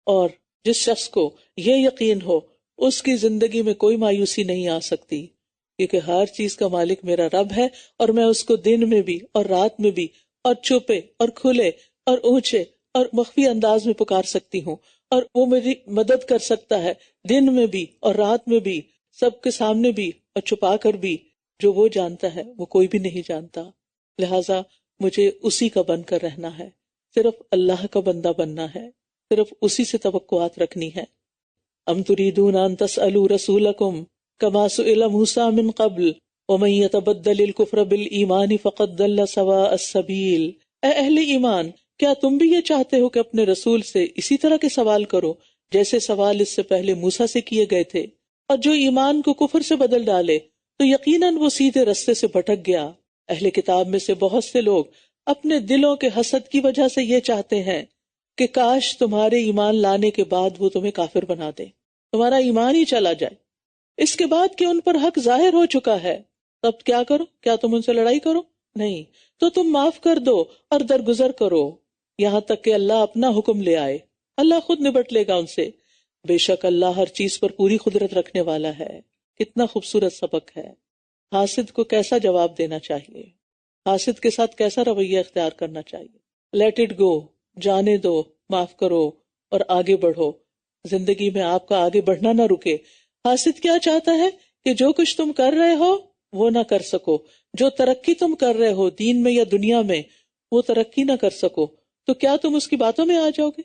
اور جس شخص کو یہ یقین ہو اس کی زندگی میں کوئی مایوسی نہیں آ سکتی، کیونکہ ہر چیز کا مالک میرا رب ہے اور میں اس کو دن میں بھی اور رات میں بھی اور چھپے اور کھلے اور اونچے اور مخفی انداز میں پکار سکتی ہوں، اور وہ میری مدد کر سکتا ہے دن میں بھی اور رات میں بھی، سب کے سامنے بھی اور چھپا کر بھی. جو وہ جانتا ہے وہ کوئی بھی نہیں جانتا. لہٰذا مجھے اسی کا بن کر رہنا ہے، صرف اللہ کا بندہ بننا ہے، صرف اسی سے توقعات رکھنی ہے. ام تريدون ان تسألوا رسولكم كما سئل موسى من قبل ومن يتبدل الكفر بالایمان فقد ضل سواء السبیل. اے اہل ایمان، کیا تم بھی یہ چاہتے ہو کہ اپنے رسول سے اسی طرح کے سوال کرو جیسے سوال اس سے پہلے موسیٰ سے کیے گئے تھے؟ اور جو ایمان کو کفر سے بدل ڈالے تو یقیناً وہ سیدھے رستے سے بھٹک گیا. اہل کتاب میں سے بہت سے لوگ اپنے دلوں کے حسد کی وجہ سے یہ چاہتے ہیں کہ کاش تمہارے ایمان لانے کے بعد وہ تمہیں کافر بنا دے، تمہارا ایمان ہی چلا جائے. اس کے بعد کہ ان پر حق ظاہر ہو چکا ہے تب کیا کرو؟ کیا تم ان سے لڑائی کرو؟ نہیں، تو تم معاف کر دو اور درگزر کرو یہاں تک کہ اللہ اپنا حکم لے آئے. اللہ خود نبٹ لے گا ان سے. بے شک اللہ ہر چیز پر پوری قدرت رکھنے والا ہے. کتنا خوبصورت سبق ہے. حاسد کو کیسا جواب دینا چاہیے، حاسد کے ساتھ کیسا رویہ اختیار کرنا چاہیے. لیٹ اٹ گو، جانے دو، معاف کرو اور آگے بڑھو. زندگی میں آپ کا آگے بڑھنا نہ رکے. حاسد کیا چاہتا ہے کہ جو کچھ تم کر رہے ہو وہ نہ کر سکو، جو ترقی تم کر رہے ہو دین میں یا دنیا میں وہ ترقی نہ کر سکو، تو کیا تم اس کی باتوں میں آ جاؤ گے؟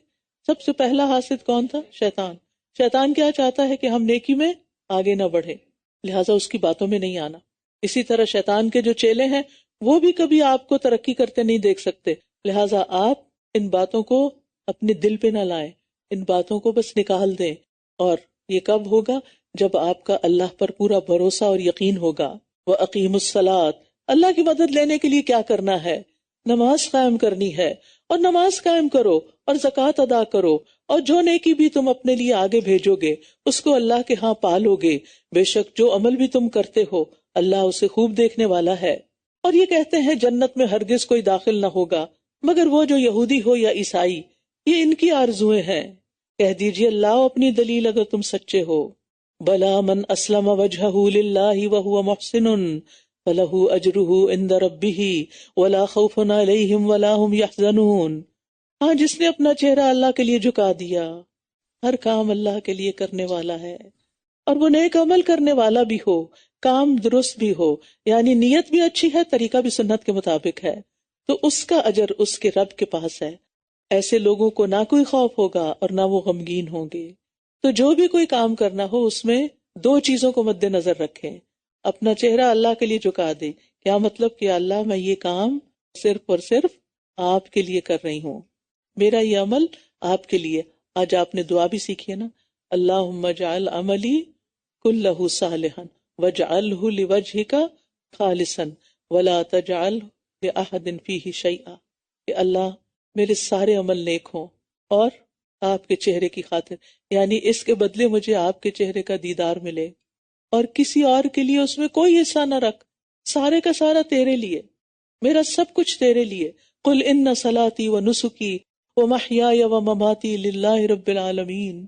سب سے پہلا حاسد کون تھا؟ شیطان. شیطان کیا چاہتا ہے کہ ہم نیکی میں آگے نہ بڑھے، لہٰذا اس کی باتوں میں نہیں آنا۔ اسی طرح شیطان کے جو چیلے ہیں وہ بھی کبھی آپ کو ترقی کرتے نہیں دیکھ سکتے، لہٰذا آپ ان باتوں کو اپنے دل پہ نہ لائیں، ان باتوں کو بس نکال دیں۔ اور یہ کب ہوگا؟ جب آپ کا اللہ پر پورا بھروسہ اور یقین ہوگا۔ وَأَقِيمُوا الصَّلَاةَ، اللہ کی مدد لینے کے لیے کیا کرنا ہے؟ نماز قائم کرنی ہے، اور نماز قائم کرو اور زکوٰۃ ادا کرو، اور جو نیکی بھی تم اپنے لیے آگے بھیجو گے اس کو اللہ کے ہاں پالو گے، بے شک جو عمل بھی تم کرتے ہو اللہ اسے خوب دیکھنے والا ہے۔ اور یہ کہتے ہیں جنت میں ہرگز کوئی داخل نہ ہوگا مگر وہ جو یہودی ہو یا عیسائی، یہ ان کی آرزویں ہیں۔ کہہ دیجئے لاؤ اپنی دلیل اگر تم سچے ہو۔ بلا من اسلم وجہہ للہ وہو محسن فلہ اجرہ عند ربہ ولا خوف علیہم ولا ہم یحزنون۔ ہاں، جس نے اپنا چہرہ اللہ کے لیے جھکا دیا، ہر کام اللہ کے لیے کرنے والا ہے، اور وہ نیک عمل کرنے والا بھی ہو، کام درست بھی ہو، یعنی نیت بھی اچھی ہے، طریقہ بھی سنت کے مطابق ہے، تو اس کا اجر اس کے رب کے پاس ہے۔ ایسے لوگوں کو نہ کوئی خوف ہوگا اور نہ وہ غمگین ہوں گے۔ تو جو بھی کوئی کام کرنا ہو اس میں دو چیزوں کو مد نظر رکھیں۔ اپنا چہرہ اللہ کے لیے جھکا دے، کیا مطلب کہ اللہ میں یہ کام صرف اور صرف آپ کے لیے کر رہی ہوں، میرا یہ عمل آپ کے لیے۔ آج آپ نے دعا بھی سیکھی ہے نا، اللہم اجعل عملی کلہ صالحا واجعلہ لوجہک خالصا ولا تجعل لأحد فیہ شیئا، کہ اللہ میرے سارے عمل نیک ہوں اور آپ کے چہرے کی خاطر، یعنی اس کے بدلے مجھے آپ کے چہرے کا دیدار ملے، اور کسی اور کے لیے اس میں کوئی حصہ نہ رکھ، سارے کا سارا تیرے لیے، میرا سب کچھ تیرے لیے۔ قل ان صلاتی ونسکی ومحیای ومماتی للہ رب العالمین،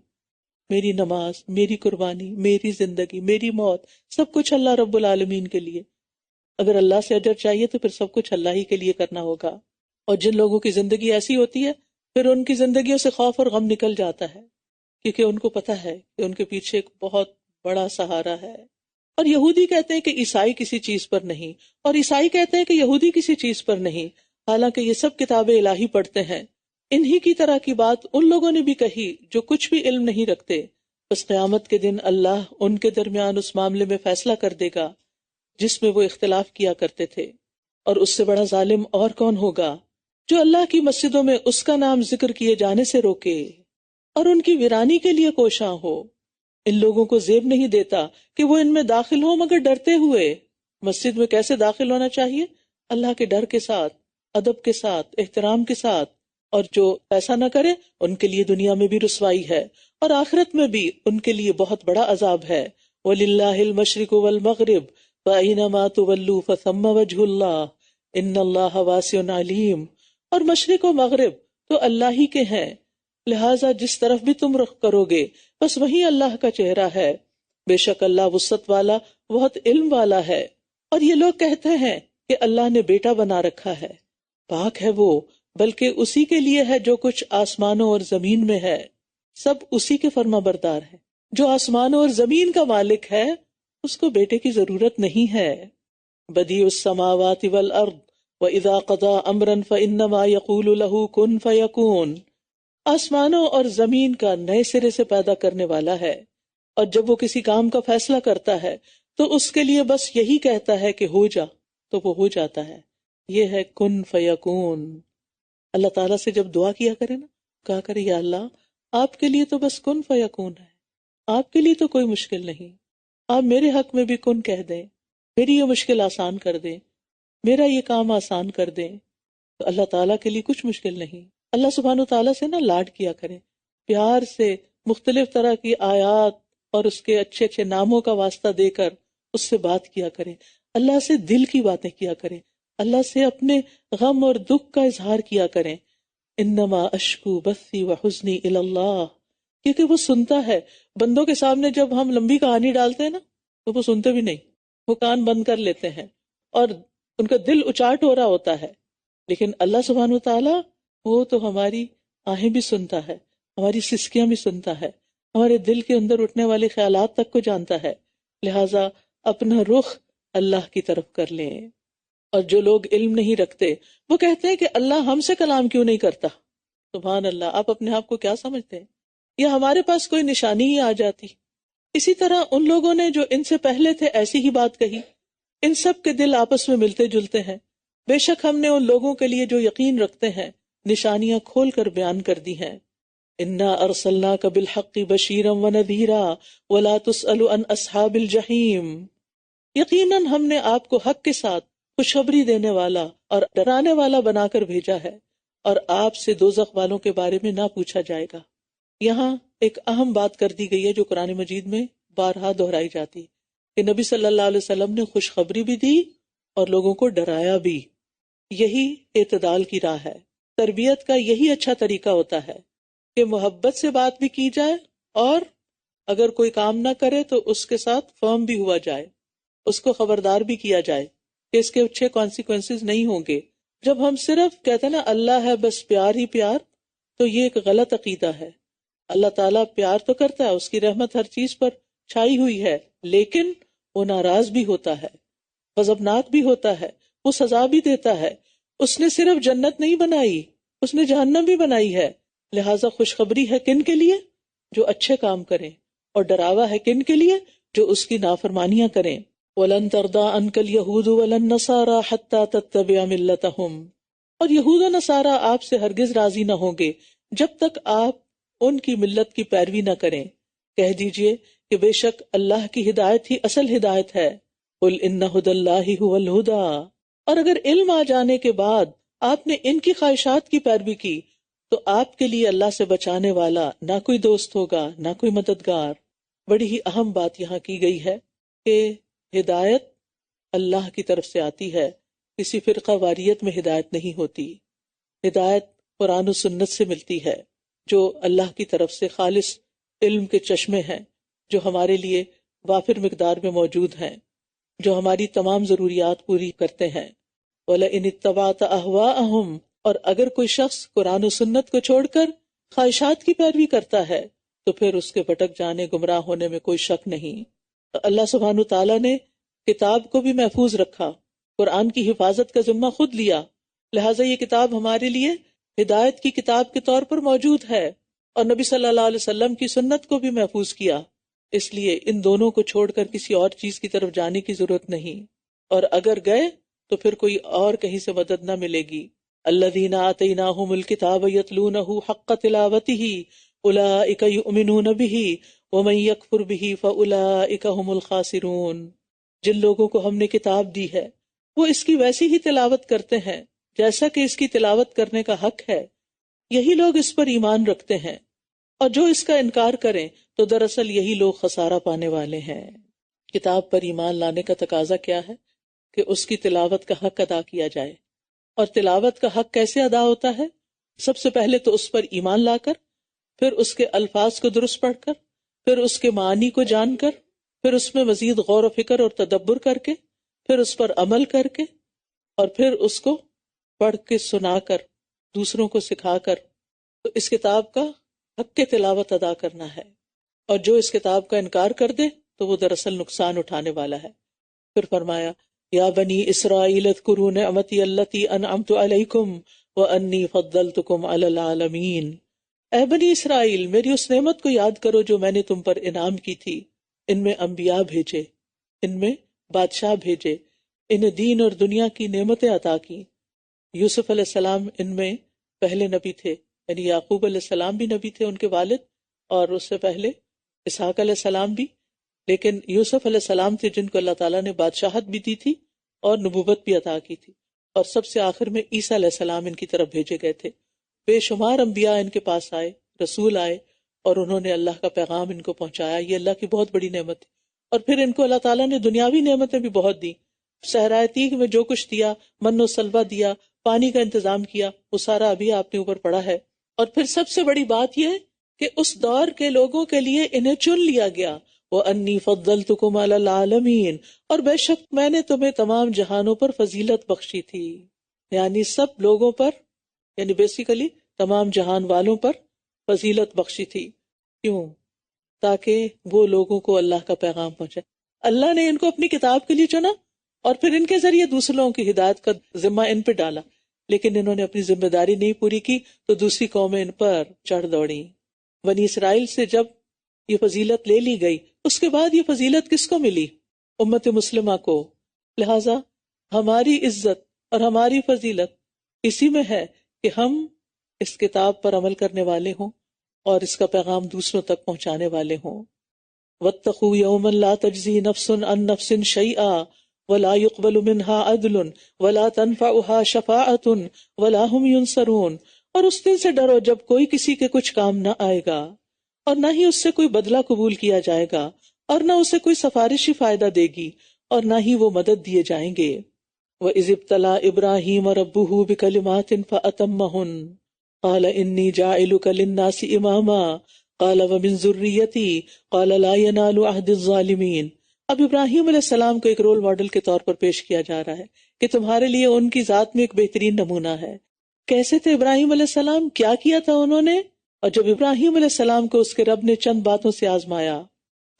میری نماز، میری قربانی، میری زندگی، میری موت، سب کچھ اللہ رب العالمین کے لیے۔ اگر اللہ سے اجر چاہیے تو پھر سب کچھ اللہ ہی کے لیے کرنا ہوگا۔ اور جن لوگوں کی زندگی ایسی ہوتی ہے پھر ان کی زندگیوں سے خوف اور غم نکل جاتا ہے، کیونکہ ان کو پتہ ہے کہ ان کے پیچھے ایک بہت بڑا سہارا ہے۔ اور یہودی کہتے ہیں کہ عیسائی کسی چیز پر نہیں، اور عیسائی کہتے ہیں کہ یہودی کسی چیز پر نہیں، حالانکہ یہ سب کتاب الہی پڑھتے ہیں۔ انہی کی طرح کی بات ان لوگوں نے بھی کہی جو کچھ بھی علم نہیں رکھتے۔ بس قیامت کے دن اللہ ان کے درمیان اس معاملے میں فیصلہ کر دے گا جس میں وہ اختلاف کیا کرتے تھے، اور اس سے بڑا ظالم اور کون ہوگا جو اللہ کی مسجدوں میں اس کا نام ذکر کیے جانے سے روکے اور ان کی ویرانی کے لیے کوشاں ہو۔ ان لوگوں کو زیب نہیں دیتا کہ وہ ان میں داخل ہوں مگر ڈرتے ہوئے۔ مسجد میں کیسے داخل ہونا چاہیے؟ اللہ کے ڈر کے ساتھ، ادب کے ساتھ، احترام کے ساتھ، اور جو ایسا نہ کرے ان کے لیے دنیا میں بھی رسوائی ہے اور آخرت میں بھی ان کے لیے بہت بڑا عذاب ہے۔ وَلِلَّهِ الْمَشْرِقُ وَالْمَغْرِبُ فَأَيْنَمَا تُوَلُّوا فَثَمَّ وَجْهُ اللَّهِ إِنَّ اللَّهَ وَاسِعٌ عَلِيمٌ۔ اور مشرق و مغرب تو اللہ ہی کے ہیں، لہٰذا جس طرف بھی تم رخ کرو گے بس وہی اللہ کا چہرہ ہے، بے شک اللہ وسعت والا بہت علم والا ہے۔ اور یہ لوگ کہتے ہیں کہ اللہ نے بیٹا بنا رکھا ہے، پاک ہے وہ، بلکہ اسی کے لیے ہے جو کچھ آسمانوں اور زمین میں ہے، سب اسی کے فرما بردار ہے۔ جو آسمانوں اور زمین کا مالک ہے اس کو بیٹے کی ضرورت نہیں ہے۔ بدیع السماوات والارض وَإِذَا قَضَى أَمْرًا فَإِنَّمَا يَقُولُ لَهُ كُن فَيَكُونُ، آسمانوں اور زمین کا نئے سرے سے پیدا کرنے والا ہے، اور جب وہ کسی کام کا فیصلہ کرتا ہے تو اس کے لیے بس یہی کہتا ہے کہ ہو جا، تو وہ ہو جاتا ہے۔ یہ ہے کن فیکون۔ اللہ تعالیٰ سے جب دعا کیا کرے نا، کہا کرے یا اللہ آپ کے لیے تو بس کن فیکون ہے، آپ کے لیے تو کوئی مشکل نہیں، آپ میرے حق میں بھی کن کہہ دیں، میری یہ مشکل آسان کر دیں، میرا یہ کام آسان کر دیں، تو اللہ تعالیٰ کے لیے کچھ مشکل نہیں۔ اللہ سبحانہ تعالیٰ سے نا لاڈ کیا کریں، پیار سے مختلف طرح کی آیات اور اس کے اچھے اچھے ناموں کا واسطہ دے کر اس سے بات کیا کریں، اللہ سے دل کی باتیں کیا کریں، اللہ سے اپنے غم اور دکھ کا اظہار کیا کریں۔ انما اشکو بثی وحزنی الی اللہ، کیونکہ وہ سنتا ہے۔ بندوں کے سامنے جب ہم لمبی کہانی ڈالتے ہیں نا تو وہ سنتے بھی نہیں، وہ کان بند کر لیتے ہیں اور ان کا دل اچاٹ ہو رہا ہوتا ہے، لیکن اللہ سبحانہ وتعالیٰ وہ تو ہماری آہیں بھی سنتا ہے، ہماری سسکیاں بھی سنتا ہے، ہمارے دل کے اندر اٹھنے والے خیالات تک کو جانتا ہے، لہٰذا اپنا رخ اللہ کی طرف کر لیں۔ اور جو لوگ علم نہیں رکھتے وہ کہتے ہیں کہ اللہ ہم سے کلام کیوں نہیں کرتا۔ سبحان اللہ، آپ اپنے آپ کو کیا سمجھتے ہیں؟ یا ہمارے پاس کوئی نشانی ہی آ جاتی اسی طرح ان لوگوں نے جو ان سے پہلے تھے ایسی ہی بات کہی. ان سب کے دل آپس میں ملتے جلتے ہیں. بے شک ہم نے ان لوگوں کے لیے جو یقین رکھتے ہیں نشانیاں کھول کر بیان کر دی ہیں. انا ارسلناک بالحق بشیرا ونذیرا ولا تسأل عن اصحاب الجحیم. یقیناً ہم نے آپ کو حق کے ساتھ خوشخبری دینے والا اور ڈرانے والا بنا کر بھیجا ہے، اور آپ سے دوزخ والوں کے بارے میں نہ پوچھا جائے گا. یہاں ایک اہم بات کر دی گئی ہے جو قرآن مجید میں بارہا دہرائی جاتی کہ نبی صلی اللہ علیہ وسلم نے خوشخبری بھی دی اور لوگوں کو ڈرایا بھی. یہی اعتدال کی راہ ہے. تربیت کا یہی اچھا طریقہ ہوتا ہے کہ محبت سے بات بھی کی جائے، اور اگر کوئی کام نہ کرے تو اس کے ساتھ فرم بھی ہوا جائے، اس کو خبردار بھی کیا جائے کہ اس کے اچھے کانسیکوینسز نہیں ہوں گے. جب ہم صرف کہتے ہیں نا اللہ ہے بس پیار ہی پیار، تو یہ ایک غلط عقیدہ ہے. اللہ تعالیٰ پیار تو کرتا ہے، اس کی رحمت ہر چیز پر چھائی ہوئی ہے، لیکن وہ ناراض بھی ہوتا ہے، غضبناک بھی ہوتا ہے، وہ سزا بھی دیتا ہے. اس نے صرف جنت نہیں بنائی، اس نے جہنم بھی بنائی ہے. لہٰذا خوشخبری ہے کن کے لیے؟ جو اچھے کام کریں، اور ڈراوا ہے کن کے لیے؟ جو اس کی نافرمانیاں کریں. وَلَن تَرْضَىٰ عَنْكَ الْيَهُودُ وَلَا النَّصَارَىٰ حَتَّىٰ تَتَّبِعَ مِلَّتَهُمْ. اور یہود و نصارہ آپ سے ہرگز راضی نہ ہوں گے جب تک آپ ان کی ملت کی پیروی نہ کریں. کہہ دیجئے کہ بے شک اللہ کی ہدایت ہی اصل ہدایت ہے. قُلْ إِنَّ هُدَى اللَّهِ هُوَ الْهُدَىٰ. اور اگر علم آ جانے کے بعد آپ نے ان کی خواہشات کی پیروی کی تو آپ کے لیے اللہ سے بچانے والا نہ کوئی دوست ہوگا، نہ کوئی مددگار. بڑی ہی اہم بات یہاں کی گئی ہے کہ ہدایت اللہ کی طرف سے آتی ہے، کسی فرقہ واریت میں ہدایت نہیں ہوتی. ہدایت قرآن و سنت سے ملتی ہے جو اللہ کی طرف سے خالص علم کے چشمے ہیں، جو ہمارے لیے وافر مقدار میں موجود ہیں، جو ہماری تمام ضروریات پوری کرتے ہیں. وَلَئِنِ اتَّبَعْتَ أَهْوَاءَهُمْ. اور اگر کوئی شخص قرآن و سنت کو چھوڑ کر خواہشات کی پیروی کرتا ہے تو پھر اس کے بھٹک جانے، گمراہ ہونے میں کوئی شک نہیں. اللہ سبحانہ تعالیٰ نے کتاب کو بھی محفوظ رکھا، قرآن کی حفاظت کا ذمہ خود لیا، لہٰذا یہ کتاب ہمارے لیے ہدایت کی کتاب کے طور پر موجود ہے، اور نبی صلی اللہ علیہ وسلم کی سنت کو بھی محفوظ کیا. اس لیے ان دونوں کو چھوڑ کر کسی اور چیز کی طرف جانے کی ضرورت نہیں، اور اگر گئے تو پھر کوئی اور کہیں سے مدد نہ ملے گی. الذین آتیناہم الکتاب یتلونہ حق تلاوتہ اولئک یؤمنون بہ ومن یکفر بہ فاولئک ھم الخاسرون. جن لوگوں کو ہم نے کتاب دی ہے وہ اس کی ویسی ہی تلاوت کرتے ہیں جیسا کہ اس کی تلاوت کرنے کا حق ہے، یہی لوگ اس پر ایمان رکھتے ہیں، اور جو اس کا انکار کریں تو دراصل یہی لوگ خسارہ پانے والے ہیں. کتاب پر ایمان لانے کا تقاضا کیا ہے؟ کہ اس کی تلاوت کا حق ادا کیا جائے. اور تلاوت کا حق کیسے ادا ہوتا ہے؟ سب سے پہلے تو اس پر ایمان لا کر، پھر اس کے الفاظ کو درست پڑھ کر، پھر اس کے معنی کو جان کر، پھر اس میں مزید غور و فکر اور تدبر کر کے، پھر اس پر عمل کر کے، اور پھر اس کو پڑھ کے سنا کر دوسروں کو سکھا کر، تو اس کتاب کا حق کے تلاوت ادا کرنا ہے. اور جو اس کتاب کا انکار کر دے تو وہ دراصل نقصان اٹھانے والا ہے. پھر فرمایا یا بنی اسرائیل اذکروا نعمتی التی انعمت علیکم وانی فضلتکم علی العالمین. اے بنی اسرائیل، میری اس نعمت کو یاد کرو جو میں نے تم پر انعام کی تھی. ان میں انبیاء بھیجے، ان میں بادشاہ بھیجے، انہیں دین اور دنیا کی نعمتیں عطا کی. یوسف علیہ السلام ان میں پہلے نبی تھے، یعنی یعقوب علیہ السلام بھی نبی تھے، ان کے والد، اور اس سے پہلے اسحاق علیہ السلام بھی. لیکن یوسف علیہ السلام تھے جن کو اللہ تعالیٰ نے بادشاہت بھی دی تھی اور نبوت بھی عطا کی تھی. اور سب سے آخر میں عیسیٰ علیہ السلام ان کی طرف بھیجے گئے تھے. بے شمار انبیاء ان کے پاس آئے، رسول آئے، اور انہوں نے اللہ کا پیغام ان کو پہنچایا. یہ اللہ کی بہت بڑی نعمت ہے. اور پھر ان کو اللہ تعالیٰ نے دنیاوی نعمتیں بھی بہت دی. صحرائے تیہ میں جو کچھ دیا، من و سلوہ دیا، پانی کا انتظام کیا، وہ سارا ابھی آپ نے اوپر پڑا ہے. اور پھر سب سے بڑی بات یہ کہ اس دور کے لوگوں کے لیے انہیں چن لیا گیا. وَأَنِّي فَضَّلْتُكُمْ عَلَى الْعَالَمِينَ. اور بے شک میں نے تمہیں تمام جہانوں پر فضیلت بخشی تھی، یعنی سب لوگوں پر، یعنی بیسیکلی تمام جہان والوں پر فضیلت بخشی تھی. کیوں؟ تاکہ وہ لوگوں کو اللہ کا پیغام پہنچائے. اللہ نے ان کو اپنی کتاب کے لیے چنا اور پھر ان کے ذریعے دوسرے لوگوں کی ہدایت کا ذمہ ان پہ ڈالا، لیکن انہوں نے اپنی ذمہ داری نہیں پوری کی تو دوسری قومیں ان پر چڑھ دوڑیں. بنی اسرائیل سے جب یہ فضیلت لے لی گئی اس کے بعد یہ فضیلت کس کو ملی؟ امت مسلمہ کو. لہذا ہماری عزت اور ہماری فضیلت اسی میں ہے کہ ہم اس کتاب پر عمل کرنے والے ہوں اور اس کا پیغام دوسروں تک پہنچانے والے ہوں. واتقوا یوما لا تجزی نفس عن نفس شیئا ولا يقبل منها عدل ولا تنفعها شفاعة ولا هم ينصرون. اور اس دن سے ڈرو جب کوئی کسی کے کچھ کام نہ آئے گا اور نہ ہی اس سے کوئی بدلہ قبول کیا جائے گا اور نہ اسے کوئی سفارشی فائدہ دے گی اور نہ ہی وہ مدد دیے جائیں گے. وَإِذِ ابْتَلَىٰ إِبْرَاهِيمَ رَبُّهُ بِكَلِمَاتٍ فَأَتَمَّهُنَّ قَالَ إِنِّي جَاعِلُكَ لِلنَّاسِ إِمَامًا قَالَ وَمِن ذُرِّيَّتِي قَالَ لَا يَنَالُ عَهْدِ الظَّالِمِينَ. اب ابراہیم علیہ السلام کو ایک رول ماڈل کے طور پر پیش کیا جا رہا ہے کہ تمہارے لیے ان کی ذات میں ایک بہترین نمونہ ہے. کیسے تھے ابراہیم علیہ السلام؟ کیا کیا تھا انہوں نے؟ اور جب ابراہیم علیہ السلام کو اس کے رب نے چند باتوں سے آزمایا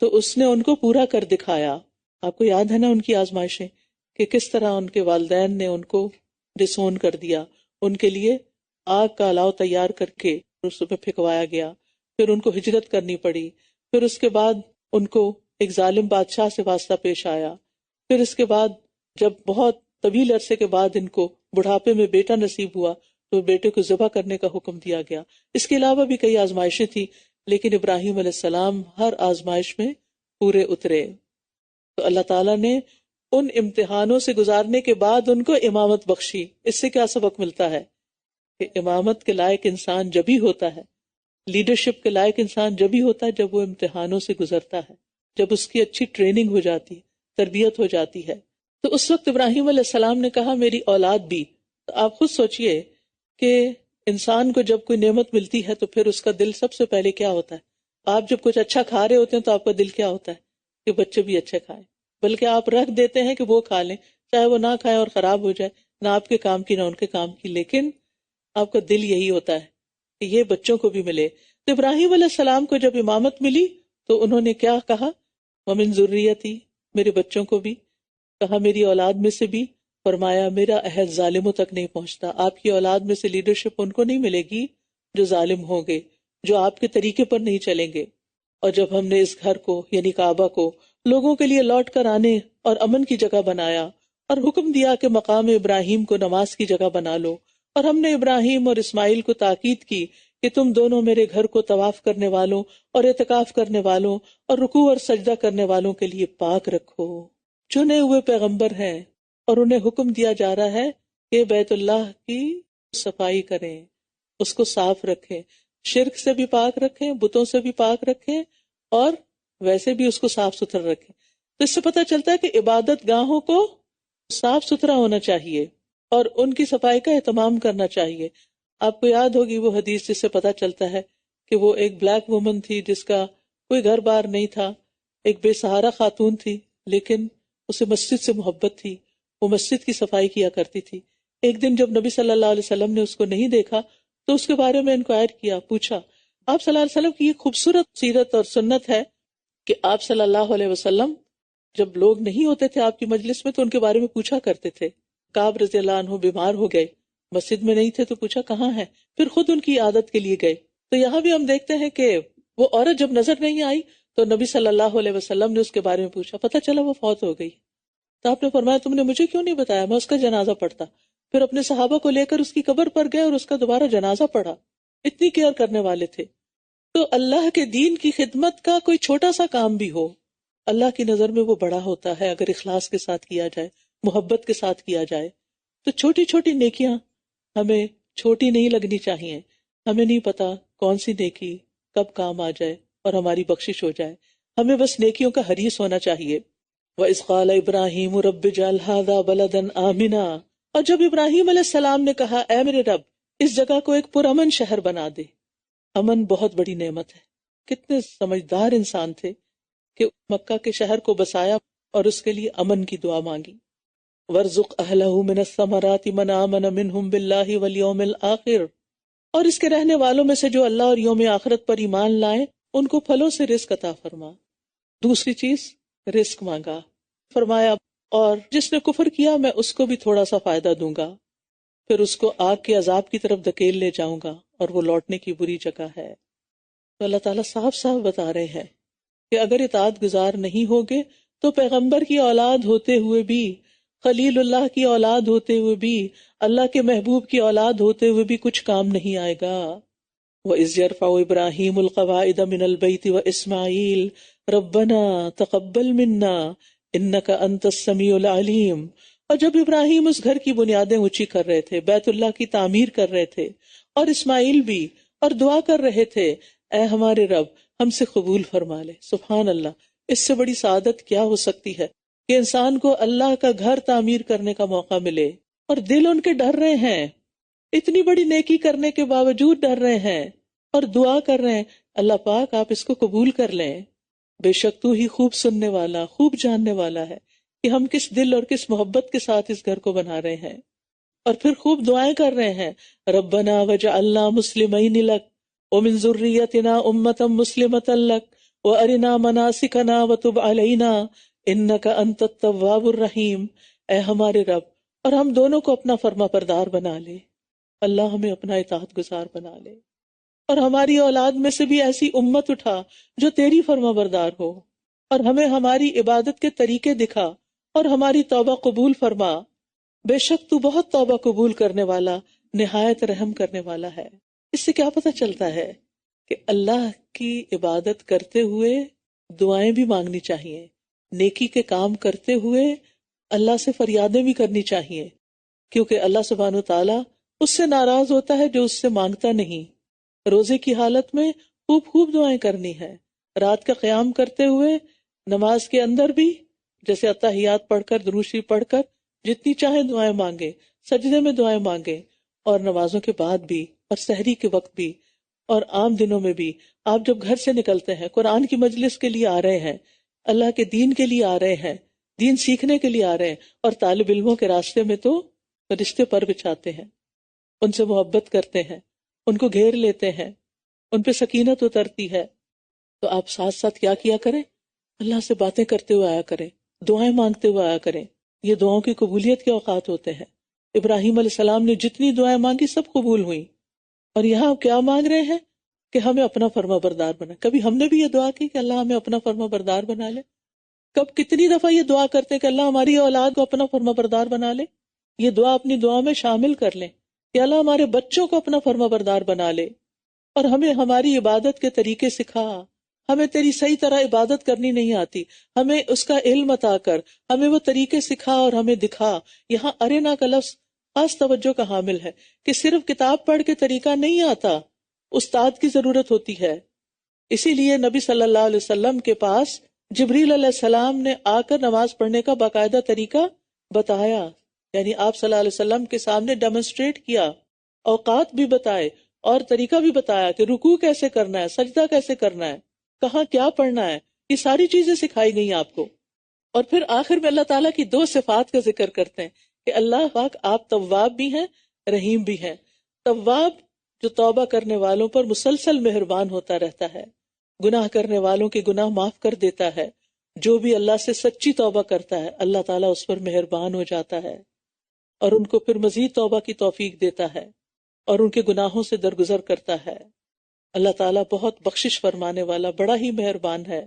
تو اس نے ان کو پورا کر دکھایا. آپ کو یاد ہے نا ان کی آزمائشیں، کہ کس طرح ان کے والدین نے ان کو ڈسون کر دیا، ان کے لیے آگ کا الاؤ تیار کر کے اس میں پھینکوایا گیا، پھر ان کو ہجرت کرنی پڑی، پھر اس کے بعد ان کو ایک ظالم بادشاہ سے واسطہ پیش آیا، پھر اس کے بعد جب بہت طویل عرصے کے بعد ان کو بڑھاپے میں بیٹا نصیب ہوا تو بیٹے کو ذبح کرنے کا حکم دیا گیا. اس کے علاوہ بھی کئی آزمائشیں تھیں، لیکن ابراہیم علیہ السلام ہر آزمائش میں پورے اترے. تو اللہ تعالیٰ نے ان امتحانوں سے گزارنے کے بعد ان کو امامت بخشی. اس سے کیا سبق ملتا ہے؟ کہ امامت کے لائق انسان جب ہی ہوتا ہے، لیڈرشپ کے لائق انسان جب ہی ہوتا ہے جب وہ امتحانوں سے گزرتا ہے، جب اس کی اچھی ٹریننگ ہو جاتی ہے، تربیت ہو جاتی ہے. تو اس وقت ابراہیم علیہ السلام نے کہا میری اولاد بھی. تو آپ خود سوچئے کہ انسان کو جب کوئی نعمت ملتی ہے تو پھر اس کا دل سب سے پہلے کیا ہوتا ہے؟ آپ جب کچھ اچھا کھا رہے ہوتے ہیں تو آپ کا دل کیا ہوتا ہے؟ کہ بچے بھی اچھے کھائیں، بلکہ آپ رکھ دیتے ہیں کہ وہ کھا لیں، چاہے وہ نہ کھائیں اور خراب ہو جائے، نہ آپ کے کام کی نہ ان کے کام کی، لیکن آپ کا دل یہی ہوتا ہے کہ یہ بچوں کو بھی ملے. تو ابراہیم علیہ السلام کو جب امامت ملی تو انہوں نے کیا کہا؟ وَمِن ذُرِّيَّتِي، میرے بچوں کو بھی کہا، میری اولاد میں سے بھی. فرمایا میرا عہد ظالموں تک نہیں پہنچتا، آپ کی اولاد میں سے لیڈرشپ ان کو نہیں ملے گی جو ظالم ہوں گے، جو آپ کے طریقے پر نہیں چلیں گے. اور جب ہم نے اس گھر کو یعنی کعبہ کو لوگوں کے لیے لوٹ کر آنے اور امن کی جگہ بنایا اور حکم دیا کہ مقام ابراہیم کو نماز کی جگہ بنا لو، اور ہم نے ابراہیم اور اسماعیل کو تاکید کی کہ تم دونوں میرے گھر کو طواف کرنے والوں اور اعتکاف کرنے والوں اور رکوع اور سجدہ کرنے والوں کے لیے پاک رکھو. چنے ہوئے پیغمبر ہیں اور انہیں حکم دیا جا رہا ہے کہ بیت اللہ کی صفائی کریں، اس کو صاف رکھیں، شرک سے بھی پاک رکھیں، بتوں سے بھی پاک رکھیں، اور ویسے بھی اس کو صاف ستھرا رکھیں. تو اس سے پتہ چلتا ہے کہ عبادت گاہوں کو صاف ستھرا ہونا چاہیے اور ان کی صفائی کا اہتمام کرنا چاہیے. آپ کو یاد ہوگی وہ حدیث جس سے پتہ چلتا ہے کہ وہ ایک بلیک وومن تھی جس کا کوئی گھر بار نہیں تھا، ایک بے سہارا خاتون تھی، لیکن اسے مسجد سے محبت تھی، وہ مسجد کی صفائی کیا کرتی تھی. ایک دن جب نبی صلی اللہ علیہ وسلم نے اس کو نہیں دیکھا تو اس کے بارے میں انکوائر کیا، پوچھا. آپ صلی اللہ علیہ وسلم کی یہ خوبصورت سیرت اور سنت ہے کہ آپ صلی اللہ علیہ وسلم جب لوگ نہیں ہوتے تھے آپ کی مجلس میں تو ان کے بارے میں پوچھا کرتے تھے. کعب رضی اللہ عنہ بیمار ہو گئے، مسجد میں نہیں تھے تو پوچھا کہاں ہے، پھر خود ان کی عادت کے لیے گئے. تو یہاں بھی ہم دیکھتے ہیں کہ وہ عورت جب نظر نہیں آئی تو نبی صلی اللہ علیہ وسلم نے اس کے بارے میں پوچھا، پتہ چلا وہ فوت ہو گئی. تو آپ نے فرمایا تم نے مجھے کیوں نہیں بتایا، میں اس کا جنازہ پڑھتا. پھر اپنے صحابہ کو لے کر اس کی قبر پر گئے اور اس کا دوبارہ جنازہ پڑھا. اتنی کیئر کرنے والے تھے. تو اللہ کے دین کی خدمت کا کوئی چھوٹا سا کام بھی ہو، اللہ کی نظر میں وہ بڑا ہوتا ہے اگر اخلاص کے ساتھ کیا جائے، محبت کے ساتھ کیا جائے. تو چھوٹی چھوٹی نیکیاں ہمیں چھوٹی نہیں لگنی چاہیے. ہمیں نہیں پتا کون سی نیکی کب کام آ جائے اور ہماری بخشش ہو جائے. ہمیں بس نیکیوں کا حریص ہونا چاہیے. وَإِذْ قَالَ إِبْرَاهِيمُ رَبِّ اجْعَلْ هَٰذَا بَلَدًا آمِنًا، اور جب ابراہیم علیہ السلام نے کہا اے میرے رب اس جگہ کو ایک پرامن شہر بنا دے. امن بہت بڑی نعمت ہے. کتنے سمجھدار انسان تھے کہ مکہ کے شہر کو بسایا اور اس کے لیے امن کی دعا مانگی. وَارْزُقْ أَهْلَهُ مِنَ الثَّمَرَاتِ مَنْ آمَنَ مِنْهُمْ بِاللَّهِ وَالْيَوْمِ الْآخِرِ، اور اس کے رہنے والوں میں سے جو اللہ اور یوم آخرت پر ایمان لائیں ان کو پھلوں سے رزق عطا فرما. دوسری چیز رزق مانگا، فرمایا اور جس نے کفر کیا میں اس کو بھی تھوڑا سا فائدہ دوں گا، پھر اس کو آگ کے عذاب کی طرف دھکیل لے جاؤں گا اور وہ لوٹنے کی بری جگہ ہے. تو اللہ تعالیٰ صاف صاف بتا رہے ہیں کہ اگر اطاعت گزار نہیں ہوگے تو پیغمبر کی اولاد ہوتے ہوئے بھی، خلیل اللہ کی اولاد ہوتے ہوئے بھی، اللہ کے محبوب کی اولاد ہوتے ہوئے بھی کچھ کام نہیں آئے گا۔ وَإِذْ يَرْفَعُ إِبْرَاهِيمُ الْقَوَاعِدَ مِنَ الْبَيْتِ وَإِسْمَاعِيلُ رَبَّنَا تَقَبَّلْ مِنَّا إِنَّكَ أَنْتَ السَّمِيعُ الْعَلِيمُ۔ اور جب ابراہیم اس گھر کی بنیادیں اونچی کر رہے تھے، بیت اللہ کی تعمیر کر رہے تھے، اور اسماعیل بھی، اور دعا کر رہے تھے، اے ہمارے رب ہم سے قبول فرما لے۔ سبحان اللہ، اس سے بڑی سعادت کیا ہو سکتی ہے کہ انسان کو اللہ کا گھر تعمیر کرنے کا موقع ملے، اور دل ان کے ڈر رہے ہیں، اتنی بڑی نیکی کرنے کے باوجود ڈر رہے ہیں اور دعا کر رہے ہیں، اللہ پاک آپ اس کو قبول کر لیں۔ بے شک تو ہی خوب سننے والا، خوب جاننے والا ہے کہ ہم کس دل اور کس محبت کے ساتھ اس گھر کو بنا رہے ہیں۔ اور پھر خوب دعائیں کر رہے ہیں، ربنا وجعلنا مسلمین لک ومن ذریتنا امۃ مسلمۃ لک وارنا مناسکنا وتب علینا انک انت التواب الرحیم۔ اے ہمارے رب، اور ہم دونوں کو اپنا فرما بردار بنا لے، اللہ ہمیں اپنا اطاعت گزار بنا لے، اور ہماری اولاد میں سے بھی ایسی امت اٹھا جو تیری فرما بردار ہو، اور ہمیں ہماری عبادت کے طریقے دکھا اور ہماری توبہ قبول فرما۔ بے شک تو بہت توبہ قبول کرنے والا، نہایت رحم کرنے والا ہے۔ اس سے کیا پتہ چلتا ہے کہ اللہ کی عبادت کرتے ہوئے دعائیں بھی مانگنی چاہیے، نیکی کے کام کرتے ہوئے اللہ سے فریادیں بھی کرنی چاہیے، کیونکہ اللہ سبحانہ وتعالیٰ اس سے ناراض ہوتا ہے جو اس سے مانگتا نہیں۔ روزے کی حالت میں خوب خوب دعائیں کرنی ہے، رات کا قیام کرتے ہوئے، نماز کے اندر بھی، جیسے اتحیات پڑھ کر، درود شریف پڑھ کر جتنی چاہے دعائیں مانگے، سجدے میں دعائیں مانگے، اور نمازوں کے بعد بھی، اور سحری کے وقت بھی، اور عام دنوں میں بھی۔ آپ جب گھر سے نکلتے ہیں، قرآن کی مجلس کے لیے آ رہے ہیں، اللہ کے دین کے لیے آ رہے ہیں، دین سیکھنے کے لیے آ رہے ہیں، اور طالب علموں کے راستے میں تو رشتے پر بچھاتے ہیں، ان سے محبت کرتے ہیں، ان کو گھیر لیتے ہیں، ان پہ سکینت اترتی ہے، تو آپ ساتھ ساتھ کیا کریں؟ اللہ سے باتیں کرتے ہوئے آیا کریں، دعائیں مانگتے ہوئے آیا کریں۔ یہ دعاؤں کی قبولیت کے اوقات ہوتے ہیں۔ ابراہیم علیہ السلام نے جتنی دعائیں مانگی سب قبول ہوئیں، اور یہاں کیا مانگ رہے ہیں کہ ہمیں اپنا فرما بردار بنا۔ کبھی ہم نے بھی یہ دعا کی کہ اللہ ہمیں اپنا فرما بردار بنا لے؟ کتنی دفعہ یہ دعا کرتے ہیں کہ اللہ ہماری اولاد کو اپنا فرما بردار بنا لے؟ یہ دعا اپنی دعا میں شامل کر لیں کہ اللہ ہمارے بچوں کو اپنا فرما بردار بنا لے، اور ہمیں ہماری عبادت کے طریقے سکھا۔ ہمیں تیری صحیح طرح عبادت کرنی نہیں آتی، ہمیں اس کا علم عطا کر، ہمیں وہ طریقے سکھا اور ہمیں دکھا۔ یہاں ارنا کا لفظ خاص توجہ کا حامل ہے کہ صرف کتاب پڑھ کے طریقہ نہیں آتا، استاد کی ضرورت ہوتی ہے۔ اسی لیے نبی صلی اللہ علیہ وسلم کے پاس جبریل علیہ السلام نے آ کر نماز پڑھنے کا باقاعدہ طریقہ بتایا، یعنی آپ صلی اللہ علیہ وسلم کے سامنے ڈیمونسٹریٹ کیا، اوقات بھی بتائے اور طریقہ بھی بتایا کہ رکوع کیسے کرنا ہے، سجدہ کیسے کرنا ہے، کہاں کیا پڑھنا ہے، یہ ساری چیزیں سکھائی گئی آپ کو۔ اور پھر آخر میں اللہ تعالیٰ کی 2 صفات کا ذکر کرتے ہیں کہ اللہ پاک آپ تواب بھی ہیں، رحیم بھی ہیں۔ تواب جو توبہ کرنے والوں پر مسلسل مہربان ہوتا رہتا ہے، گناہ کرنے والوں کے گناہ معاف کر دیتا ہے۔ جو بھی اللہ سے سچی توبہ کرتا ہے اللہ تعالیٰ اس پر مہربان ہو جاتا ہے اور ان کو پھر مزید توبہ کی توفیق دیتا ہے اور ان کے گناہوں سے درگزر کرتا ہے۔ اللہ تعالیٰ بہت بخشش فرمانے والا، بڑا ہی مہربان ہے۔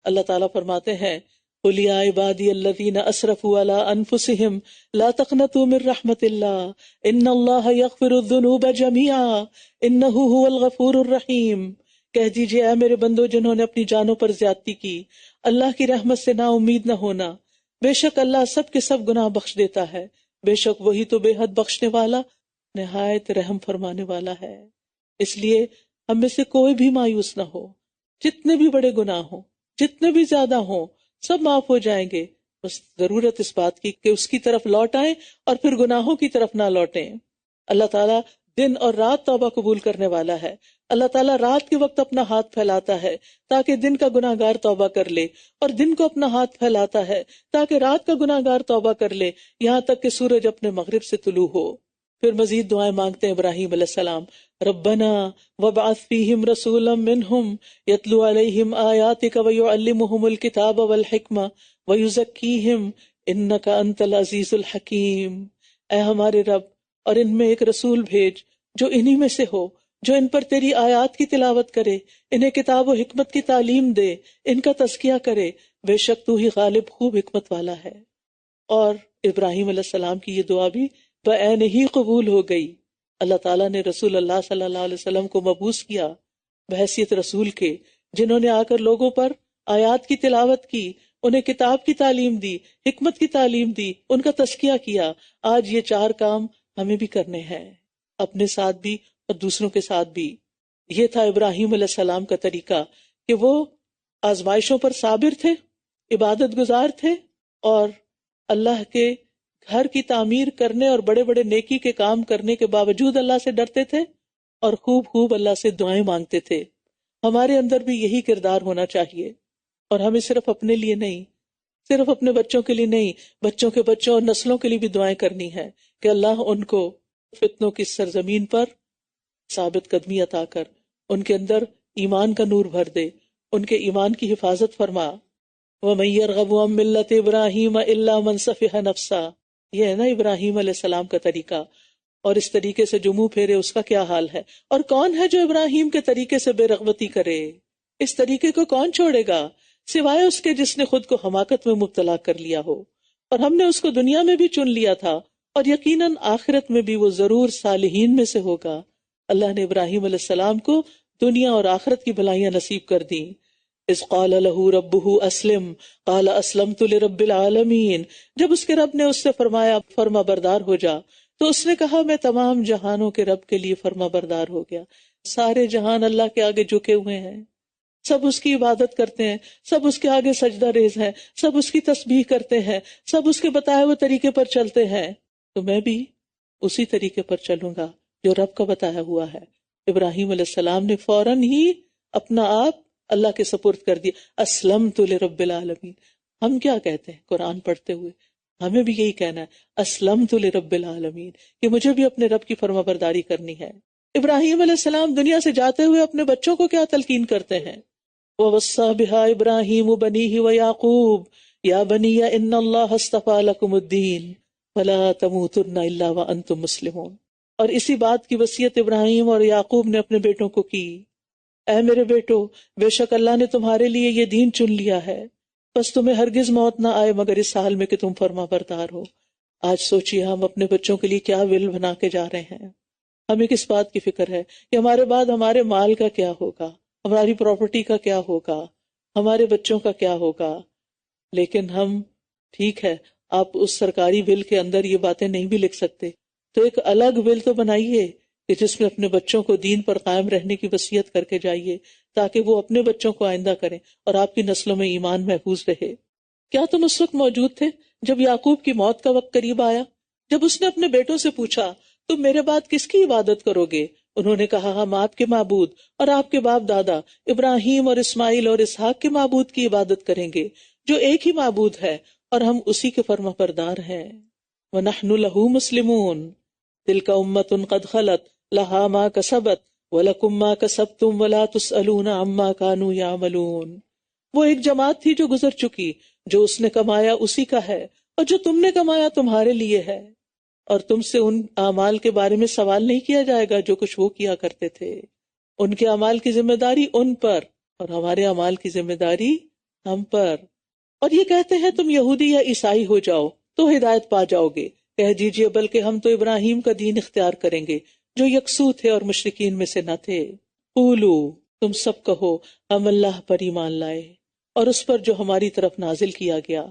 اللہ تعالیٰ فرماتے ہیں قُلْ يَا عِبَادِيَ الَّذِينَ أَسْرَفُوا عَلَىٰ أَنفُسِهِمْ لَا تَقْنَطُوا مِن رَحْمَةِ اللَّهِ إِنَّ اللَّهَ يَغْفِرُ الذُّنُوبَ جَمِيعًا إِنَّهُ هُوَ الْغَفُورُ الرَّحِيمُ۔ کہہ دیجئے اے میرے بندو جنہوں نے اپنی جانوں پر زیادتی کی، اللہ کی رحمت سے نا امید نہ ہونا، بے شک اللہ سب کے سب گناہ بخش دیتا ہے، بے شک وہی تو بے حد بخشنے والا، نہایت رحم فرمانے والا ہے۔ اس لیے ہم میں سے کوئی بھی مایوس نہ ہو، جتنے بھی بڑے گناہ ہوں، جتنے بھی زیادہ ہوں، سب معاف ہو جائیں گے، بس ضرورت اس بات کی کہ اس کی طرف لوٹ آئیں اور پھر گناہوں کی طرف نہ لوٹیں۔ اللہ تعالیٰ دن اور رات توبہ قبول کرنے والا ہے۔ اللہ تعالیٰ رات کے وقت اپنا ہاتھ پھیلاتا ہے تاکہ دن کا گناہ گار توبہ کر لے، اور دن کو اپنا ہاتھ پھیلاتا ہے تاکہ رات کا گناہ گار توبہ کر لے، یہاں تک کہ سورج اپنے مغرب سے طلوع ہو۔ پھر مزید دعائیں مانگتے ہیں ابراہیم علیہ السلام، ربنا وابعث فیہم رسولا منہم یتلو علیہم آیاتک ویعلمہم الکتاب والحکمہ ویزکیہم انک انت العزیز الحکیم۔ اے ہمارے رب، اور ان میں ایک رسول بھیج جو انہی میں سے ہو، جو ان پر تیری آیات کی تلاوت کرے، انہیں کتاب و حکمت کی تعلیم دے، ان کا تزکیہ کرے، بے شک تو ہی غالب خوب حکمت والا ہے۔ اور ابراہیم علیہ السلام کی یہ دعا بھی بعین ہی قبول ہو گئی۔ اللہ تعالیٰ نے رسول اللہ صلی اللہ علیہ وسلم کو مبعوث کیا بحیثیت رسول کے، جنہوں نے آ کر لوگوں پر آیات کی تلاوت کی، انہیں کتاب کی تعلیم دی، حکمت کی تعلیم دی، ان کا تزکیہ کیا۔ آج یہ 4 کام ہمیں بھی کرنے ہیں، اپنے ساتھ بھی اور دوسروں کے ساتھ بھی۔ یہ تھا ابراہیم علیہ السلام کا طریقہ کہ وہ آزمائشوں پر صابر تھے، عبادت گزار تھے، اور اللہ کے گھر کی تعمیر کرنے اور بڑے بڑے نیکی کے کام کرنے کے باوجود اللہ سے ڈرتے تھے اور خوب خوب اللہ سے دعائیں مانگتے تھے۔ ہمارے اندر بھی یہی کردار ہونا چاہیے، اور ہمیں صرف اپنے لیے نہیں، صرف اپنے بچوں کے لیے نہیں، بچوں کے بچوں اور نسلوں کے لیے بھی دعائیں کرنی ہے کہ اللہ ان کو فتنوں کی سرزمین پر ثابت قدمی عطا کر ان کے اندر ایمان کا نور بھر دے، ان کے ایمان کی حفاظت فرما۔ وَمَن يَرْغَبُ عَن مِّلَّةِ إِبْرَاهِيمَ إِلَّا مَن سَفِهَ نَفْسَهُ، یہ ہے نا ابراہیم علیہ السلام کا طریقہ، اور اس طریقے سے جو منہ پھیرے اس کا کیا حال ہے۔ اور کون ہے جو ابراہیم کے طریقے سے بے رغبتی کرے؟ اس طریقے کو کون چھوڑے گا سوائے اس کے جس نے خود کو حماقت میں مبتلا کر لیا ہو، اور ہم نے اس کو دنیا میں بھی چن لیا تھا، اور یقیناً آخرت میں بھی وہ ضرور صالحین میں سے ہوگا۔ اللہ نے ابراہیم علیہ السلام کو دنیا اور آخرت کی بھلائیاں نصیب کر دیں۔ اذ قال له ربه اسلم قال اسلمت لرب العالمین، جب اس کے رب نے اس سے فرمایا فرما بردار ہو جا، تو اس نے کہا میں تمام جہانوں کے رب کے لیے فرما بردار ہو گیا۔ سارے جہان اللہ کے آگے جھکے ہوئے ہیں، سب اس کی عبادت کرتے ہیں، سب اس کے آگے سجدہ ریز ہیں، سب اس کی تسبیح کرتے ہیں، سب اس کے بتائے ہوئے طریقے پر چلتے ہیں، تو میں بھی اسی طریقے پر چلوں گا جو رب کا بتایا ہوا ہے۔ ابراہیم علیہ السلام نے فوراً ہی اپنا آپ اللہ کے سپرد کر دیا، اسلمت لرب العالمین۔ ہم کیا کہتے ہیں قرآن پڑھتے ہوئے؟ ہمیں بھی یہی کہنا ہے، اسلمت لرب العالمین، کہ مجھے بھی اپنے رب کی فرما برداری کرنی ہے۔ ابراہیم علیہ السلام دنیا سے جاتے ہوئے اپنے بچوں کو کیا تلقین کرتے ہیں؟ وَوَصَّى بِهَا إِبْرَاهِيمُ بَنِيهِ وَيَعْقُوبُ يَا بَنِيَّ إِنَّ اللَّهَ اصْطَفَىٰ لَكُمُ الدِّينَ فَلَا تَمُوتُنَّ إِلَّا وَأَنتُم مُّسْلِمُونَ۔ اور اسی بات کی وصیت ابراہیم اور یعقوب نے اپنے بیٹوں کو کی، اے میرے بیٹو، بے شک اللہ نے تمہارے لیے یہ دین چن لیا ہے، بس تمہیں ہرگز موت نہ آئے مگر اس حال میں کہ تم فرما بردار ہو۔ آج سوچئے ہم اپنے بچوں کے لیے کیا ول بنا کے جا رہے ہیں۔ ہمیں کس بات کی فکر ہے کہ ہمارے بعد ہمارے مال کا کیا ہوگا، ہماری پراپرٹی کا کیا ہوگا، ہمارے بچوں کا کیا ہوگا۔ لیکن ہم، ٹھیک ہے، آپ اس سرکاری ول کے اندر یہ باتیں نہیں بھی لکھ سکتے، تو ایک الگ ول تو بنائیے کہ جس میں اپنے بچوں کو دین پر قائم رہنے کی وصیت کر کے جائیے، تاکہ وہ اپنے بچوں کو آئندہ کریں اور آپ کی نسلوں میں ایمان محفوظ رہے۔ کیا تم اس وقت موجود تھے جب یعقوب کی موت کا وقت قریب آیا، جب اس نے اپنے بیٹوں سے پوچھا تم میرے بعد کس کی عبادت کرو گے؟ انہوں نے کہا ہم آپ کے معبود اور آپ کے باپ دادا ابراہیم اور اسماعیل اور اسحاق کے معبود کی عبادت کریں گے، جو ایک ہی معبود ہے اور ہم اسی کے فرما بردار ہیں۔ وَنَحْنُ لَهُ مُسْلِمُونَ تِلْكَ أُمَّةٌ قَدْ خَلَتْ لَهَا مَا كَسَبَتْ وَلَكُمْ مَا كَسَبْتُمْ وَلَا تُسْأَلُونَ عَمَّا كَانُوا يَعْمَلُونَ۔ وہ ایک جماعت تھی جو گزر چکی، جو اس نے کمایا اسی کا ہے، اور جو تم نے کمایا تمہارے لیے ہے، اور تم سے ان اعمال کے بارے میں سوال نہیں کیا جائے گا جو کچھ وہ کیا کرتے تھے۔ ان کے اعمال کی ذمہ داری ان پر، اور ہمارے اعمال کی ذمہ داری ہم پر۔ اور یہ کہتے ہیں تم یہودی یا عیسائی ہو جاؤ تو ہدایت پا جاؤ گے، کہہ دیجئے بلکہ ہم تو ابراہیم کا دین اختیار کریں گے جو یکسو تھے اور مشرکین میں سے نہ تھے۔ قولو، تم سب کہو ہم اللہ پر ایمان لائے اور اس پر جو ہماری طرف نازل کیا گیا،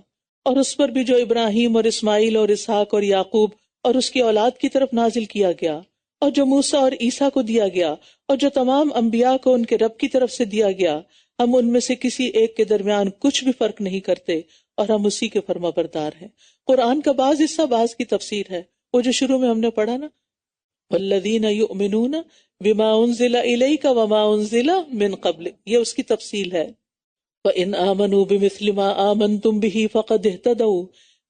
اور اس پر بھی جو ابراہیم اور اسماعیل اور اسحاق اور یعقوب اور اس کی اولاد کی طرف نازل کیا گیا، اور جو موسیٰ اور عیسیٰ کو دیا گیا، اور جو تمام انبیاء کو ان کے رب کی طرف سے دیا گیا، ہم ان میں سے کسی ایک کے درمیان کچھ بھی فرق نہیں کرتے اور ہم اسی کے فرما بردار ہیں۔ قرآن کا بعض حصہ بعض کی تفسیر ہے، وہ جو شروع میں ہم نے پڑھا نا، وَالَّذِينَ يُؤْمِنُونَ بِمَا أُنزِلَ إِلَيْكَ وَمَا أُنزِلَ مِن قَبْلِكَ، یہ اس کی تفصیل ہے۔ وَإِنْ آمَنُوا بِمِثْلِ مَا آمَنْتُمْ بِهِ فَقَدْ اهْتَدَوْا،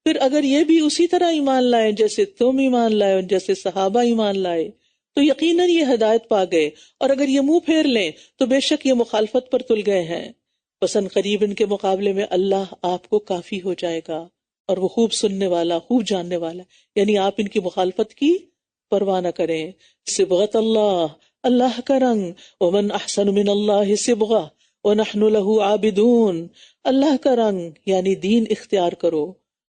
پھر اگر یہ بھی اسی طرح ایمان لائیں جیسے تم ایمان لائے اور جیسے صحابہ ایمان لائے تو یقیناً یہ ہدایت پا گئے، اور اگر یہ منہ پھیر لیں تو بے شک یہ مخالفت پر تل گئے ہیں۔ پسند قریب ان کے مقابلے میں اللہ آپ کو کافی ہو جائے گا، اور وہ خوب سننے والا خوب جاننے والا، یعنی آپ ان کی مخالفت کی پرواہ نہ کریں۔ صبغت اللہ اللہ کا رنگ، ومن احسن من اللہ صبغہ ونحن له عابدون، اللہ کا رنگ یعنی دین اختیار کرو،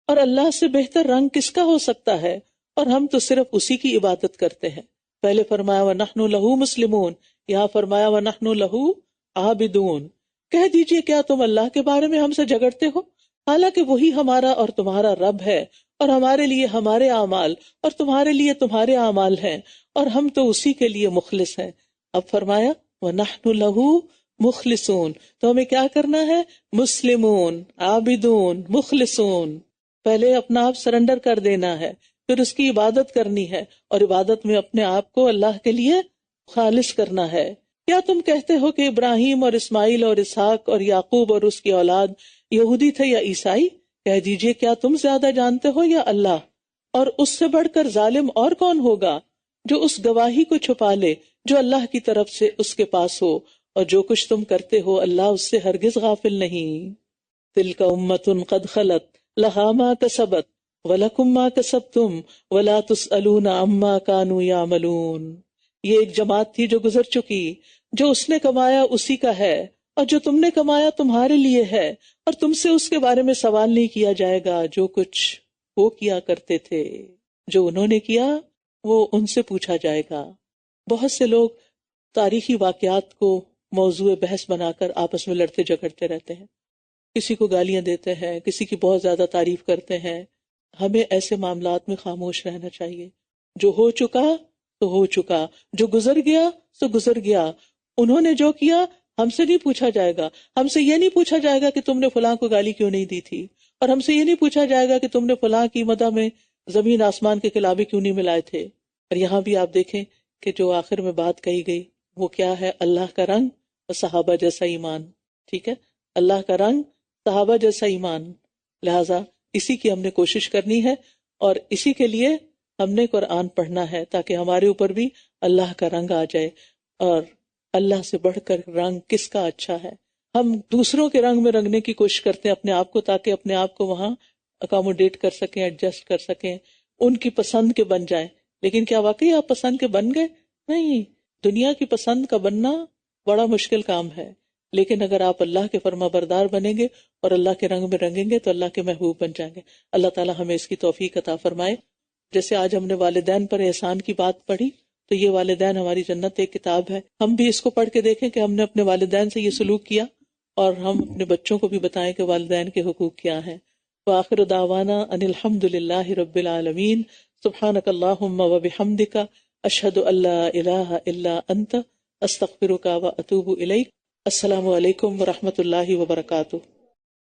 اور اللہ سے بہتر رنگ کس کا ہو سکتا ہے، اور ہم تو صرف اسی کی عبادت کرتے ہیں۔ پہلے فرمایا وَنَحْنُ لَهُ مُسْلِمُونَ، یہاں فرمایا وَنَحْنُ لَهُ عَابِدُونَ۔ کہہ دیجئے کیا تم اللہ کے بارے میں ہم سے جھگڑتے ہو، حالانکہ وہی ہمارا اور تمہارا رب ہے، اور ہمارے لیے ہمارے اعمال اور تمہارے لیے تمہارے اعمال ہیں، اور ہم تو اسی کے لیے مخلص ہیں۔ اب فرمایا وَنَحْنُ لَهُ مخلصون، تو ہمیں کیا کرنا ہے؟ مسلمون، عابدون، مخلصون، پہلے اپنا آپ سرنڈر کر دینا ہے، پھر اس کی عبادت کرنی ہے، اور عبادت میں اپنے آپ کو اللہ کے لیے خالص کرنا ہے۔ کیا تم کہتے ہو کہ ابراہیم اور اسماعیل اور اسحاق اور یعقوب اور اس کی اولاد یہودی تھے یا عیسائی؟ کہہ دیجئے کیا تم زیادہ جانتے ہو یا اللہ؟ اور اس سے بڑھ کر ظالم اور کون ہوگا جو اس گواہی کو چھپا لے جو اللہ کی طرف سے اس کے پاس ہو، اور جو کچھ تم کرتے ہو اللہ اس سے ہرگز غافل نہیں۔ تلک امۃ قد خلت لہا ما کسبت وَلَكُمْ مَا كَسَبْتُمْ وَلَا تُسْأَلُونَ عَمَّا كَانُوا يَعْمَلُونَ، یہ ایک جماعت تھی جو گزر چکی، جو اس نے کمایا اسی کا ہے، اور جو تم نے کمایا تمہارے لیے ہے، اور تم سے اس کے بارے میں سوال نہیں کیا جائے گا جو کچھ وہ کیا کرتے تھے، جو انہوں نے کیا وہ ان سے پوچھا جائے گا۔ بہت سے لوگ تاریخی واقعات کو موضوع بحث بنا کر آپس میں لڑتے جھگڑتے رہتے ہیں، کسی کو گالیاں دیتے ہیں، کسی کی بہت زیادہ تعریف کرتے ہیں۔ ہمیں ایسے معاملات میں خاموش رہنا چاہیے۔ جو ہو چکا تو ہو چکا، جو گزر گیا تو گزر گیا۔ انہوں نے جو کیا ہم سے نہیں پوچھا جائے گا، ہم سے یہ نہیں پوچھا جائے گا کہ تم نے فلاں کو گالی کیوں نہیں دی تھی، اور ہم سے یہ نہیں پوچھا جائے گا کہ تم نے فلاں کی مدح میں زمین آسمان کے کلابے کیوں نہیں ملائے تھے۔ اور یہاں بھی آپ دیکھیں کہ جو آخر میں بات کہی گئی وہ کیا ہے؟ اللہ کا رنگ اور صحابہ جیسا ایمان۔ ٹھیک ہے، اللہ کا رنگ، صحابہ جیسا ایمان، لہذا اسی کی ہم نے کوشش کرنی ہے، اور اسی کے لیے ہم نے قرآن پڑھنا ہے تاکہ ہمارے اوپر بھی اللہ کا رنگ آ جائے۔ اور اللہ سے بڑھ کر رنگ کس کا اچھا ہے؟ ہم دوسروں کے رنگ میں رنگنے کی کوشش کرتے ہیں اپنے آپ کو، تاکہ اپنے آپ کو وہاں اکاموڈیٹ کر سکیں، ایڈجسٹ کر سکیں، ان کی پسند کے بن جائیں۔ لیکن کیا واقعی آپ پسند کے بن گئے؟ نہیں، دنیا کی پسند کا بننا بڑا مشکل کام ہے، لیکن اگر آپ اللہ کے فرما بردار بنیں گے اور اللہ کے رنگ میں رنگیں گے تو اللہ کے محبوب بن جائیں گے۔ اللہ تعالی ہمیں اس کی توفیق عطا فرمائے۔ جیسے آج ہم نے والدین پر احسان کی بات پڑھی، تو یہ والدین ہماری جنت ایک کتاب ہے، ہم بھی اس کو پڑھ کے دیکھیں کہ ہم نے اپنے والدین سے یہ سلوک کیا، اور ہم اپنے بچوں کو بھی بتائیں کہ والدین کے حقوق کیا ہیں۔ وآخر دعوانا ان الحمد للہ رب العالمین، سبحانک اللہم وبحمدک، اشہد ان لا الہ الا انت، استغفرک واتوب الیک۔ السلام علیکم ورحمۃ اللہ وبرکاتہ۔